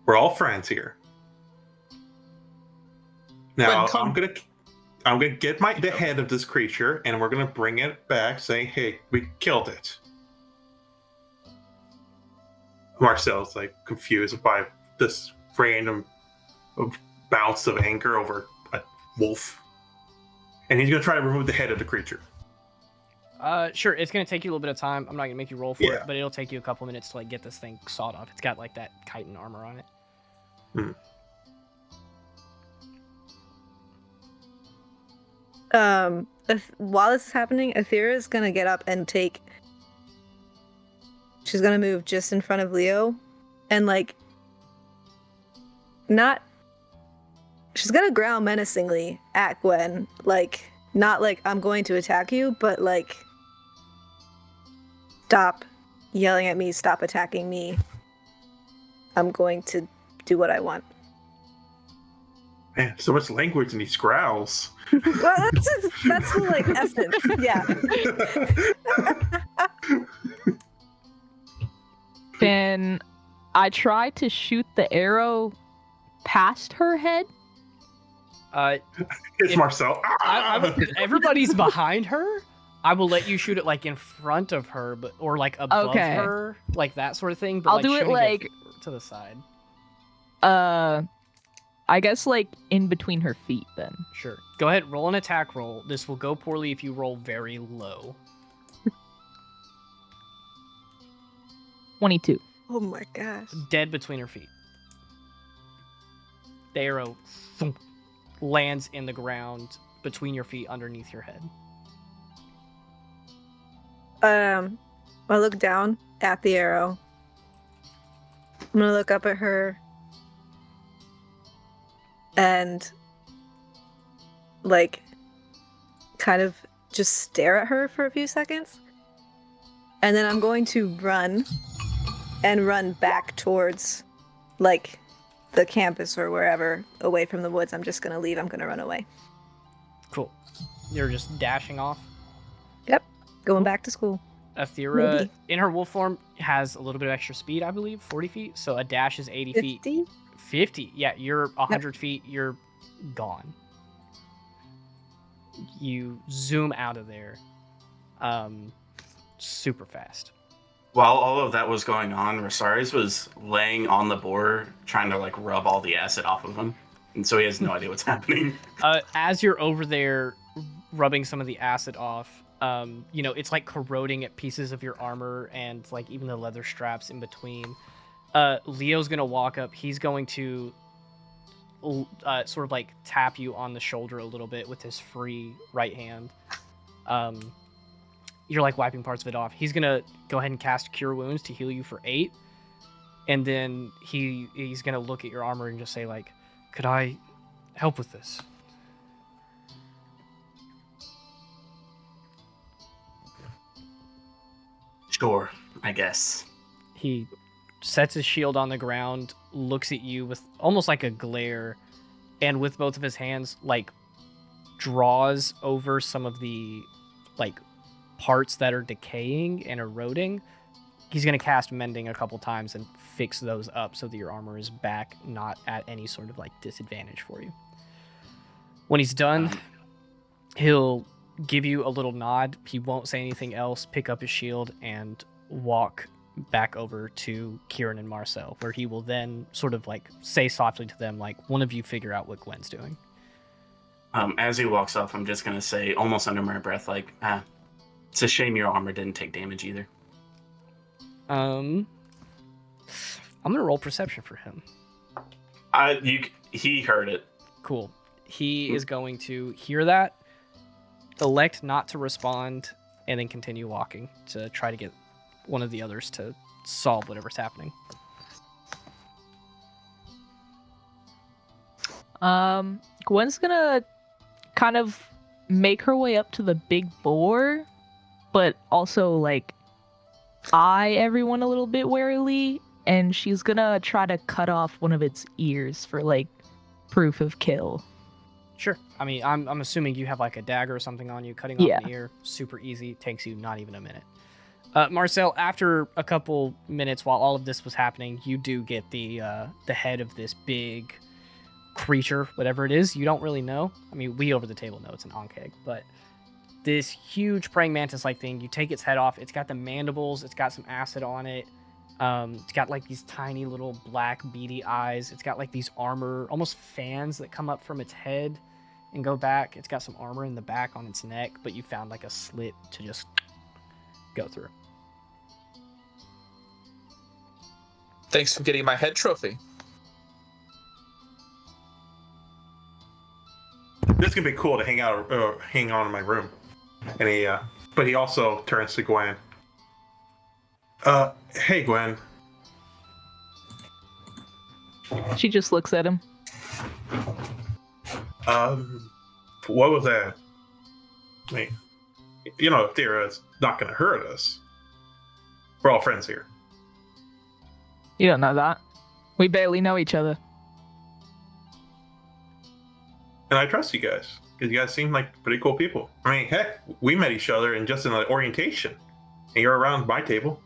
we're all friends here. Now, Gwen, come. I'm gonna get the head of this creature, and we're gonna bring it back, saying, "Hey, we killed it." Marcel's like confused by this random bounce of anger over a wolf, and he's gonna try to remove the head of the creature. Sure, it's gonna take you a little bit of time. I'm not gonna make you roll for Yeah. it, but it'll take you a couple minutes to, like, get this thing sawed off. It's got, like, that chitin armor on it. While this is happening, Aethera is gonna get up and take she's gonna move just in front of Leo, and like, not. She's gonna growl menacingly at Gwen, like not like I'm going to attack you, but like, stop yelling at me, stop attacking me. I'm going to do what I want. Man, so much language in these growls. Well, that's the like essence, yeah. Can I try to shoot the arrow past her head? It's Marcel. Everybody's behind her. I will let you shoot it like in front of her, but or like above her, like that sort of thing. But I'll do it like to the side. I guess like in between her feet then. Sure. Go ahead, roll an attack roll. This will go poorly if you roll very low. 22. Oh my gosh. Dead between her feet. The arrow thump, lands in the ground between your feet underneath your head. I look down at the arrow. I'm gonna look up at her and like kind of just stare at her for a few seconds. And then I'm going to run back towards like the campus or wherever, away from the woods. I'm just gonna leave. I'm gonna run away. Cool. You're just dashing off. Yep. Going back to school. Athera, Maybe. in her wolf form, has a little bit of extra speed, I believe, 40 feet. So a dash is 80 feet. 50? 50. Yeah, you're 100 feet. You're gone. You zoom out of there super fast. While all of that was going on, Rosaris was laying on the boar, trying to like rub all the acid off of him. And so he has no idea what's happening. As you're over there rubbing some of the acid off, it's like corroding at pieces of your armor and like even the leather straps in between. Leo's gonna walk up. He's going to sort of like tap you on the shoulder a little bit with his free right hand. You're like wiping parts of it off. He's gonna go ahead and cast Cure Wounds to heal you for 8, and then he's gonna look at your armor and just say like, "Could I help with this?" Sure, I guess. He sets his shield on the ground, looks at you with almost like a glare, and with both of his hands, like, draws over some of the, like, parts that are decaying and eroding. He's going to cast Mending a couple times and fix those up so that your armor is back, not at any sort of, like, disadvantage for you. When he's done, he'll give you a little nod. He won't say anything else, pick up his shield, and walk back over to Kieran and Marcel, where he will then sort of like say softly to them, like, one of you figure out what Gwen's doing. As he walks off, I'm just gonna say, almost under my breath, like, it's a shame your armor didn't take damage either. I'm gonna roll perception for him. He heard it. Cool. He is going to hear that, elect not to respond, and then continue walking to try to get one of the others to solve whatever's happening. Gwen's gonna kind of make her way up to the big boar, but also like eye everyone a little bit warily, and she's gonna try to cut off one of its ears for like proof of kill. Sure. I mean, I'm assuming you have like a dagger or something on you. Cutting off an ear, super easy. Takes you not even a minute. Marcel, after a couple minutes while all of this was happening, you do get the head of this big creature, whatever it is. You don't really know. I mean, we over the table know it's an onkeg, but this huge praying mantis-like thing, you take its head off. It's got the mandibles. It's got some acid on it. It's got like these tiny little black beady eyes. It's got like these armor, almost fans that come up from its head and go back. It's got some armor in the back on its neck, but you found like a slit to just go through. Thanks for getting my head trophy. This is gonna be cool to hang out in my room. And but he also turns to Gwen. Hey, Gwen. She just looks at him. What was that? I mean, you know, Thera's not going to hurt us. We're all friends here. You don't know that. We barely know each other. And I trust you guys, because you guys seem like pretty cool people. I mean, heck, we met each other in just an orientation, and you're around my table.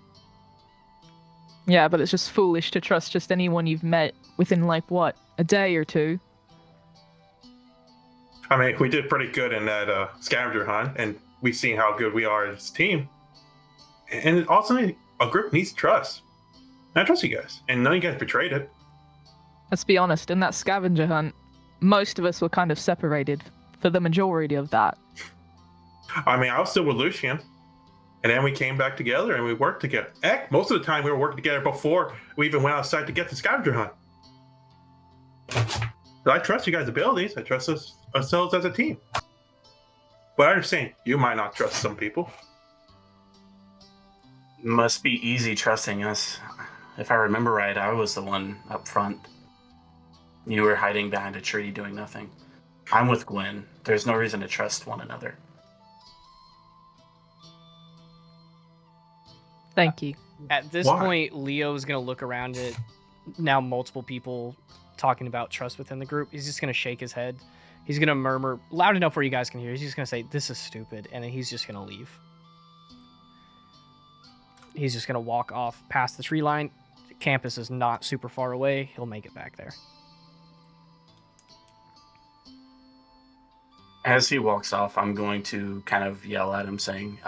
Yeah, but it's just foolish to trust just anyone you've met within, like, what, a day or two? I mean, we did pretty good in that scavenger hunt, and we've seen how good we are as a team. And also, a group needs trust. And I trust you guys, and none of you guys betrayed it. Let's be honest, in that scavenger hunt, most of us were kind of separated for the majority of that. I mean, I was still with Lucian, and then we came back together and we worked together. Heck, most of the time we were working together before we even went outside to get the scavenger hunt. But I trust you guys' abilities. I trust ourselves as a team. But I understand you might not trust some people. Must be easy trusting us. If I remember right, I was the one up front. You were hiding behind a tree doing nothing. I'm with Gwen. There's no reason to trust one another. Thank you. At this point, Leo's going to look around at now multiple people talking about trust within the group. He's just going to shake his head. He's going to murmur loud enough where you guys can hear. He's just going to say, "This is stupid," and then he's just going to leave. He's just going to walk off past the tree line. The campus is not super far away. He'll make it back there. As he walks off, I'm going to kind of yell at him saying,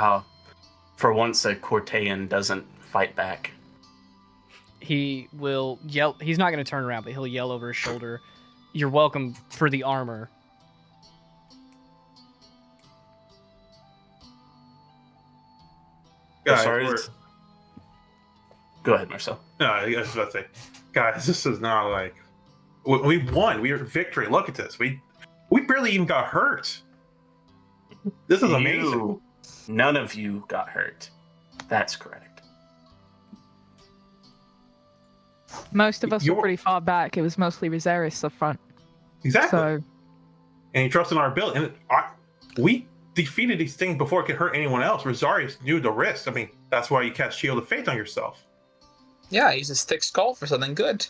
for once a Cortean doesn't fight back. He will yell. He's not going to turn around, but he'll yell over his shoulder, "You're welcome for the armor." Guys, sorry. Go ahead, Marcel. No, I was about to say, guys, this is not like we won. We were victory. Look at this. We barely even got hurt. This is amazing. None of you got hurt. That's correct. Most of us were pretty far back. It was mostly Rosaris up front. Exactly. So, and you trust in our ability. And we defeated these things before it could hurt anyone else. Rosarius knew the risk. I mean, that's why you cast Shield of Faith on yourself. Yeah, use his thick skull for something good.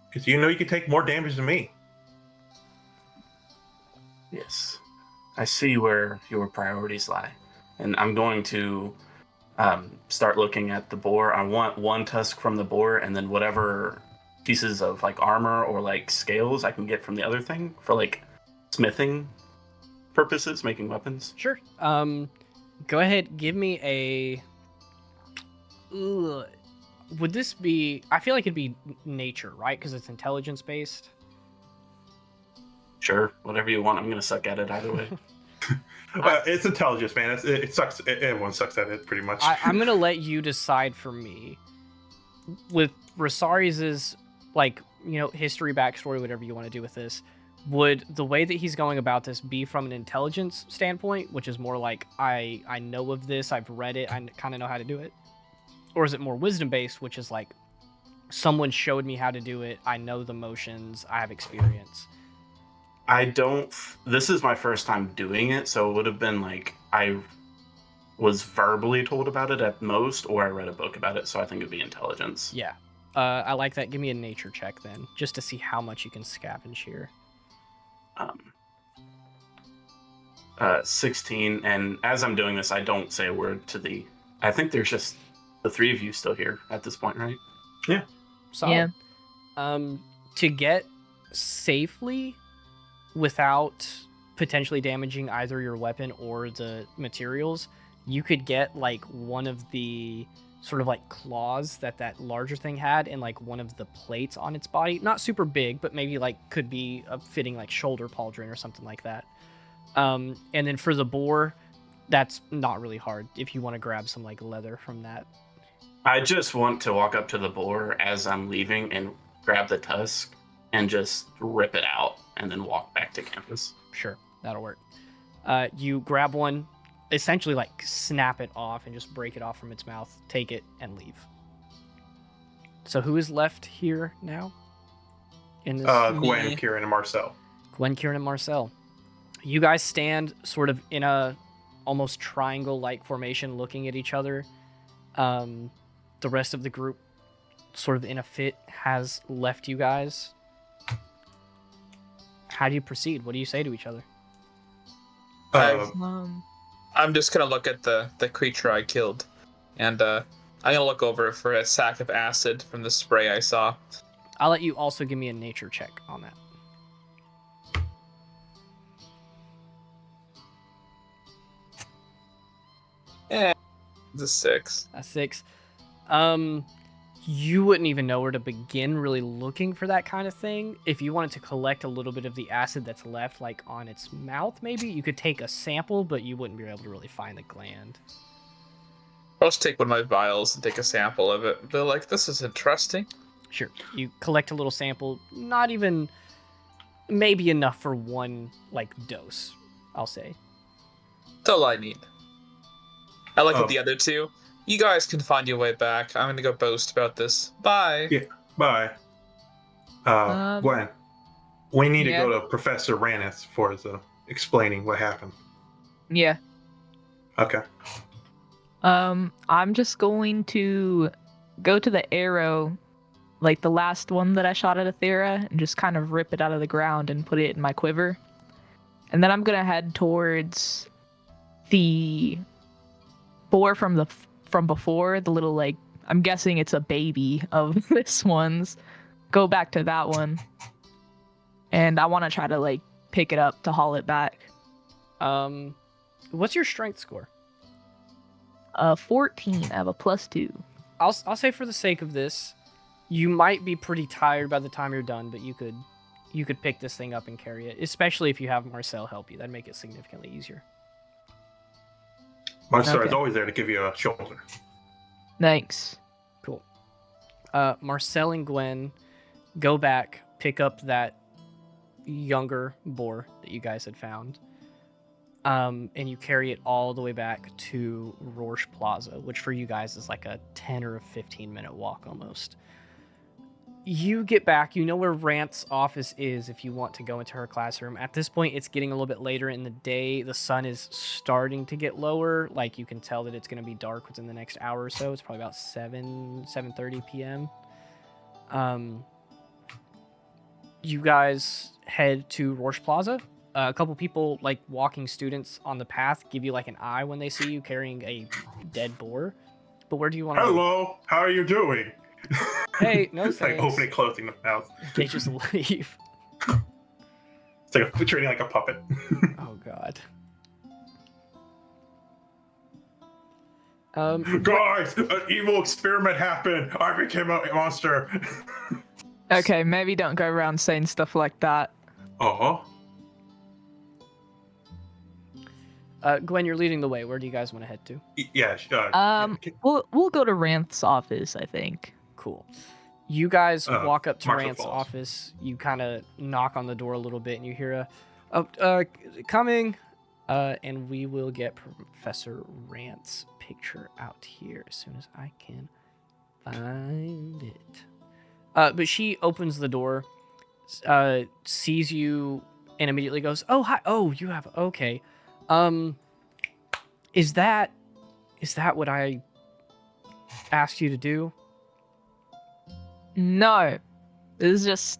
Because you know you can take more damage than me. Yes. I see where your priorities lie. And I'm going to start looking at the boar. I want one tusk from the boar, and then whatever pieces of like armor or like scales I can get from the other thing for like smithing purposes, making weapons. Sure. Go ahead. Give me a. Would this be? I feel like it'd be nature, right? Because it's intelligence based. Sure, whatever you want. I'm gonna suck at it either way. It's intelligence, man. It sucks. Everyone sucks at it, pretty much. I'm gonna let you decide for me. With Rosarius's, like, you know, history, backstory, whatever you want to do with this, would the way that he's going about this be from an intelligence standpoint, which is more like I know of this, I've read it, I kind of know how to do it, or is it more wisdom based, which is like someone showed me how to do it, I know the motions, I have experience? This is my first time doing it, so it would have been like I was verbally told about it at most, or I read a book about it, so I think it'd be intelligence. Yeah. I like that. Give me a nature check then, just to see how much you can scavenge here. 16, and as I'm doing this, I don't say a word to I think there's just the three of you still here at this point, right? Yeah. Solid. Yeah. To get safely without potentially damaging either your weapon or the materials, you could get like one of the sort of like claws that larger thing had, and like one of the plates on its body, not super big, but maybe like could be a fitting like shoulder pauldron or something like that. And then for the boar, that's not really hard if you want to grab some like leather from that. I just want to walk up to the boar as I'm leaving and grab the tusk and just rip it out and then walk back to campus. Sure, that'll work. You grab one. essentially like snap it off and just break it off from its mouth, take it, and leave. So who is left here now? In this Gwen, Kieran, and Marcel. Gwen, Kieran, and Marcel. You guys stand sort of in a almost triangle-like formation looking at each other. The rest of the group, sort of in a fit, has left you guys. How do you proceed? What do you say to each other? I'm just gonna look at the creature I killed, and I'm gonna look over for a sack of acid from the spray I saw. I'll let you also give me a nature check on that. It's a 6. A 6. You wouldn't even know where to begin really looking for that kind of thing. If you wanted to collect a little bit of the acid that's left, like on its mouth, maybe you could take a sample, but you wouldn't be able to really find the gland. I'll just take one of my vials and take a sample of it. They're like, this is interesting. Sure. You collect a little sample, not even maybe enough for one like dose, I'll say. That's all I need. I look at the other two. You guys can find your way back. I'm gonna go boast about this. Bye. Yeah, bye. Gwen, we need to go to Professor Ranth for the explaining what happened. Yeah. Okay. I'm just going to go to the arrow, like the last one that I shot at Athera, and just kind of rip it out of the ground and put it in my quiver. And then I'm gonna head towards the boar from before, the little, like, I'm guessing it's a baby of this one's. Go back to that one. And I want to try to, like, pick it up to haul it back. What's your strength score? 14. I have a +2. I'll say for the sake of this, you might be pretty tired by the time you're done, but you could pick this thing up and carry it, especially if you have Marcel help you. That'd make it significantly easier. Marcel is always there to give you a shoulder. Thanks. Cool. Marcel and Gwen go back, pick up that younger boar that you guys had found, and you carry it all the way back to Rorsch Plaza, which for you guys is like a 10 or a 15-minute walk almost. You get back, you know where Ranth's office is if you want to go into her classroom. At this point, it's getting a little bit later in the day. The sun is starting to get lower. Like, you can tell that it's going to be dark within the next hour or so. It's probably about 7:30 p.m. You guys head to Rorsch Plaza. A couple people, like walking students on the path, give you like an eye when they see you carrying a dead boar. But where do you want to Hello, how are you doing? Hey, no thanks. Like opening, closing the mouth. They just leave. It's like treating like a puppet. Oh god. Guys, an evil experiment happened. I became a monster. Okay, maybe don't go around saying stuff like that. Gwen, you're leading the way. Where do you guys want to head to? Yeah. We'll go to Ranth's office, I think. Cool. You guys walk up to Marshall Ranth's Falls. office. You kind of knock on the door a little bit, and you hear coming. And we will get Professor Ranth's picture out here as soon as I can find it. But she opens the door, sees you, and immediately goes, "Oh, hi. Oh, you have okay. Is that what I asked you to do?" No. This is just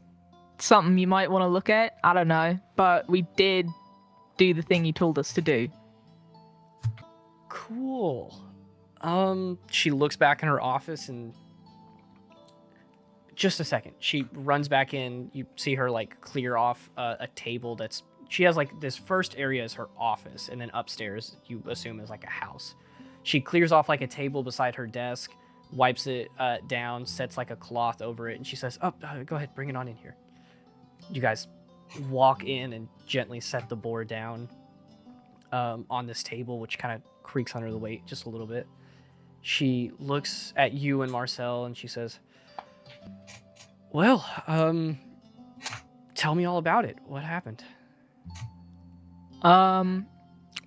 something you might want to look at. I don't know. But we did do the thing you told us to do. Cool. She looks back in her office and just a second. She runs back in. You see her like clear off a table that's she has like this first area is her office, and then upstairs you assume is like a house. She clears off like a table beside her desk, wipes it down, sets like a cloth over it, and she says, "Oh, go ahead, bring it on in here." You guys walk in and gently set the board down on this table, which kind of creaks under the weight just a little bit. She looks at you and Marcel, and she says, "Well, tell me all about it. What happened?"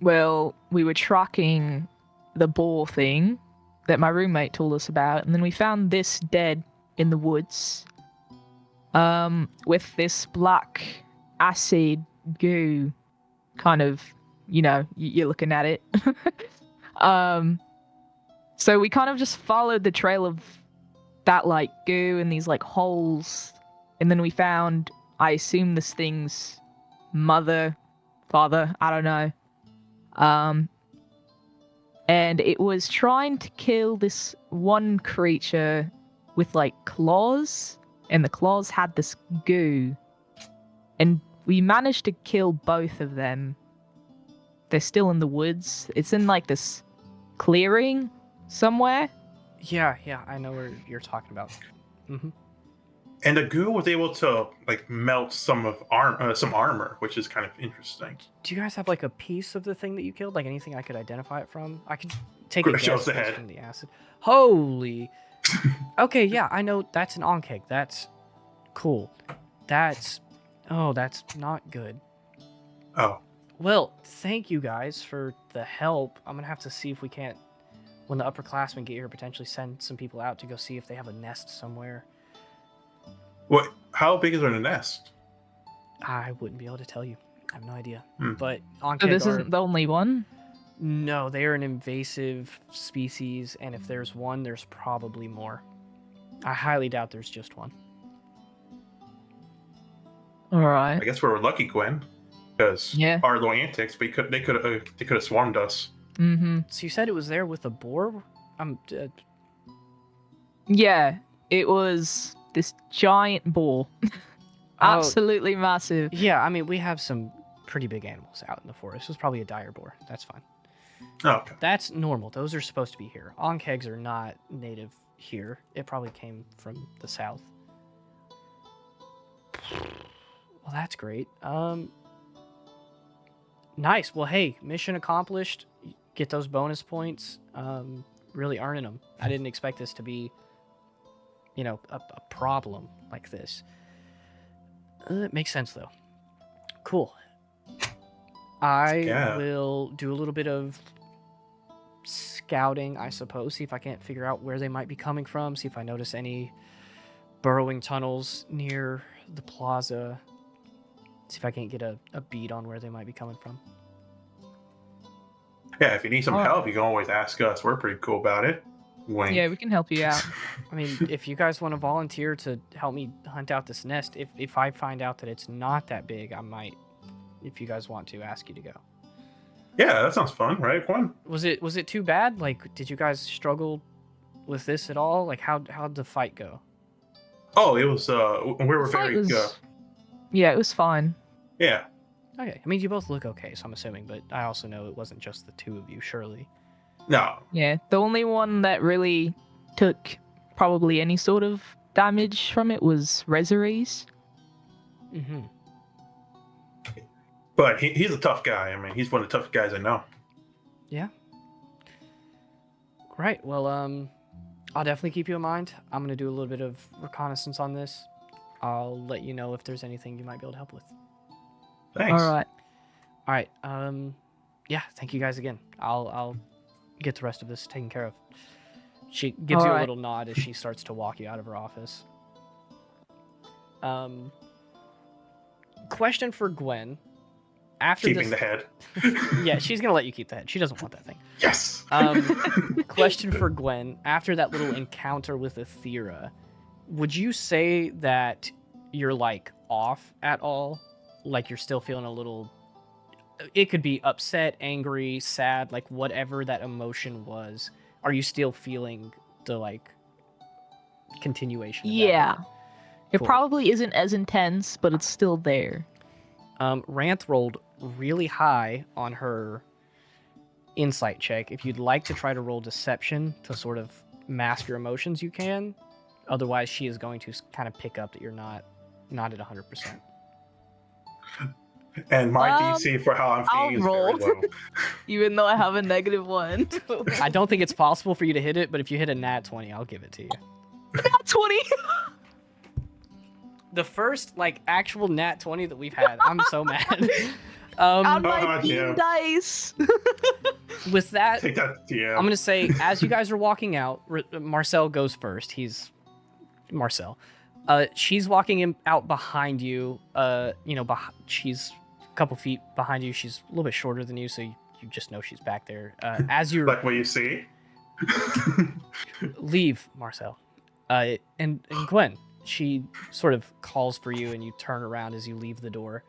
Well, we were tracking the ball thing that my roommate told us about, and then we found this dead in the woods. With this black acid goo kind of, you're looking at it. So we kind of just followed the trail of that, like, goo and these, like, holes. And then we found, I assume, this thing's father, I don't know. And it was trying to kill this one creature with, like, claws. And the claws had this goo. And we managed to kill both of them. They're still in the woods. It's in, like, this clearing somewhere. Yeah, I know where you're talking about. Mm-hmm. And the goo was able to like melt some armor, which is kind of interesting. Do you guys have like a piece of the thing that you killed? Like anything I could identify it from? I could take a guess Shows the just head. from the acid. Holy. Okay, yeah, I know that's an onkeg. That's cool. That's not good. Oh. Well, thank you guys for the help. I'm gonna have to see if we can't, when the upperclassmen get here, potentially send some people out to go see if they have a nest somewhere. What? How big is their nest? I wouldn't be able to tell you. I have no idea. Hmm. But So onkeg this are... isn't the only one? No, they are an invasive species, and if there's one, there's probably more. I highly doubt there's just one. Alright. I guess we were lucky, Gwen, because Yeah. our little antics. They could have swarmed us. Mm-hmm. So you said it was there with a boar? Yeah, it was this giant boar. Absolutely massive. Yeah, I mean, we have some pretty big animals out in the forest. It was probably a dire boar. That's fine. Oh, okay. That's normal. Those are supposed to be here. Onkegs are not native here. It probably came from the south. Well, that's great. Nice. Well, hey, mission accomplished. Get those bonus points. Really earning them. I didn't expect this to be, a problem like this. It makes sense, though. Cool. I will do a little bit of scouting, I suppose. See if I can't figure out where they might be coming from. See if I notice any burrowing tunnels near the plaza. See if I can't get a bead on where they might be coming from. Yeah, if you need some help, you can always ask us. We're pretty cool about it. Wink. Yeah, we can help you out. I mean, if you guys want to volunteer to help me hunt out this nest, if I find out that it's not that big, I might, if you guys want to, ask you to go. Yeah, that sounds fun, right, Gwen? Was it too bad? Like, did you guys struggle with this at all? Like, how'd the fight go? Oh, it was. We were very. Yeah, it was fine. Yeah. Okay, I mean, you both look okay, so I'm assuming, but I also know it wasn't just the two of you, surely. No. Yeah, the only one that really took probably any sort of damage from it was Rezaries. Mm-hmm. But he's a tough guy. I mean, he's one of the toughest guys I know. Yeah. Right. Well, I'll definitely keep you in mind. I'm gonna do a little bit of reconnaissance on this. I'll let you know if there's anything you might be able to help with. Thanks. All right. Yeah. Thank you guys again. I'll get the rest of this taken care of. She gives you a little nod as she starts to walk you out of her office. Question for Gwen. After keeping the head. Yeah, she's gonna let you keep the head. She doesn't want that thing. Yes. Question for Gwen. After that little encounter with Aethera, would you say that you're like off at all? Like you're still feeling a little... It could be upset, angry, sad, like whatever that emotion was. Are you still feeling the like continuation of that? Yeah. It Cool. probably isn't as intense, but it's still there. Ranth rolled really high on her insight check. If you'd like to try to roll deception to sort of mask your emotions, you can. Otherwise, she is going to kind of pick up that you're not at 100%. And my DC for how I'm feeling is very low. Even though I have a -1. I don't think it's possible for you to hit it, but if you hit a nat 20, I'll give it to you. Nat 20! The first, like, actual nat 20 that we've had. I'm so mad. On Um, my beam yeah. dice. with that, Take that, yeah. I'm gonna say as you guys are walking out, Marcel goes first. He's Marcel. She's walking out behind you. She's a couple feet behind you. She's a little bit shorter than you, so you just know she's back there. As you're Like what you see. leave, Marcel. And Gwen, she sort of calls for you, and you turn around as you leave the door.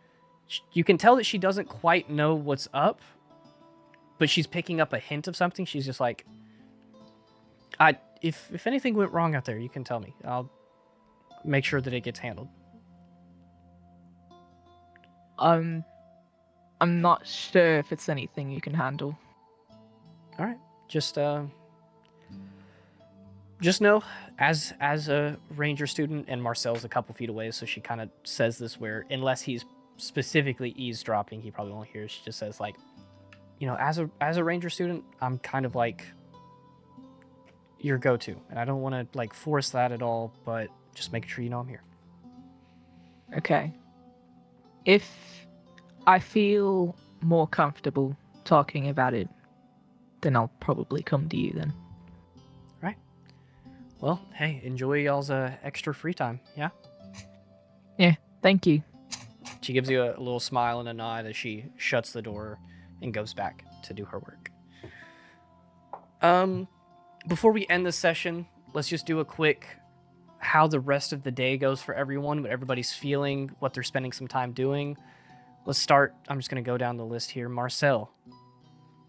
You can tell that she doesn't quite know what's up, but she's picking up a hint of something. She's just like, if anything went wrong out there, you can tell me. I'll make sure that it gets handled. I'm not sure if it's anything you can handle. All right, just know, as a ranger student, and Marcel's a couple feet away, so she kind of says this where, unless he's specifically eavesdropping, he probably won't hear. She just says like, as a ranger student, I'm kind of like your go-to, and I don't want to like force that at all, but just making sure you know I'm here. Okay. If I feel more comfortable talking about it, then I'll probably come to you then. Well, hey, enjoy y'all's extra free time. Yeah. Thank you. She gives you a little smile and a nod as she shuts the door and goes back to do her work. Before we end this session, let's just do a quick how the rest of the day goes for everyone, what everybody's feeling, what they're spending some time doing. Let's start. I'm just going to go down the list here. Marcel.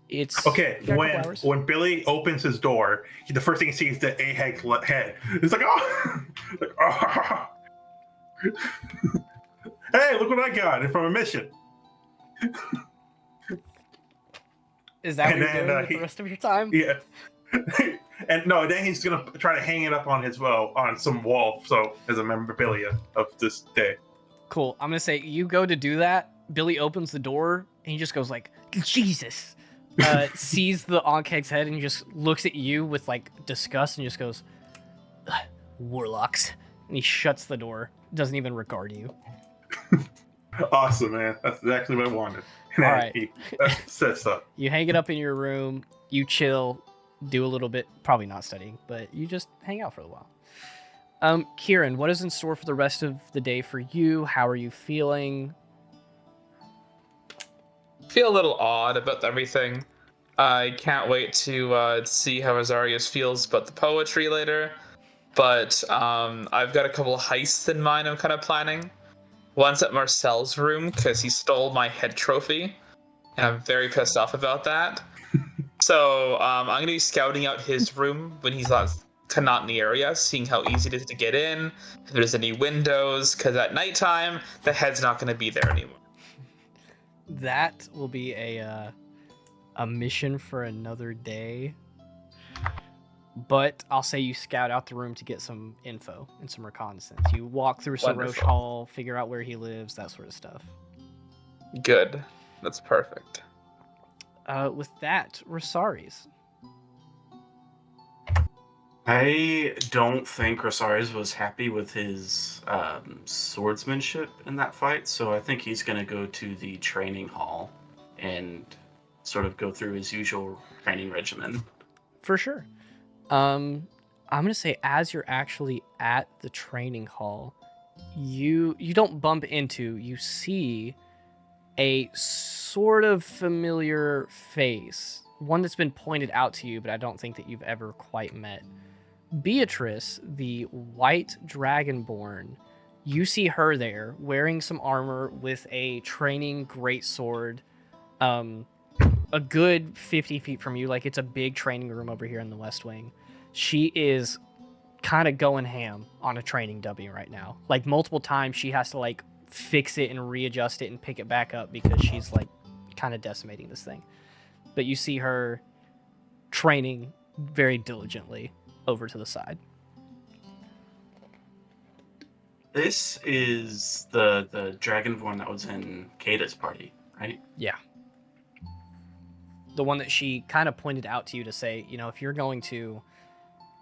It's Okay, you got a couple hours. when Billy opens his door, the first thing he sees is the Aheg's head. It's like, oh, like, oh. Hey, look what I got from a mission. Is that And what you're then, doing with the rest of your time? Yeah. And no, then he's gonna try to hang it up on on some wall, so as a memorabilia of this day. Cool. I'm gonna say you go to do that. Billy opens the door and he just goes like, Jesus. Sees the Ankeg's head and he just looks at you with like disgust and just goes, Warlocks. And he shuts the door. Doesn't even regard you. Awesome, man. That's exactly what I wanted. And All then right. he sets up. You hang it up in your room. You chill. Do a little bit. Probably not studying, but you just hang out for a while. Kieran, what is in store for the rest of the day for you? How are you feeling? Feel a little odd about everything. I can't wait to see how Azarius feels about the poetry later. But I've got a couple of heists in mind I'm kind of planning. One's at Marcel's room because he stole my head trophy. And I'm very pissed off about that. So I'm going to be scouting out his room when he's not in the area, seeing how easy it is to get in, if there's any windows, because at nighttime, the head's not going to be there anymore. That will be a mission for another day. But I'll say you scout out the room to get some info and some reconnaissance. You walk through Sarosh Wonderful. Hall, figure out where he lives, that sort of stuff. Good. That's perfect. With that, Rosaries. I don't think Rosaris was happy with his swordsmanship in that fight, so I think he's going to go to the training hall and sort of go through his usual training regimen. For sure. I'm gonna say as you're actually at the training hall, you don't bump into, you see a sort of familiar face, one that's been pointed out to you, but I don't think that you've ever quite met. Beatrice, the white dragonborn, you see her there wearing some armor with a training greatsword, a good 50 feet from you. Like, it's a big training room over here in the West Wing. She is kind of going ham on a training W right now. Like, multiple times she has to like fix it and readjust it and pick it back up because she's like kind of decimating this thing. But you see her training very diligently over to the side. This is the dragonborn that was in Kata's party, right? Yeah. The one that she kind of pointed out to you to say, if you're going to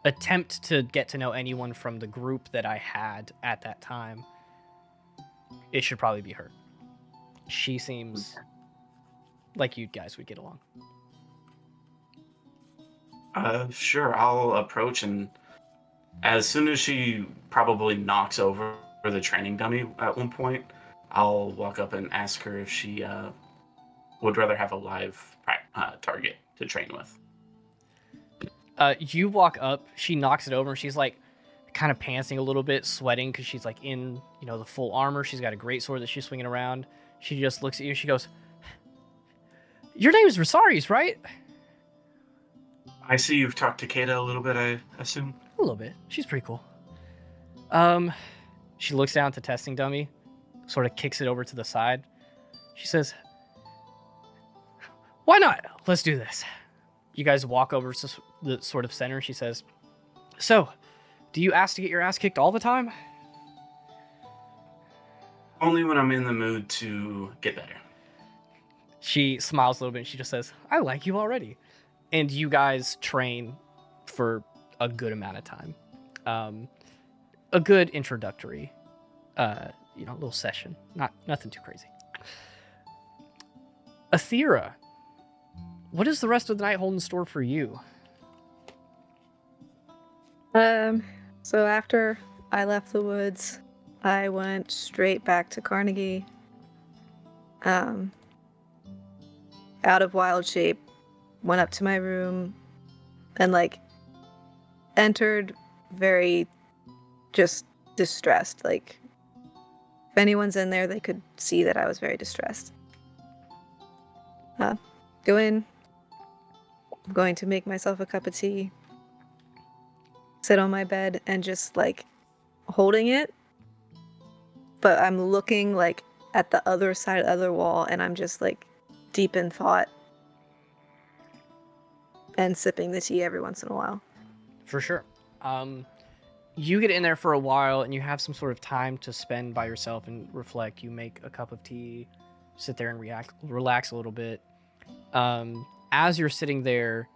attempt to get to know anyone from the group that I had at that time, it should probably be her. She seems like you guys would get along. Sure, I'll approach, and as soon as she probably knocks over the training dummy at one point, I'll walk up and ask her if she would rather have a live target to train with. You walk up, she knocks it over, and she's like kind of pantsing a little bit, sweating because she's like in, the full armor. She's got a great sword that she's swinging around. She just looks at you. She goes, "Your name is Rosaris, right?" I see you've talked to Kata a little bit, I assume. A little bit. She's pretty cool. She looks down at the testing dummy, sort of kicks it over to the side. She says, "Why not? Let's do this." You guys walk over to the sort of center. She says, "So, do you ask to get your ass kicked all the time?" Only when I'm in the mood to get better. She smiles a little bit and she just says, "I like you already." And you guys train for a good amount of time. A good introductory, little session. Nothing too crazy. Athera, what is the rest of the night hold in store for you? So after I left the woods, I went straight back to Carnegie. Out of wild shape, went up to my room, and entered very just distressed. Like, if anyone's in there, they could see that I was very distressed. Go in. I'm going to make myself a cup of tea. Sit on my bed and just holding it. But I'm looking at the other side of the other wall, and I'm just deep in thought. And sipping the tea every once in a while. For sure. You get in there for a while and you have some sort of time to spend by yourself and reflect. You make a cup of tea, sit there and relax a little bit. As you're sitting there,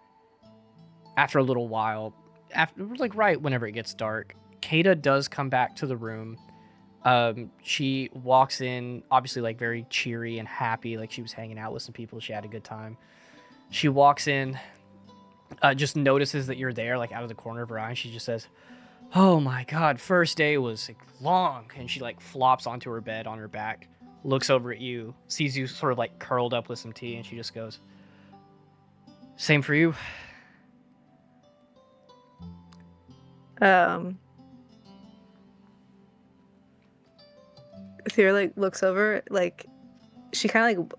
after a little while, right whenever it gets dark, Kata does come back to the room. She walks in, obviously very cheery and happy, like she was hanging out with some people. She had a good time. She walks in, just notices that you're there, out of the corner of her eye, and she just says, "Oh my god, first day was long." And she flops onto her bed on her back, looks over at you, sees you sort of curled up with some tea, and she just goes, "Same for you." Thea looks over, she kind of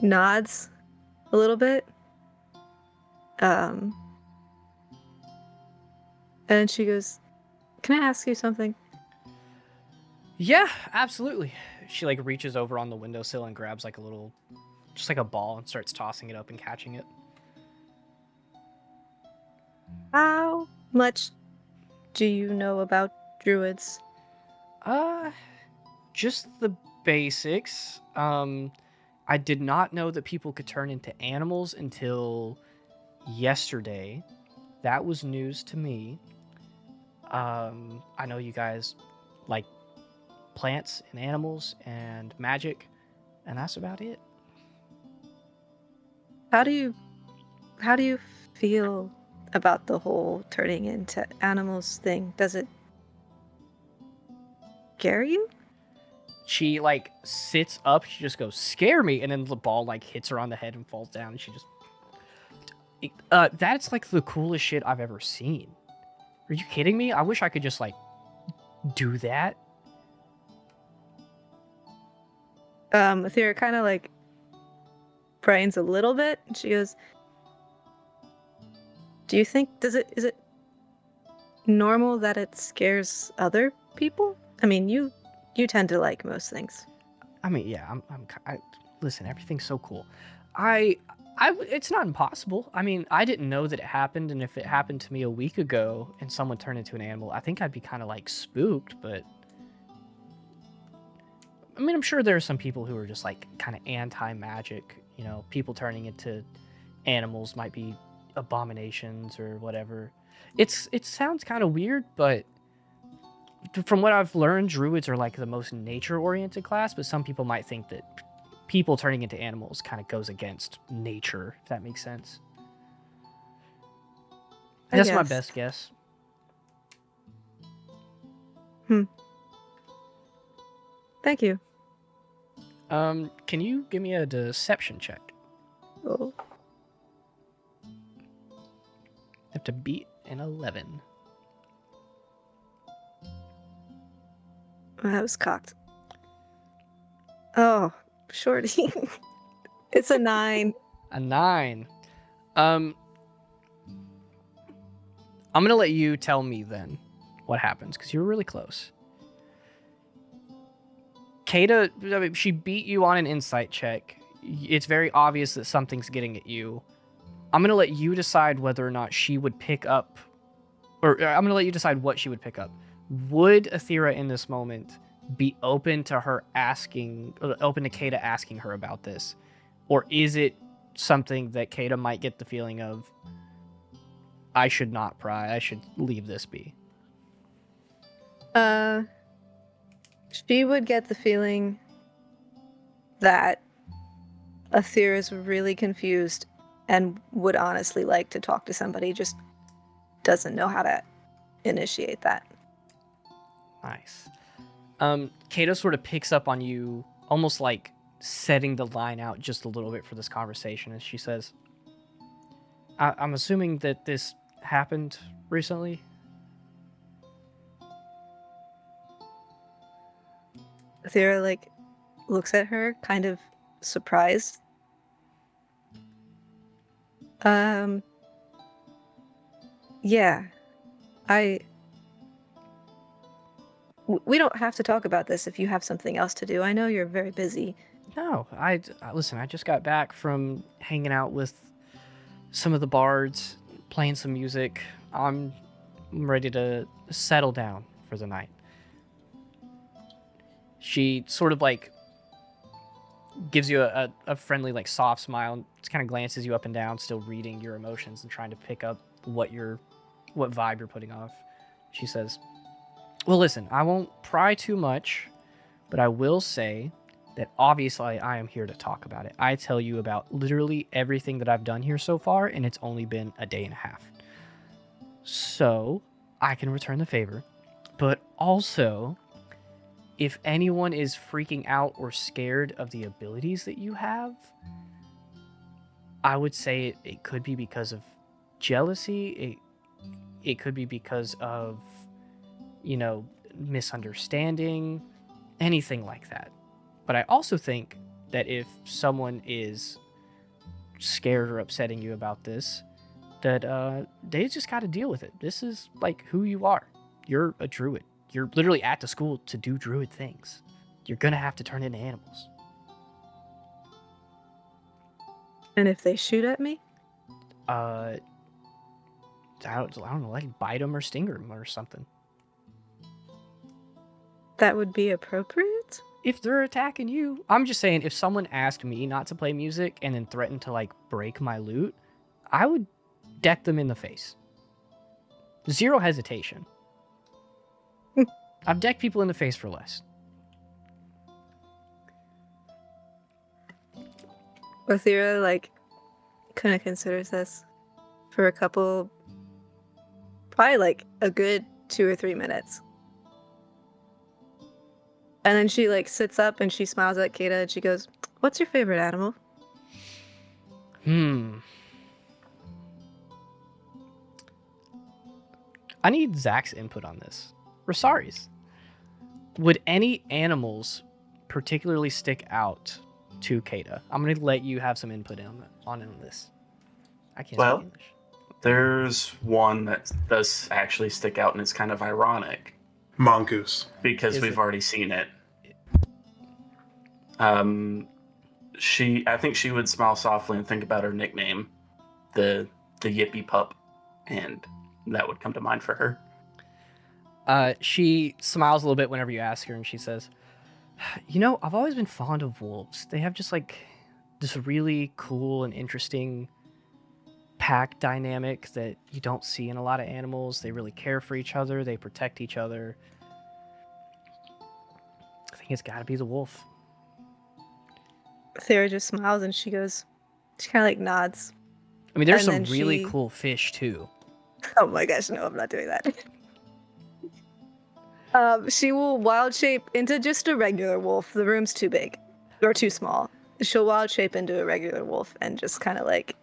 nods a little bit. And she goes, "Can I ask you something?" Yeah, absolutely. She reaches over on the windowsill and grabs a little, just a ball, and starts tossing it up and catching it. How much do you know about druids? Just the basics. I did not know that people could turn into animals until yesterday. That was news to me. I know you guys like plants and animals and magic, and that's about it. How do you feel about the whole turning into animals thing? Does it scare you? She sits up, she just goes, "Scare me," and then the ball hits her on the head and falls down, and she just that's the coolest shit I've ever seen. Are you kidding me? I wish I could just do that. Athera kind of brightens a little bit, and she goes, "Do you think is it normal that it scares other people? I mean, you tend to like most things." I mean, yeah, listen, everything's so cool. It's not impossible. I mean, I didn't know that it happened, and if it happened to me a week ago and someone turned into an animal, I think I'd be kind of spooked, but I mean, I'm sure there are some people who are just kind of anti-magic, people turning into animals might be abominations or whatever. It sounds kind of weird, but from what I've learned, druids are like the most nature-oriented class, but some people might think that people turning into animals kind of goes against nature, if that makes sense. That's my best guess. Thank you. Can you give me a deception check? Oh. You have to beat an 11. I was cocked. Oh, shorty. It's a 9. A 9. I'm gonna let you tell me then what happens, because you were really close. Kata, I mean, she beat you on an insight check. It's very obvious that something's getting at you. I'm gonna let you decide whether or not she would pick up, or I'm gonna let you decide what she would pick up. Would Athera in this moment be open to her open to Kata asking her about this? Or is it something that Kata might get the feeling of, I should not pry, I should leave this be? She would get the feeling that Athera is really confused and would honestly like to talk to somebody, just doesn't know how to initiate that. Nice. Kato sort of picks up on you, almost like setting the line out just a little bit for this conversation, as she says, I'm assuming that this happened recently? Athera, like, looks at her, kind of surprised. Yeah. We don't have to talk about this if you have something else to do. I know you're very busy. No, listen, I just got back from hanging out with some of the bards, playing some music. I'm ready to settle down for the night. She sort of like gives you a friendly, like, soft smile, just kind of glances you up and down, still reading your emotions and trying to pick up what vibe you're putting off. She says, well, listen, I won't pry too much, but I will say that obviously I am here to talk about it. I tell you about literally everything that I've done here so far, and it's only been a day and a half. So I can return the favor, but also, if anyone is freaking out or scared of the abilities that you have, I would say it could be because of jealousy. It could be because of, misunderstanding, anything like that. But I also think that if someone is scared or upsetting you about this, that they just got to deal with it. This is like who you are. You're a druid. You're literally at the school to do druid things. You're gonna have to turn into animals. And if they shoot at me? I don't know, like bite them or sting them or something. That would be appropriate? If they're attacking you. I'm just saying, if someone asked me not to play music and then threatened to, like, break my lute, I would deck them in the face. Zero hesitation. I've decked people in the face for less. Athera, like, kind of considers this for a couple, probably like a good 2 or 3 minutes. And then she, like, sits up and she smiles at Kata and she goes, what's your favorite animal? I need Zach's input on this. Rosari's. Would any animals particularly stick out to Kata? I'm going to let you have some input on this. I can't speak English. There's one that does actually stick out, and it's kind of ironic. Mongoose. Because we've already seen it. I think she would smile softly and think about her nickname, the Yippee Pup, and that would come to mind for her. She smiles a little bit whenever you ask her, and she says, I've always been fond of wolves. They have just, like, this really cool and interesting pack dynamic that you don't see in a lot of animals. They really care for each other. They protect each other. think it's gotta be the wolf. Thera just smiles and she kind of like nods. I mean, there's And some then really she- cool fish too. Oh my gosh, no, I'm not doing that. She will wild shape into just a regular wolf. The room's too big or too small. She'll wild shape into a regular wolf and just kind of like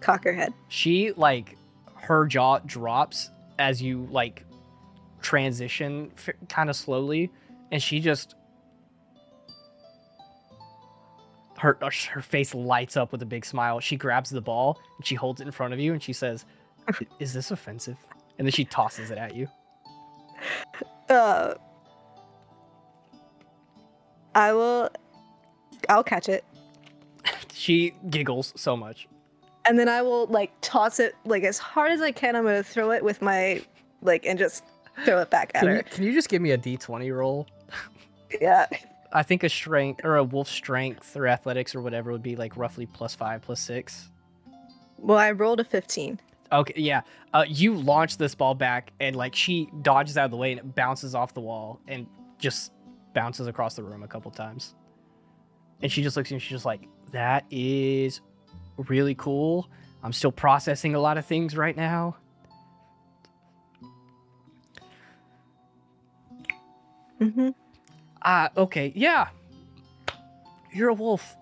cock her head. She like her jaw drops as you like transition kind of slowly, and she just her face lights up with a big smile. She grabs the ball and she holds it in front of you and she says, "Is this offensive?" And then she tosses it at you. I'll catch it. She giggles so much. And then I will like toss it like as hard as I can. I'm gonna throw it with my like and just throw it back at her. Can you just give me a D20 roll? Yeah. I think a strength or a wolf strength or athletics or whatever would be like roughly +5, +6. Well, I rolled a 15. Okay, yeah. You launch this ball back and like she dodges out of the way and it bounces off the wall and just bounces across the room a couple times. And she just looks at you and she's just like, "That is really cool. I'm still processing a lot of things right now." Mm-hmm. Okay, yeah. You're a wolf.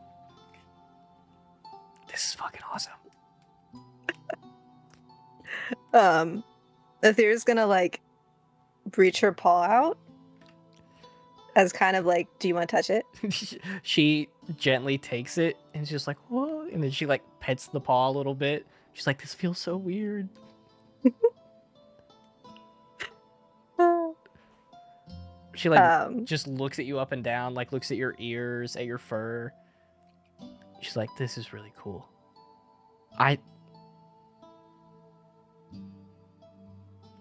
This is fucking awesome. Aetheria's gonna like reach her paw out as kind of like, do you want to touch it? She gently takes it and is just like, "Whoa," and then she like pets the paw a little bit. She's like, "This feels so weird." She like just looks at you up and down, like looks at your ears, at your fur. She's like, "This is really cool.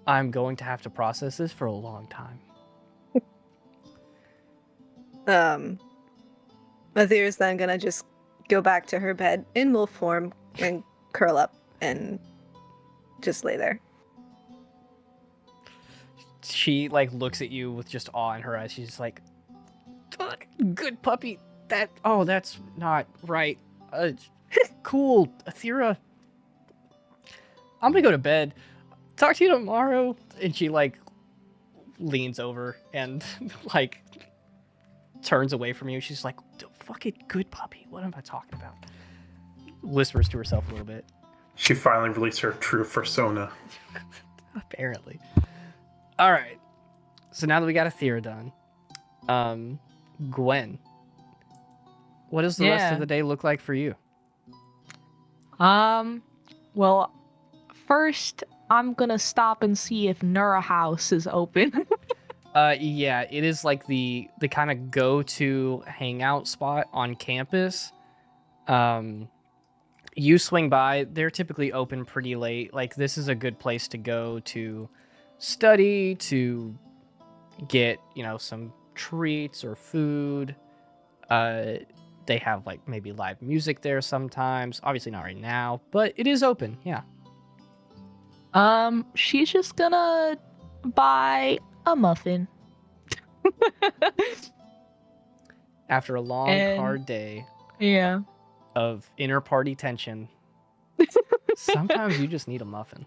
I'm going to have to process this for a long time." Aetheria's then gonna just go back to her bed in wolf form and curl up and just lay there. She like looks at you with just awe in her eyes. She's like, "Good puppy. That's not right. Cool, Aethera. I'm gonna go to bed. Talk to you tomorrow." And she like leans over and like turns away from you. She's like, "Fucking good puppy. What am I talking about?" Whispers to herself a little bit. She finally released her true persona. Apparently. All right. So now that we got Aethera done, Gwen, what does the rest of the day look like for you? Well, first I'm gonna stop and see if Nura House is open. Yeah, it is like the kind of go-to hangout spot on campus. You swing by, they're typically open pretty late. Like this is a good place to go to study, to get, some treats or food. They have like maybe live music there sometimes. Obviously not right now, but it is open. Yeah. She's just gonna buy a muffin. After a long, hard day Yeah. of inter-party tension, sometimes you just need a muffin.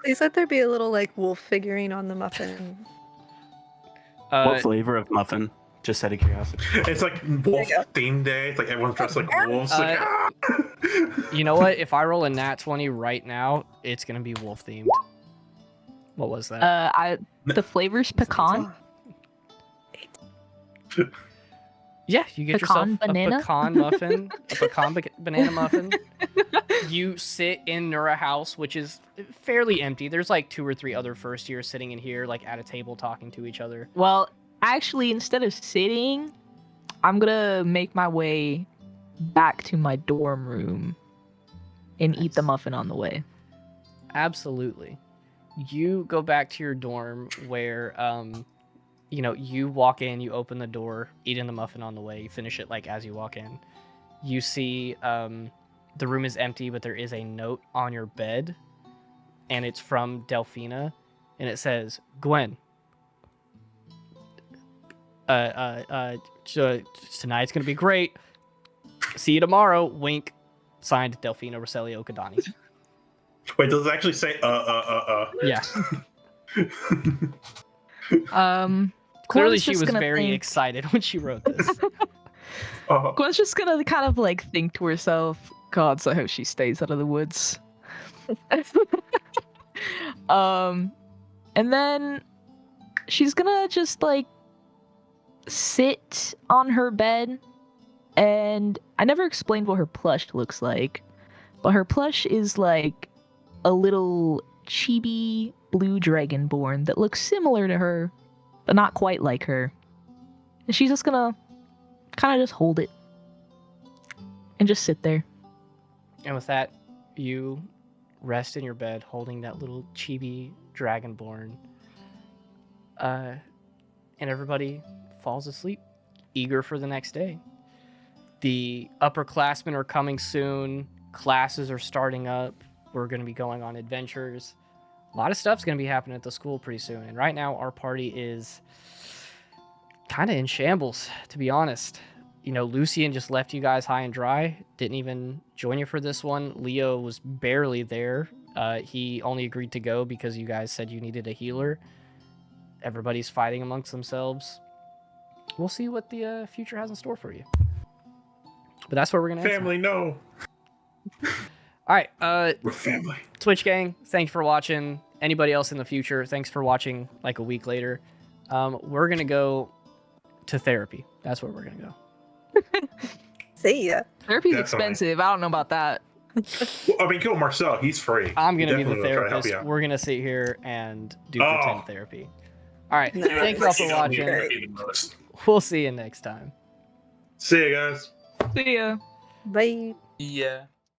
Please let there be a little like wolf figurine on the muffin. What flavor of muffin? Just out of curiosity. It's like wolf theme day. It's like everyone's dressed like wolves. Like, You know what? If I roll a nat 20 right now, it's gonna be wolf themed. What was that? The flavor's pecan. Yeah, you get Pecan yourself banana? a pecan muffin, a pecan banana muffin. You sit in Nura House, which is fairly empty. There's like 2 or 3 other first years sitting in here, like at a table talking to each other. Well, actually, instead of sitting, I'm gonna make my way back to my dorm room and eat the muffin on the way. Absolutely. You go back to your dorm where, you walk in, you open the door, eat in the muffin on the way, you finish it like as you walk in. You see the room is empty, but there is a note on your bed, and it's from Delphina, and it says, "Gwen, Tonight's gonna be great. See you tomorrow. Wink. Signed, Delphina Roselio Kadani. Wait, does it actually say Yeah. Clearly, Gwen's she just was gonna very think- excited when she wrote this. Gwen's just gonna kind of like think to herself, God, so I hope she stays out of the woods. And then she's gonna just like sit on her bed, and I never explained what her plush looks like, but her plush is like a little chibi blue dragonborn that looks similar to her, but not quite like her. And she's just gonna kind of just hold it and just sit there. And with that, you rest in your bed holding that little chibi dragonborn. And everybody falls asleep, eager for the next day. The upperclassmen are coming soon. Classes are starting up. We're going to be going on adventures. A lot of stuff's going to be happening at the school pretty soon. And right now, our party is kind of in shambles, to be honest. You know, Lucian just left you guys high and dry. Didn't even join you for this one. Leo was barely there. He only agreed to go because you guys said you needed a healer. Everybody's fighting amongst themselves. We'll see what the future has in store for you. But that's where we're going to end. Family, no. All right. We're family. Twitch gang, thanks for watching. Anybody else in the future, thanks for watching like a week later. We're going to go to therapy. That's where we're going to go. See ya. Therapy's Definitely. expensive. I don't know about that. Well, I mean, go Marcel. He's free. I'm going to be the Definitely will try to help therapist. you out. We're going to sit here and do Oh. pretend therapy. All right. Nice. Thank you all for watching. The most. We'll see you next time. See you guys. See ya. Bye. Yeah.